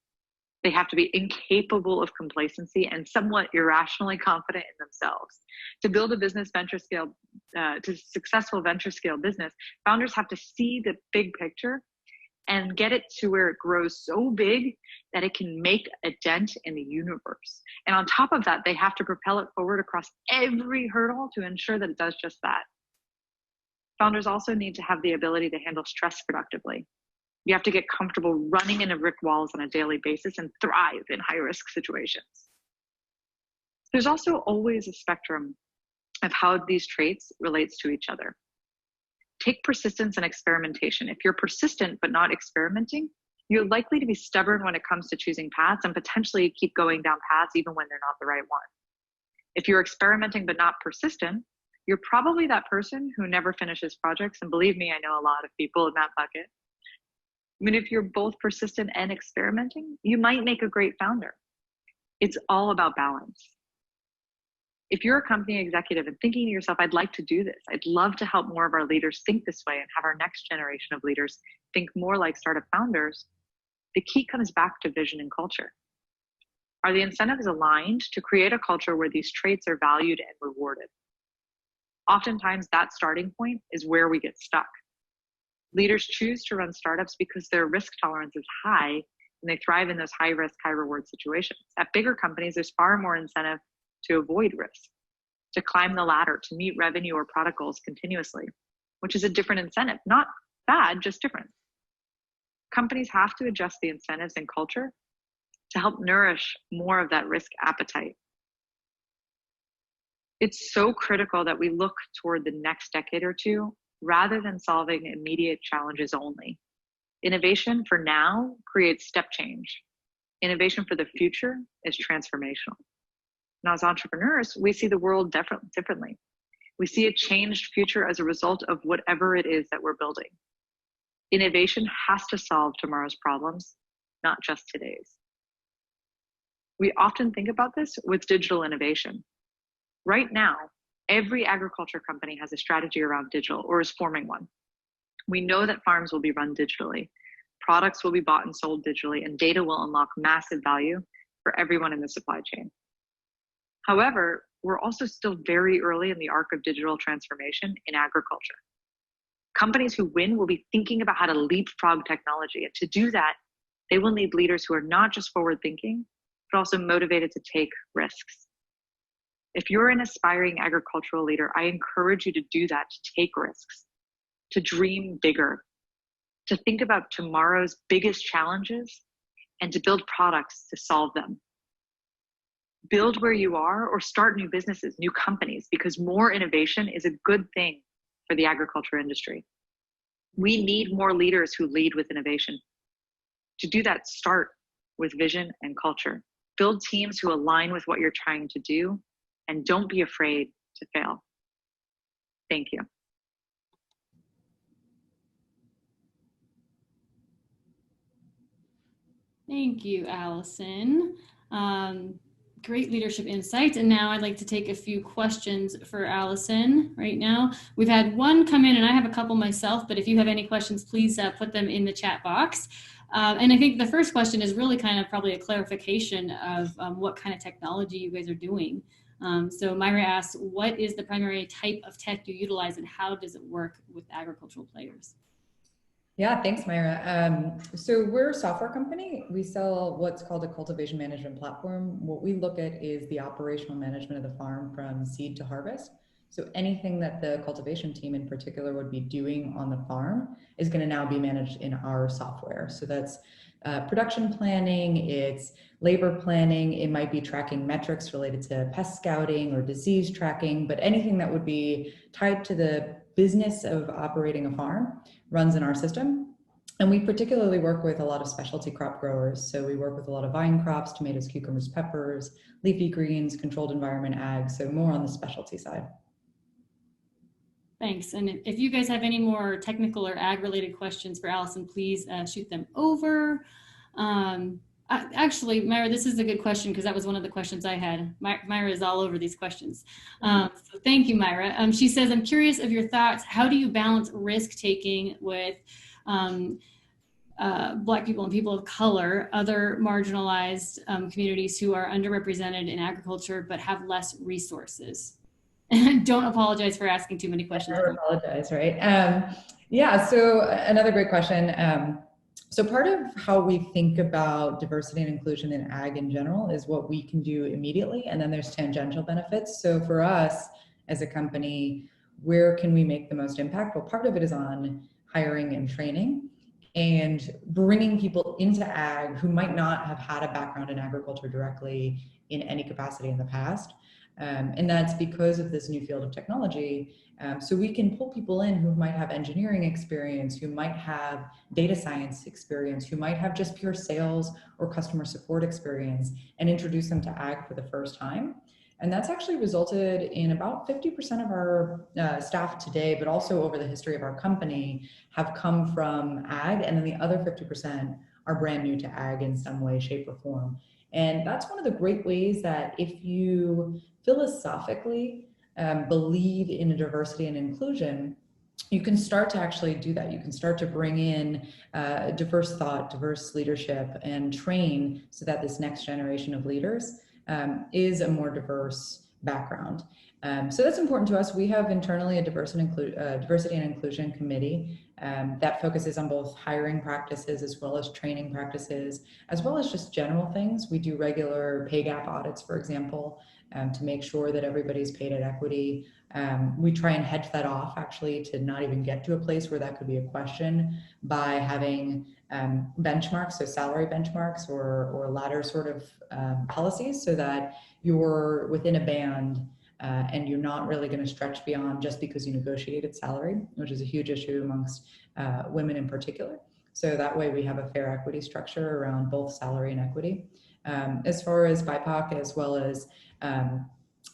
They have to be incapable of complacency and somewhat irrationally confident in themselves. To build a business to successful venture scale business, founders have to see the big picture and get it to where it grows so big that it can make a dent in the universe. And on top of that, they have to propel it forward across every hurdle to ensure that it does just that. Founders also need to have the ability to handle stress productively. You have to get comfortable running into brick walls on a daily basis and thrive in high-risk situations. There's also always a spectrum of how these traits relates to each other. Take persistence and experimentation. If you're persistent but not experimenting, you're likely to be stubborn when it comes to choosing paths and potentially keep going down paths even when they're not the right one. If you're experimenting but not persistent, you're probably that person who never finishes projects. And believe me, I know a lot of people in that bucket. I mean, if you're both persistent and experimenting, you might make a great founder. It's all about balance. If you're a company executive and thinking to yourself, I'd like to do this, I'd love to help more of our leaders think this way and have our next generation of leaders think more like startup founders, the key comes back to vision and culture. Are the incentives aligned to create a culture where these traits are valued and rewarded? Oftentimes, that starting point is where we get stuck. Leaders choose to run startups because their risk tolerance is high and they thrive in those high risk, high reward situations. At bigger companies, there's far more incentive to avoid risk, to climb the ladder, to meet revenue or product goals continuously, which is a different incentive. Not bad, just different. Companies have to adjust the incentives and culture to help nourish more of that risk appetite. It's so critical that we look toward the next decade or two rather than solving immediate challenges only. Innovation for now creates step change. Innovation for the future is transformational. Now, as entrepreneurs, we see the world differently. We see a changed future as a result of whatever it is that we're building. Innovation has to solve tomorrow's problems, not just today's. We often think about this with digital innovation. Right now, every agriculture company has a strategy around digital or is forming one. We know that farms will be run digitally, products will be bought and sold digitally, and data will unlock massive value for everyone in the supply chain. However, we're also still very early in the arc of digital transformation in agriculture. Companies who win will be thinking about how to leapfrog technology. And to do that, they will need leaders who are not just forward thinking, but also motivated to take risks. If you're an aspiring agricultural leader, I encourage you to do that, to take risks, to dream bigger, to think about tomorrow's biggest challenges, and to build products to solve them. Build where you are or start new businesses, new companies, because more innovation is a good thing for the agriculture industry. We need more leaders who lead with innovation. To do that, start with vision and culture. Build teams who align with what you're trying to do, and don't be afraid to fail. Thank you. Thank you, Allison. Great leadership insights. And now I'd like to take a few questions for Allison right now. We've had one come in and I have a couple myself, but if you have any questions, please put them in the chat box. And I think the first question is really kind of probably a clarification of what kind of technology you guys are doing. So Myra asks, what is the primary type of tech you utilize and how does it work with agricultural players? Yeah, thanks, Myra. So we're a software company. We sell what's called a cultivation management platform. What we look at is the operational management of the farm from seed to harvest. So anything that the cultivation team in particular would be doing on the farm is going to now be managed in our software. So that's production planning, it's labor planning, it might be tracking metrics related to pest scouting or disease tracking, but anything that would be tied to the business of operating a farm runs in our system. And we particularly work with a lot of specialty crop growers. So we work with a lot of vine crops, tomatoes, cucumbers, peppers, leafy greens, controlled environment ag, so more on the specialty side. Thanks. And if you guys have any more technical or ag related questions for Allison, please shoot them over. Actually, Myra, this is a good question because that was one of the questions I had. Myra is all over these questions. So thank you, Myra. She says, I'm curious of your thoughts. How do you balance risk taking with Black people and people of color, other marginalized communities who are underrepresented in agriculture but have less resources? Don't apologize for asking too many questions. Never apologize, right? Yeah, so another great question. So part of how we think about diversity and inclusion in ag in general is what we can do immediately, and then there's tangential benefits. So for us as a company, where can we make the most impact? Well, part of it is on hiring and training and bringing people into ag who might not have had a background in agriculture directly in any capacity in the past. And that's because of this new field of technology. So we can pull people in who might have engineering experience, who might have data science experience, who might have just pure sales or customer support experience, and introduce them to ag for the first time. And that's actually resulted in about 50% of our staff today, but also over the history of our company, have come from ag, and then the other 50% are brand new to ag in some way, shape, or form. And that's one of the great ways that if you philosophically believe in diversity and inclusion, you can start to actually do that. You can start to bring in diverse thought, diverse leadership, and train so that this next generation of leaders is a more diverse background. So that's important to us. We have internally a diversity and inclusion committee that focuses on both hiring practices as well as training practices, as well as just general things. We do regular pay gap audits, for example, to make sure that everybody's paid at equity. We try and hedge that off actually to not even get to a place where that could be a question by having benchmarks, so salary benchmarks or ladder sort of policies, so that you're within a band and you're not really going to stretch beyond just because you negotiated salary, which is a huge issue amongst women in particular. So that way we have a fair equity structure around both salary and equity. As far as BIPOC as well as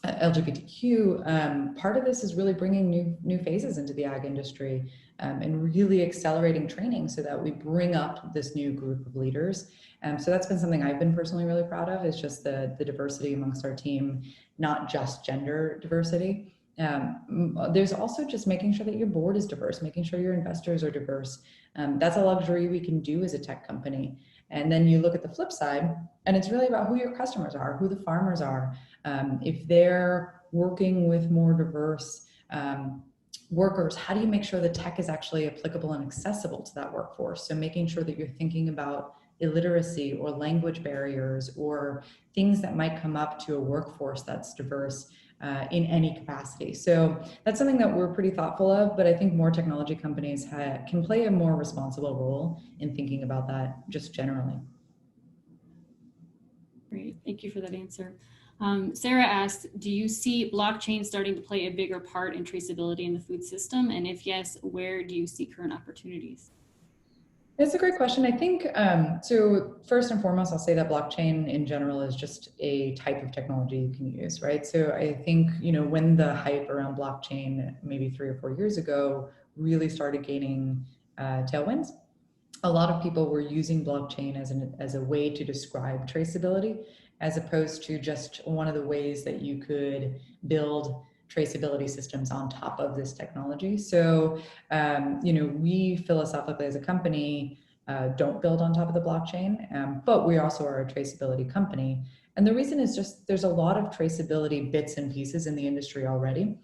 LGBTQ, part of this is really bringing new faces into the ag industry and really accelerating training so that we bring up this new group of leaders. So that's been something I've been personally really proud of, is just the diversity amongst our team, not just gender diversity. There's also just making sure that your board is diverse, making sure your investors are diverse. That's a luxury we can do as a tech company. And then you look at the flip side, and it's really about who your customers are, who the farmers are. If they're working with more diverse workers, how do you make sure the tech is actually applicable and accessible to that workforce? So making sure that you're thinking about illiteracy or language barriers or things that might come up to a workforce that's diverse in any capacity. So that's something that we're pretty thoughtful of, but I think more technology companies can play a more responsible role in thinking about that just generally. Great, thank you for that answer. Sarah asked, do you see blockchain starting to play a bigger part in traceability in the food system? And if yes, where do you see current opportunities? It's a great question. I think, so first and foremost, I'll say that blockchain in general is just a type of technology you can use, right? So I think, when the hype around blockchain maybe 3 or 4 years ago really started gaining tailwinds, a lot of people were using blockchain as a way to describe traceability, as opposed to just one of the ways that you could build traceability systems on top of this technology. So, we philosophically as a company don't build on top of the blockchain, but we also are a traceability company. And the reason is just there's a lot of traceability bits and pieces in the industry already.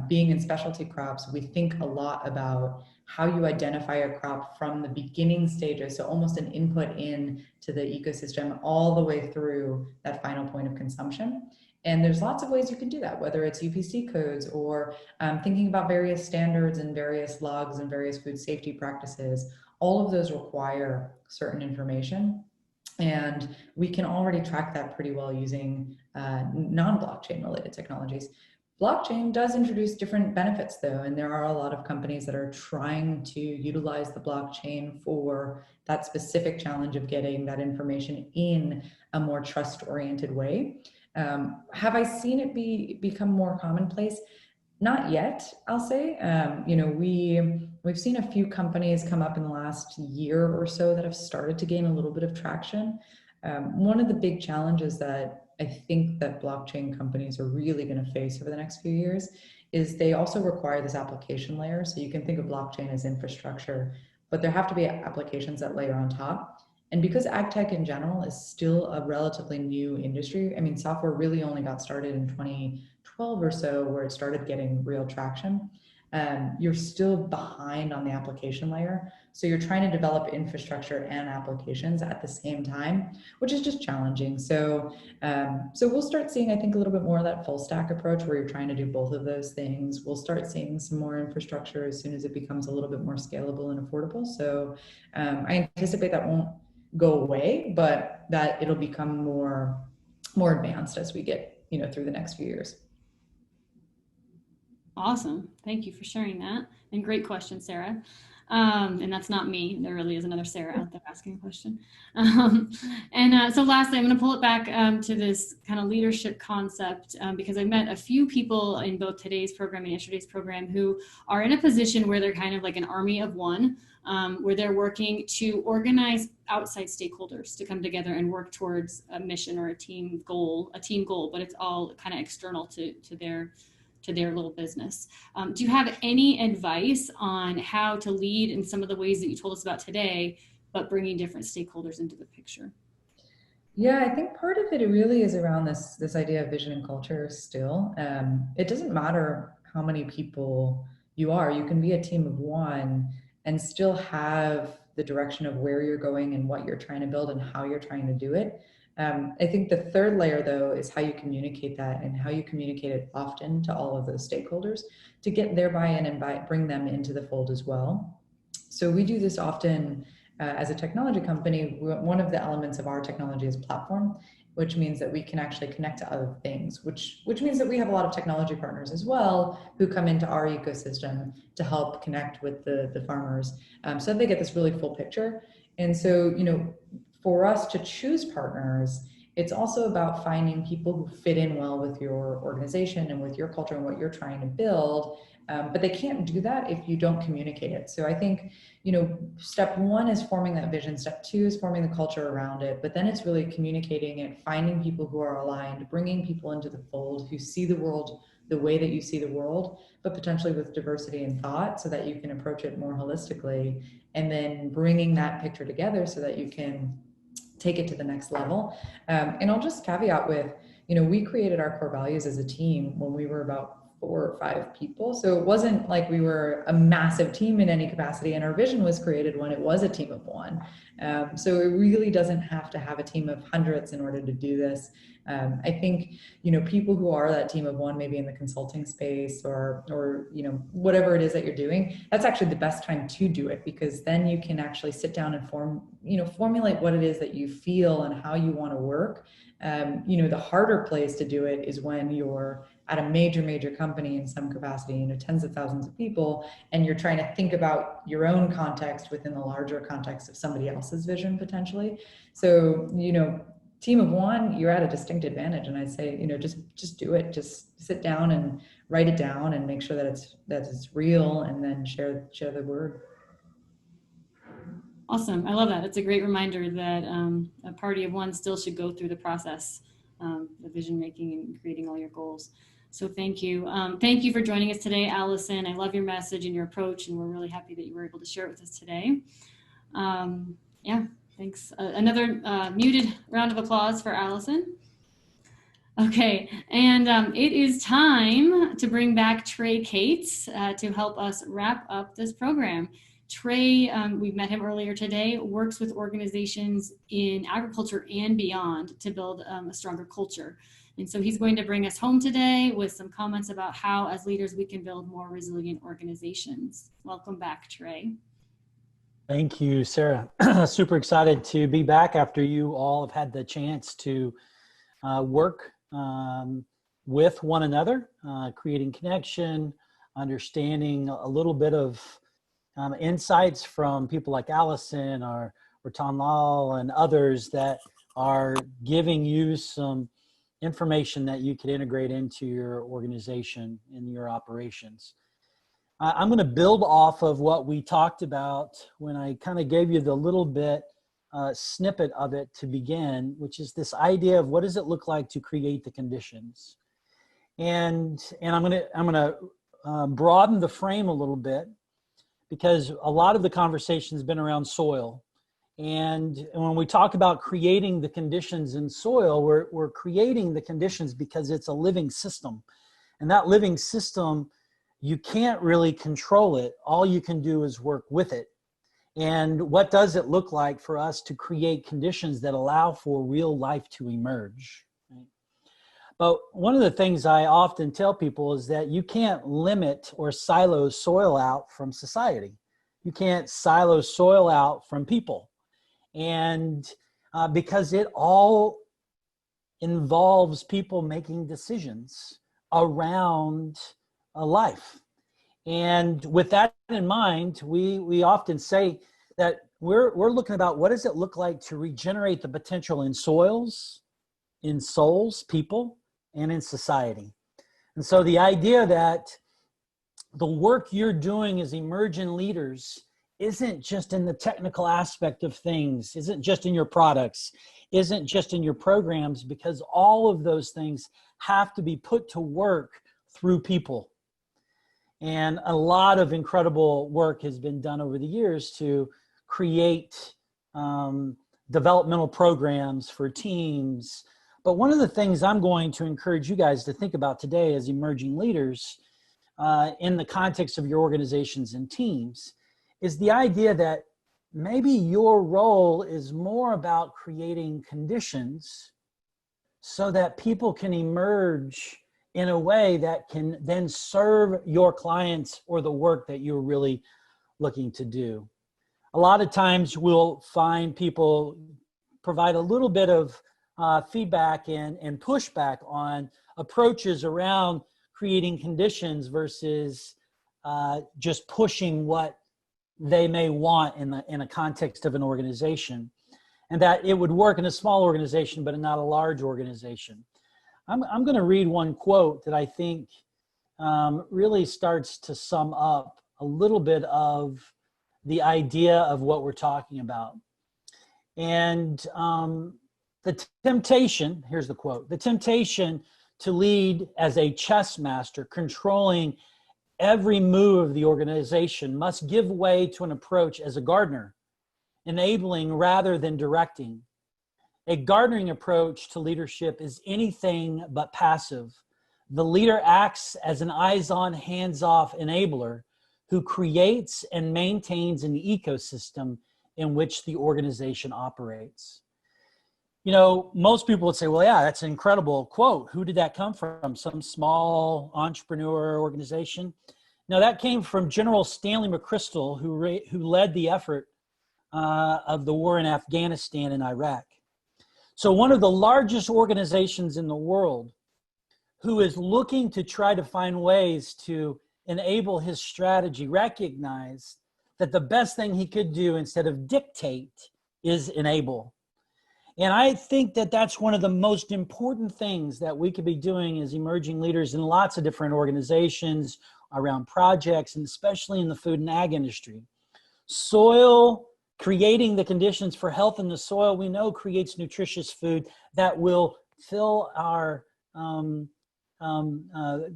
Being in specialty crops, we think a lot about how you identify a crop from the beginning stages, so almost an input in to the ecosystem all the way through that final point of consumption. And there's lots of ways you can do that, whether it's UPC codes or thinking about various standards and various logs and various food safety practices. All of those require certain information. And we can already track that pretty well using non-blockchain related technologies. Blockchain does introduce different benefits though, and there are a lot of companies that are trying to utilize the blockchain for that specific challenge of getting that information in a more trust-oriented way. Have I seen it become more commonplace? Not yet, I'll say. We've seen a few companies come up in the last year or so that have started to gain a little bit of traction. One of the big challenges that I think that blockchain companies are really going to face over the next few years is they also require this application layer. So you can think of blockchain as infrastructure, but there have to be applications that layer on top. And because ag tech in general is still a relatively new industry, I mean, software really only got started in 2012 or so, where it started getting real traction. You're still behind on the application layer. So you're trying to develop infrastructure and applications at the same time, which is just challenging. So we'll start seeing, I think, a little bit more of that full stack approach where you're trying to do both of those things. We'll start seeing some more infrastructure as soon as it becomes a little bit more scalable and affordable. So I anticipate that won't go away, but that it'll become more advanced as we get, through the next few years. Awesome. Thank you for sharing that. And great question, Sarah. And that's not me. There really is another Sarah out there asking a question. So lastly, I'm going to pull it back to this kind of leadership concept because I've met a few people in both today's program and yesterday's program who are in a position where they're kind of like an army of one, where they're working to organize outside stakeholders to come together and work towards a mission or a team goal, but it's all kind of external to their little business. Do you have any advice on how to lead in some of the ways that you told us about today, but bringing different stakeholders into the picture? Yeah, I think part of it really is around this idea of vision and culture still. It doesn't matter how many people you are. You can be a team of one and still have the direction of where you're going and what you're trying to build and how you're trying to do it. I think the third layer, though, is how you communicate that and how you communicate it often to all of those stakeholders to get their buy-in and bring them into the fold as well. So we do this often as a technology company. One of the elements of our technology is platform, which means that we can actually connect to other things, which means that we have a lot of technology partners as well who come into our ecosystem to help connect with the farmers so that they get this really full picture. And so, for us to choose partners, it's also about finding people who fit in well with your organization and with your culture and what you're trying to build. But they can't do that if you don't communicate it. So I think, step one is forming that vision. Step two is forming the culture around it. But then it's really communicating it, finding people who are aligned, bringing people into the fold who see the world the way that you see the world, but potentially with diversity in thought so that you can approach it more holistically. And then bringing that picture together so that you can take it to the next level. And I'll just caveat with, we created our core values as a team when we were about 4 or 5 people. So it wasn't like we were a massive team in any capacity, and our vision was created when it was a team of one. So it really doesn't have to have a team of hundreds in order to do this. I think, people who are that team of one, maybe in the consulting space or whatever it is that you're doing, that's actually the best time to do it, because then you can actually sit down and formulate what it is that you feel and how you want to work. The harder place to do it is when you're at a major company in some capacity, tens of thousands of people, and you're trying to think about your own context within the larger context of somebody else's vision potentially. So, team of one, you're at a distinct advantage. And I'd say, just do it. Just sit down and write it down and make sure that it's real, and then share the word. Awesome. I love that. It's a great reminder that a party of one still should go through the process of vision making and creating all your goals. So thank you. Thank you for joining us today, Allison. I love your message and your approach, and we're really happy that you were able to share it with us today. Yeah, thanks. Another muted round of applause for Allison. Okay, and it is time to bring back Trey Cates to help us wrap up this program. Trey, we've met him earlier today, works with organizations in agriculture and beyond to build a stronger culture. And so he's going to bring us home today with some comments about how, as leaders, we can build more resilient organizations. Welcome back, Trey. Thank you, Sarah. Super excited to be back after you all have had the chance to work with one another, creating connection, understanding a little bit of insights from people like Allison or Ratan Lal and others that are giving you some information that you could integrate into your organization and your operations. I'm going to build off of what we talked about when I kind of gave you the little bit snippet of it to begin, which is this idea of what does it look like to create the conditions. And I'm going to broaden the frame a little bit, because a lot of the conversation has been around soil. And when we talk about creating the conditions in soil, we're creating the conditions because it's a living system. And that living system, you can't really control it. All you can do is work with it. And what does it look like for us to create conditions that allow for real life to emerge? Right? But one of the things I often tell people is that you can't limit or silo soil out from society. You can't silo soil out from people. And because it all involves people making decisions around a life. And with that in mind, we often say that we're looking about what does it look like to regenerate the potential in soils, in souls, people, and in society. And so the idea that the work you're doing as emergent leaders isn't just in the technical aspect of things, isn't just in your products, isn't just in your programs, because all of those things have to be put to work through people. And a lot of incredible work has been done over the years to create developmental programs for teams. But one of the things I'm going to encourage you guys to think about today as emerging leaders in the context of your organizations and teams is the idea that maybe your role is more about creating conditions so that people can emerge in a way that can then serve your clients or the work that you're really looking to do. A lot of times we'll find people provide a little bit of feedback and pushback on approaches around creating conditions versus just pushing what they may want in a context of an organization, and that it would work in a small organization but not a large organization. I'm going to read one quote that I think really starts to sum up a little bit of the idea of what we're talking about. And the temptation, here's the quote, the temptation to lead as a chess master, controlling every move of the organization, must give way to an approach as a gardener, enabling rather than directing. A gardening approach to leadership is anything but passive. The leader acts as an eyes-on, hands-off enabler who creates and maintains an ecosystem in which the organization operates. You know, most people would say, well, yeah, that's an incredible quote. Who did that come from? Some small entrepreneur organization? No, that came from General Stanley McChrystal, who led the effort of the war in Afghanistan and Iraq. So one of the largest organizations in the world who is looking to try to find ways to enable his strategy recognized that the best thing he could do instead of dictate is enable. And I think that that's one of the most important things that we could be doing as emerging leaders in lots of different organizations around projects, and especially in the food and ag industry. Soil, creating the conditions for health in the soil, we know creates nutritious food that will fill our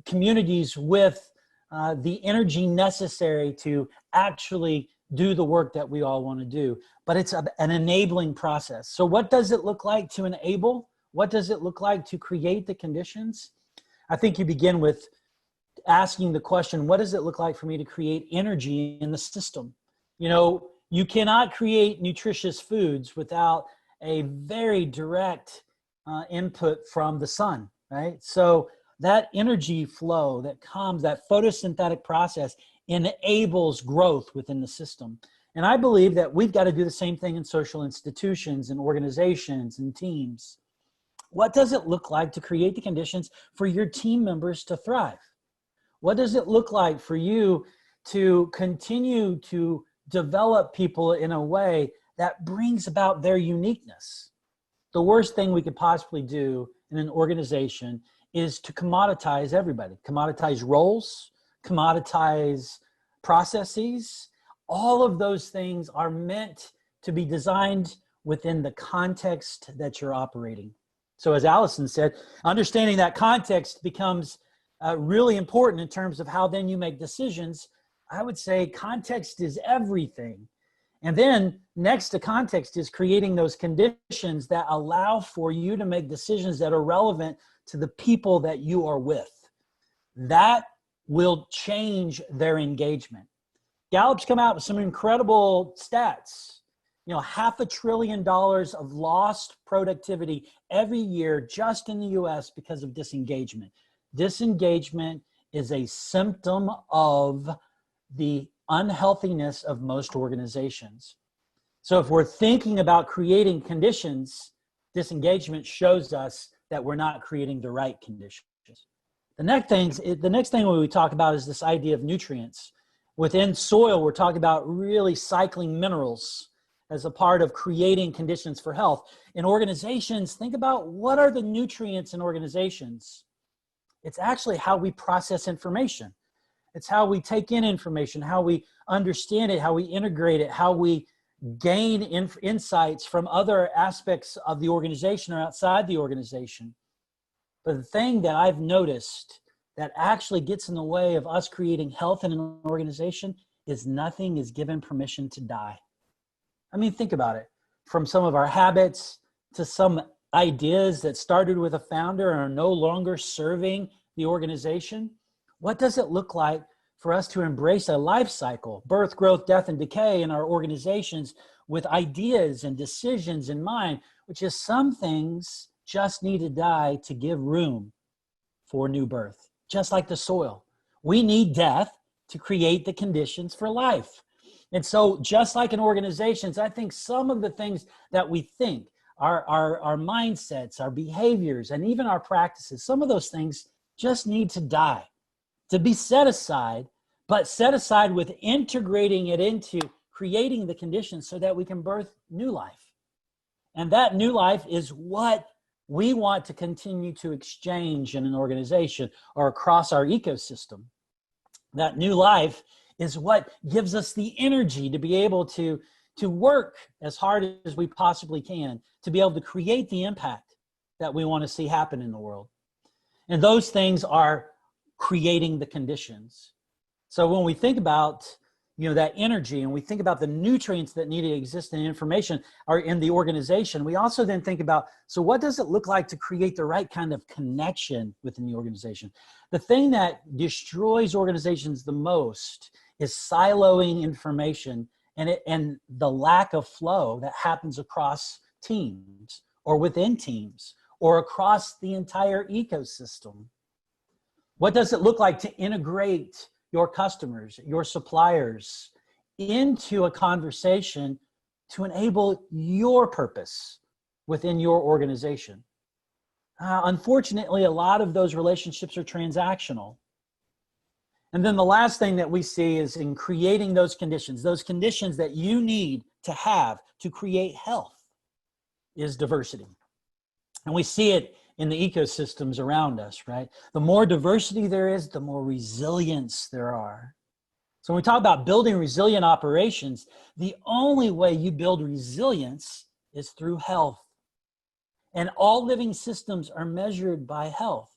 communities with the energy necessary to actually do the work that we all want to do. But it's an enabling process. So what does it look like to enable? What does it look like to create the conditions? I think you begin with asking the question, what does it look like for me to create energy in the system? You know, you cannot create nutritious foods without a very direct input from the sun, right? So that energy flow that comes, that photosynthetic process enables growth within the system. And I believe that we've got to do the same thing in social institutions and organizations and teams. What does it look like to create the conditions for your team members to thrive? What does it look like for you to continue to develop people in a way that brings about their uniqueness? The worst thing we could possibly do in an organization is to commoditize everybody, commoditize roles, commoditize processes. All of those things are meant to be designed within the context that you're operating. So as Allison said, understanding that context becomes really important in terms of how then you make decisions. I would say context is everything. And then next to context is creating those conditions that allow for you to make decisions that are relevant to the people that you are with. That will change their engagement. Gallup's come out with some incredible stats. You know, $500 billion of lost productivity every year just in the US because of disengagement. Disengagement is a symptom of the unhealthiness of most organizations. So if we're thinking about creating conditions, disengagement shows us that we're not creating the right conditions. The next thing we talk about is this idea of nutrients. Within soil, we're talking about really cycling minerals as a part of creating conditions for health. In organizations, think about what are the nutrients in organizations. It's actually how we process information. It's how we take in information, how we understand it, how we integrate it, how we gain insights from other aspects of the organization or outside the organization. But the thing that I've noticed that actually gets in the way of us creating health in an organization is nothing is given permission to die. I mean, think about it. From some of our habits to some ideas that started with a founder and are no longer serving the organization. What does it look like for us to embrace a life cycle, birth, growth, death, and decay in our organizations with ideas and decisions in mind, which is some things just need to die to give room for new birth, just like the soil. We need death to create the conditions for life. And so just like in organizations, I think some of the things that we think, our mindsets, our behaviors, and even our practices, some of those things just need to die, to be set aside, but set aside with integrating it into creating the conditions so that we can birth new life. And that new life is what we want to continue to exchange in an organization or across our ecosystem. That new life is what gives us the energy to be able to work as hard as we possibly can, to be able to create the impact that we want to see happen in the world. And those things are creating the conditions. So when we think about, that energy, and we think about the nutrients that need to exist in information or in the organization, we also then think about, so what does it look like to create the right kind of connection within the organization? The thing that destroys organizations the most is siloing information and the lack of flow that happens across teams or within teams or across the entire ecosystem. What does it look like to integrate your customers, your suppliers into a conversation to enable your purpose within your organization? Unfortunately, a lot of those relationships are transactional. And then the last thing that we see is in creating those conditions that you need to have to create health, is diversity. And we see it in the ecosystems around us, right? The more diversity there is, the more resilience there are. So when we talk about building resilient operations, the only way you build resilience is through health. And all living systems are measured by health.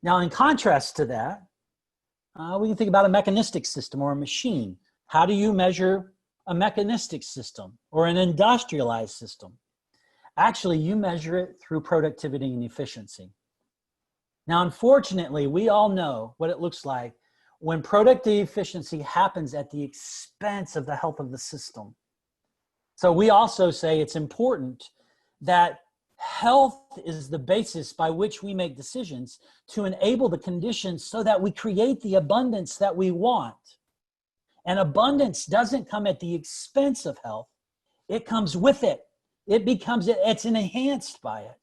Now, in contrast to that, we can think about a mechanistic system or a machine. How do you measure a mechanistic system or an industrialized system? Actually, you measure it through productivity and efficiency. Now, unfortunately, we all know what it looks like when productivity efficiency happens at the expense of the health of the system. So we also say it's important that health is the basis by which we make decisions to enable the conditions so that we create the abundance that we want. And abundance doesn't come at the expense of health. It comes with it. It's enhanced by it.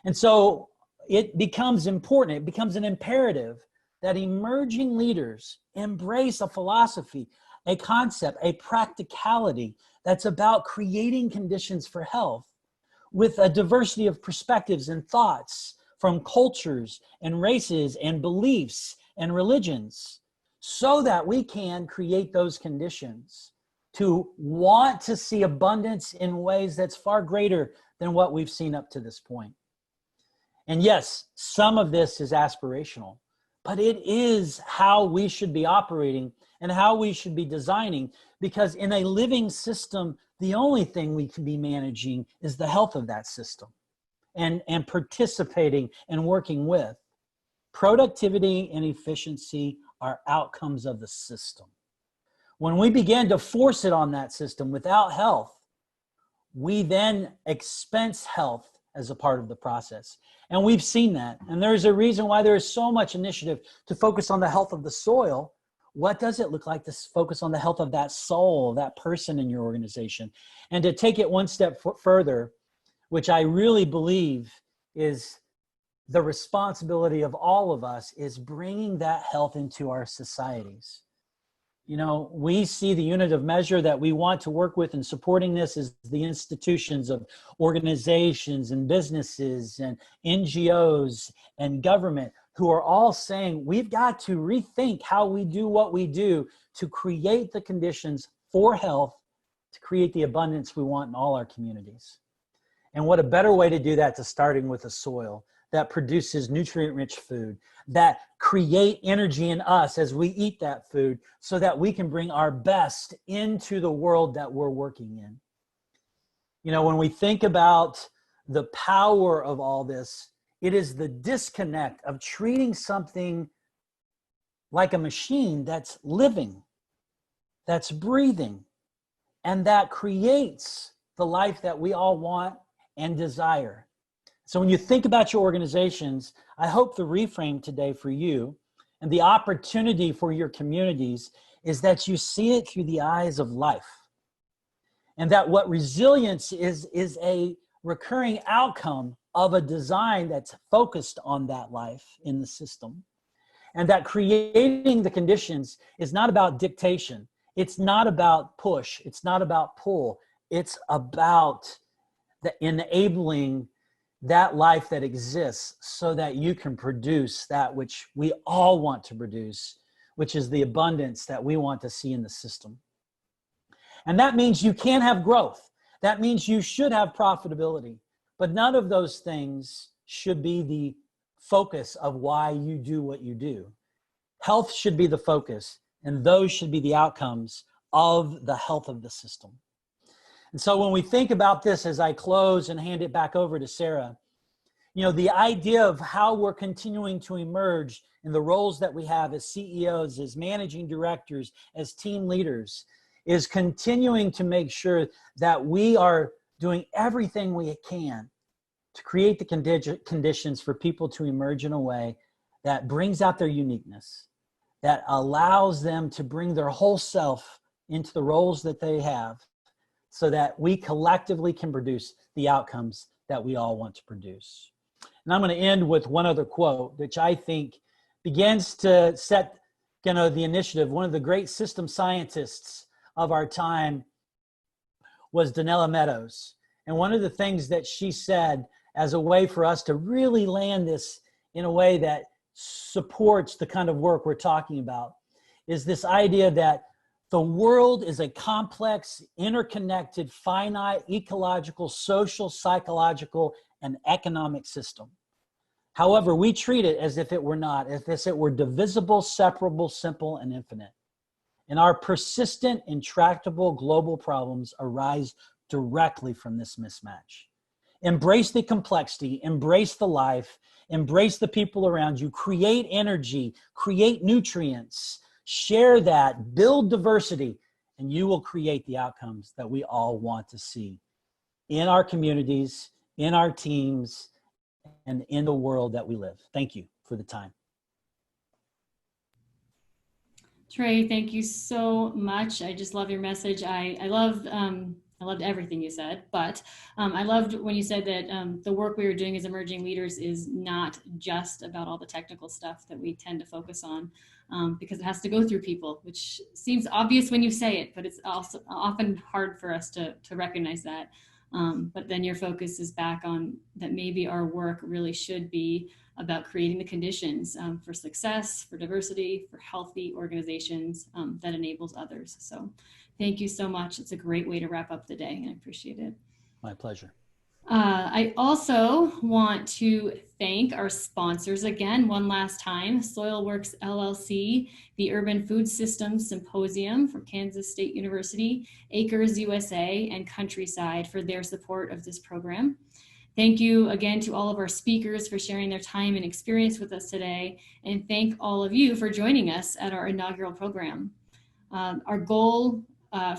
And so it becomes important, it becomes an imperative that emerging leaders embrace a philosophy, a concept, a practicality that's about creating conditions for health with a diversity of perspectives and thoughts from cultures and races and beliefs and religions, so that we can create those conditions to want to see abundance in ways that's far greater than what we've seen up to this point. And yes, some of this is aspirational, but it is how we should be operating and how we should be designing, because in a living system, the only thing we can be managing is the health of that system and participating and working with. Productivity and efficiency are outcomes of the system. When we begin to force it on that system without health, we then expense health as a part of the process. And we've seen that. And there's a reason why there is so much initiative to focus on the health of the soil. What does it look like to focus on the health of that soul, that person in your organization? And to take it one step further, which I really believe is the responsibility of all of us is bringing that health into our societies. You know, we see the unit of measure that we want to work with in supporting this is the institutions of organizations and businesses and NGOs and government, who are all saying we've got to rethink how we do what we do to create the conditions for health, to create the abundance we want in all our communities. And what a better way to do that to starting with a soil that produces nutrient-rich food, that create energy in us as we eat that food so that we can bring our best into the world that we're working in. You know, when we think about the power of all this, it is the disconnect of treating something like a machine that's living, that's breathing, and that creates the life that we all want and desire. So when you think about your organizations, I hope the reframe today for you and the opportunity for your communities is that you see it through the eyes of life. And that what resilience is a recurring outcome of a design that's focused on that life in the system. And that creating the conditions is not about dictation. It's not about push. It's not about pull. It's about the enabling that life that exists so that you can produce that which we all want to produce, which is the abundance that we want to see in the system. And that means you can have growth. That means you should have profitability. But none of those things should be the focus of why you do what you do. Health should be the focus, and those should be the outcomes of the health of the system. And so when we think about this, as I close and hand it back over to Sarah, you know, the idea of how we're continuing to emerge in the roles that we have as CEOs, as managing directors, as team leaders, is continuing to make sure that we are doing everything we can to create the conditions for people to emerge in a way that brings out their uniqueness, that allows them to bring their whole self into the roles that they have, so that we collectively can produce the outcomes that we all want to produce. And I'm going to end with one other quote, which I think begins to set, you know, the initiative. One of the great system scientists of our time was Donella Meadows. And one of the things that she said as a way for us to really land this in a way that supports the kind of work we're talking about is this idea that the world is a complex, interconnected, finite, ecological, social, psychological, and economic system. However, we treat it as if it were not, as if it were divisible, separable, simple, and infinite. And our persistent, intractable global problems arise directly from this mismatch. Embrace the complexity, embrace the life, embrace the people around you, create energy, create nutrients, share that, build diversity, and you will create the outcomes that we all want to see in our communities, in our teams, and in the world that we live. Thank you for the time. Trey, thank you so much. I just love your message. I loved everything you said, but I loved when you said that the work we were doing as emerging leaders is not just about all the technical stuff that we tend to focus on, because it has to go through people, which seems obvious when you say it, but it's also often hard for us to recognize that. But then your focus is back on that maybe our work really should be about creating the conditions for success, for diversity, for healthy organizations that enables others. So thank you so much. It's a great way to wrap up the day, and I appreciate it. My pleasure. I also want to thank our sponsors again, one last time, Soilworks LLC, the Urban Food Systems Symposium from Kansas State University, Acres USA, and Countryside for their support of this program. Thank you again to all of our speakers for sharing their time and experience with us today, and thank all of you for joining us at our inaugural program. Our goal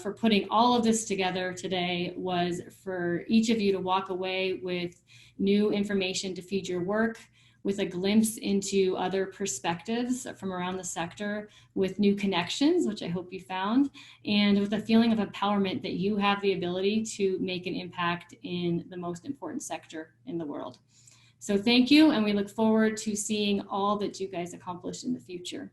for putting all of this together today was for each of you to walk away with new information to feed your work, with a glimpse into other perspectives from around the sector, with new connections, which I hope you found, and with a feeling of empowerment that you have the ability to make an impact in the most important sector in the world. So thank you, and we look forward to seeing all that you guys accomplish in the future.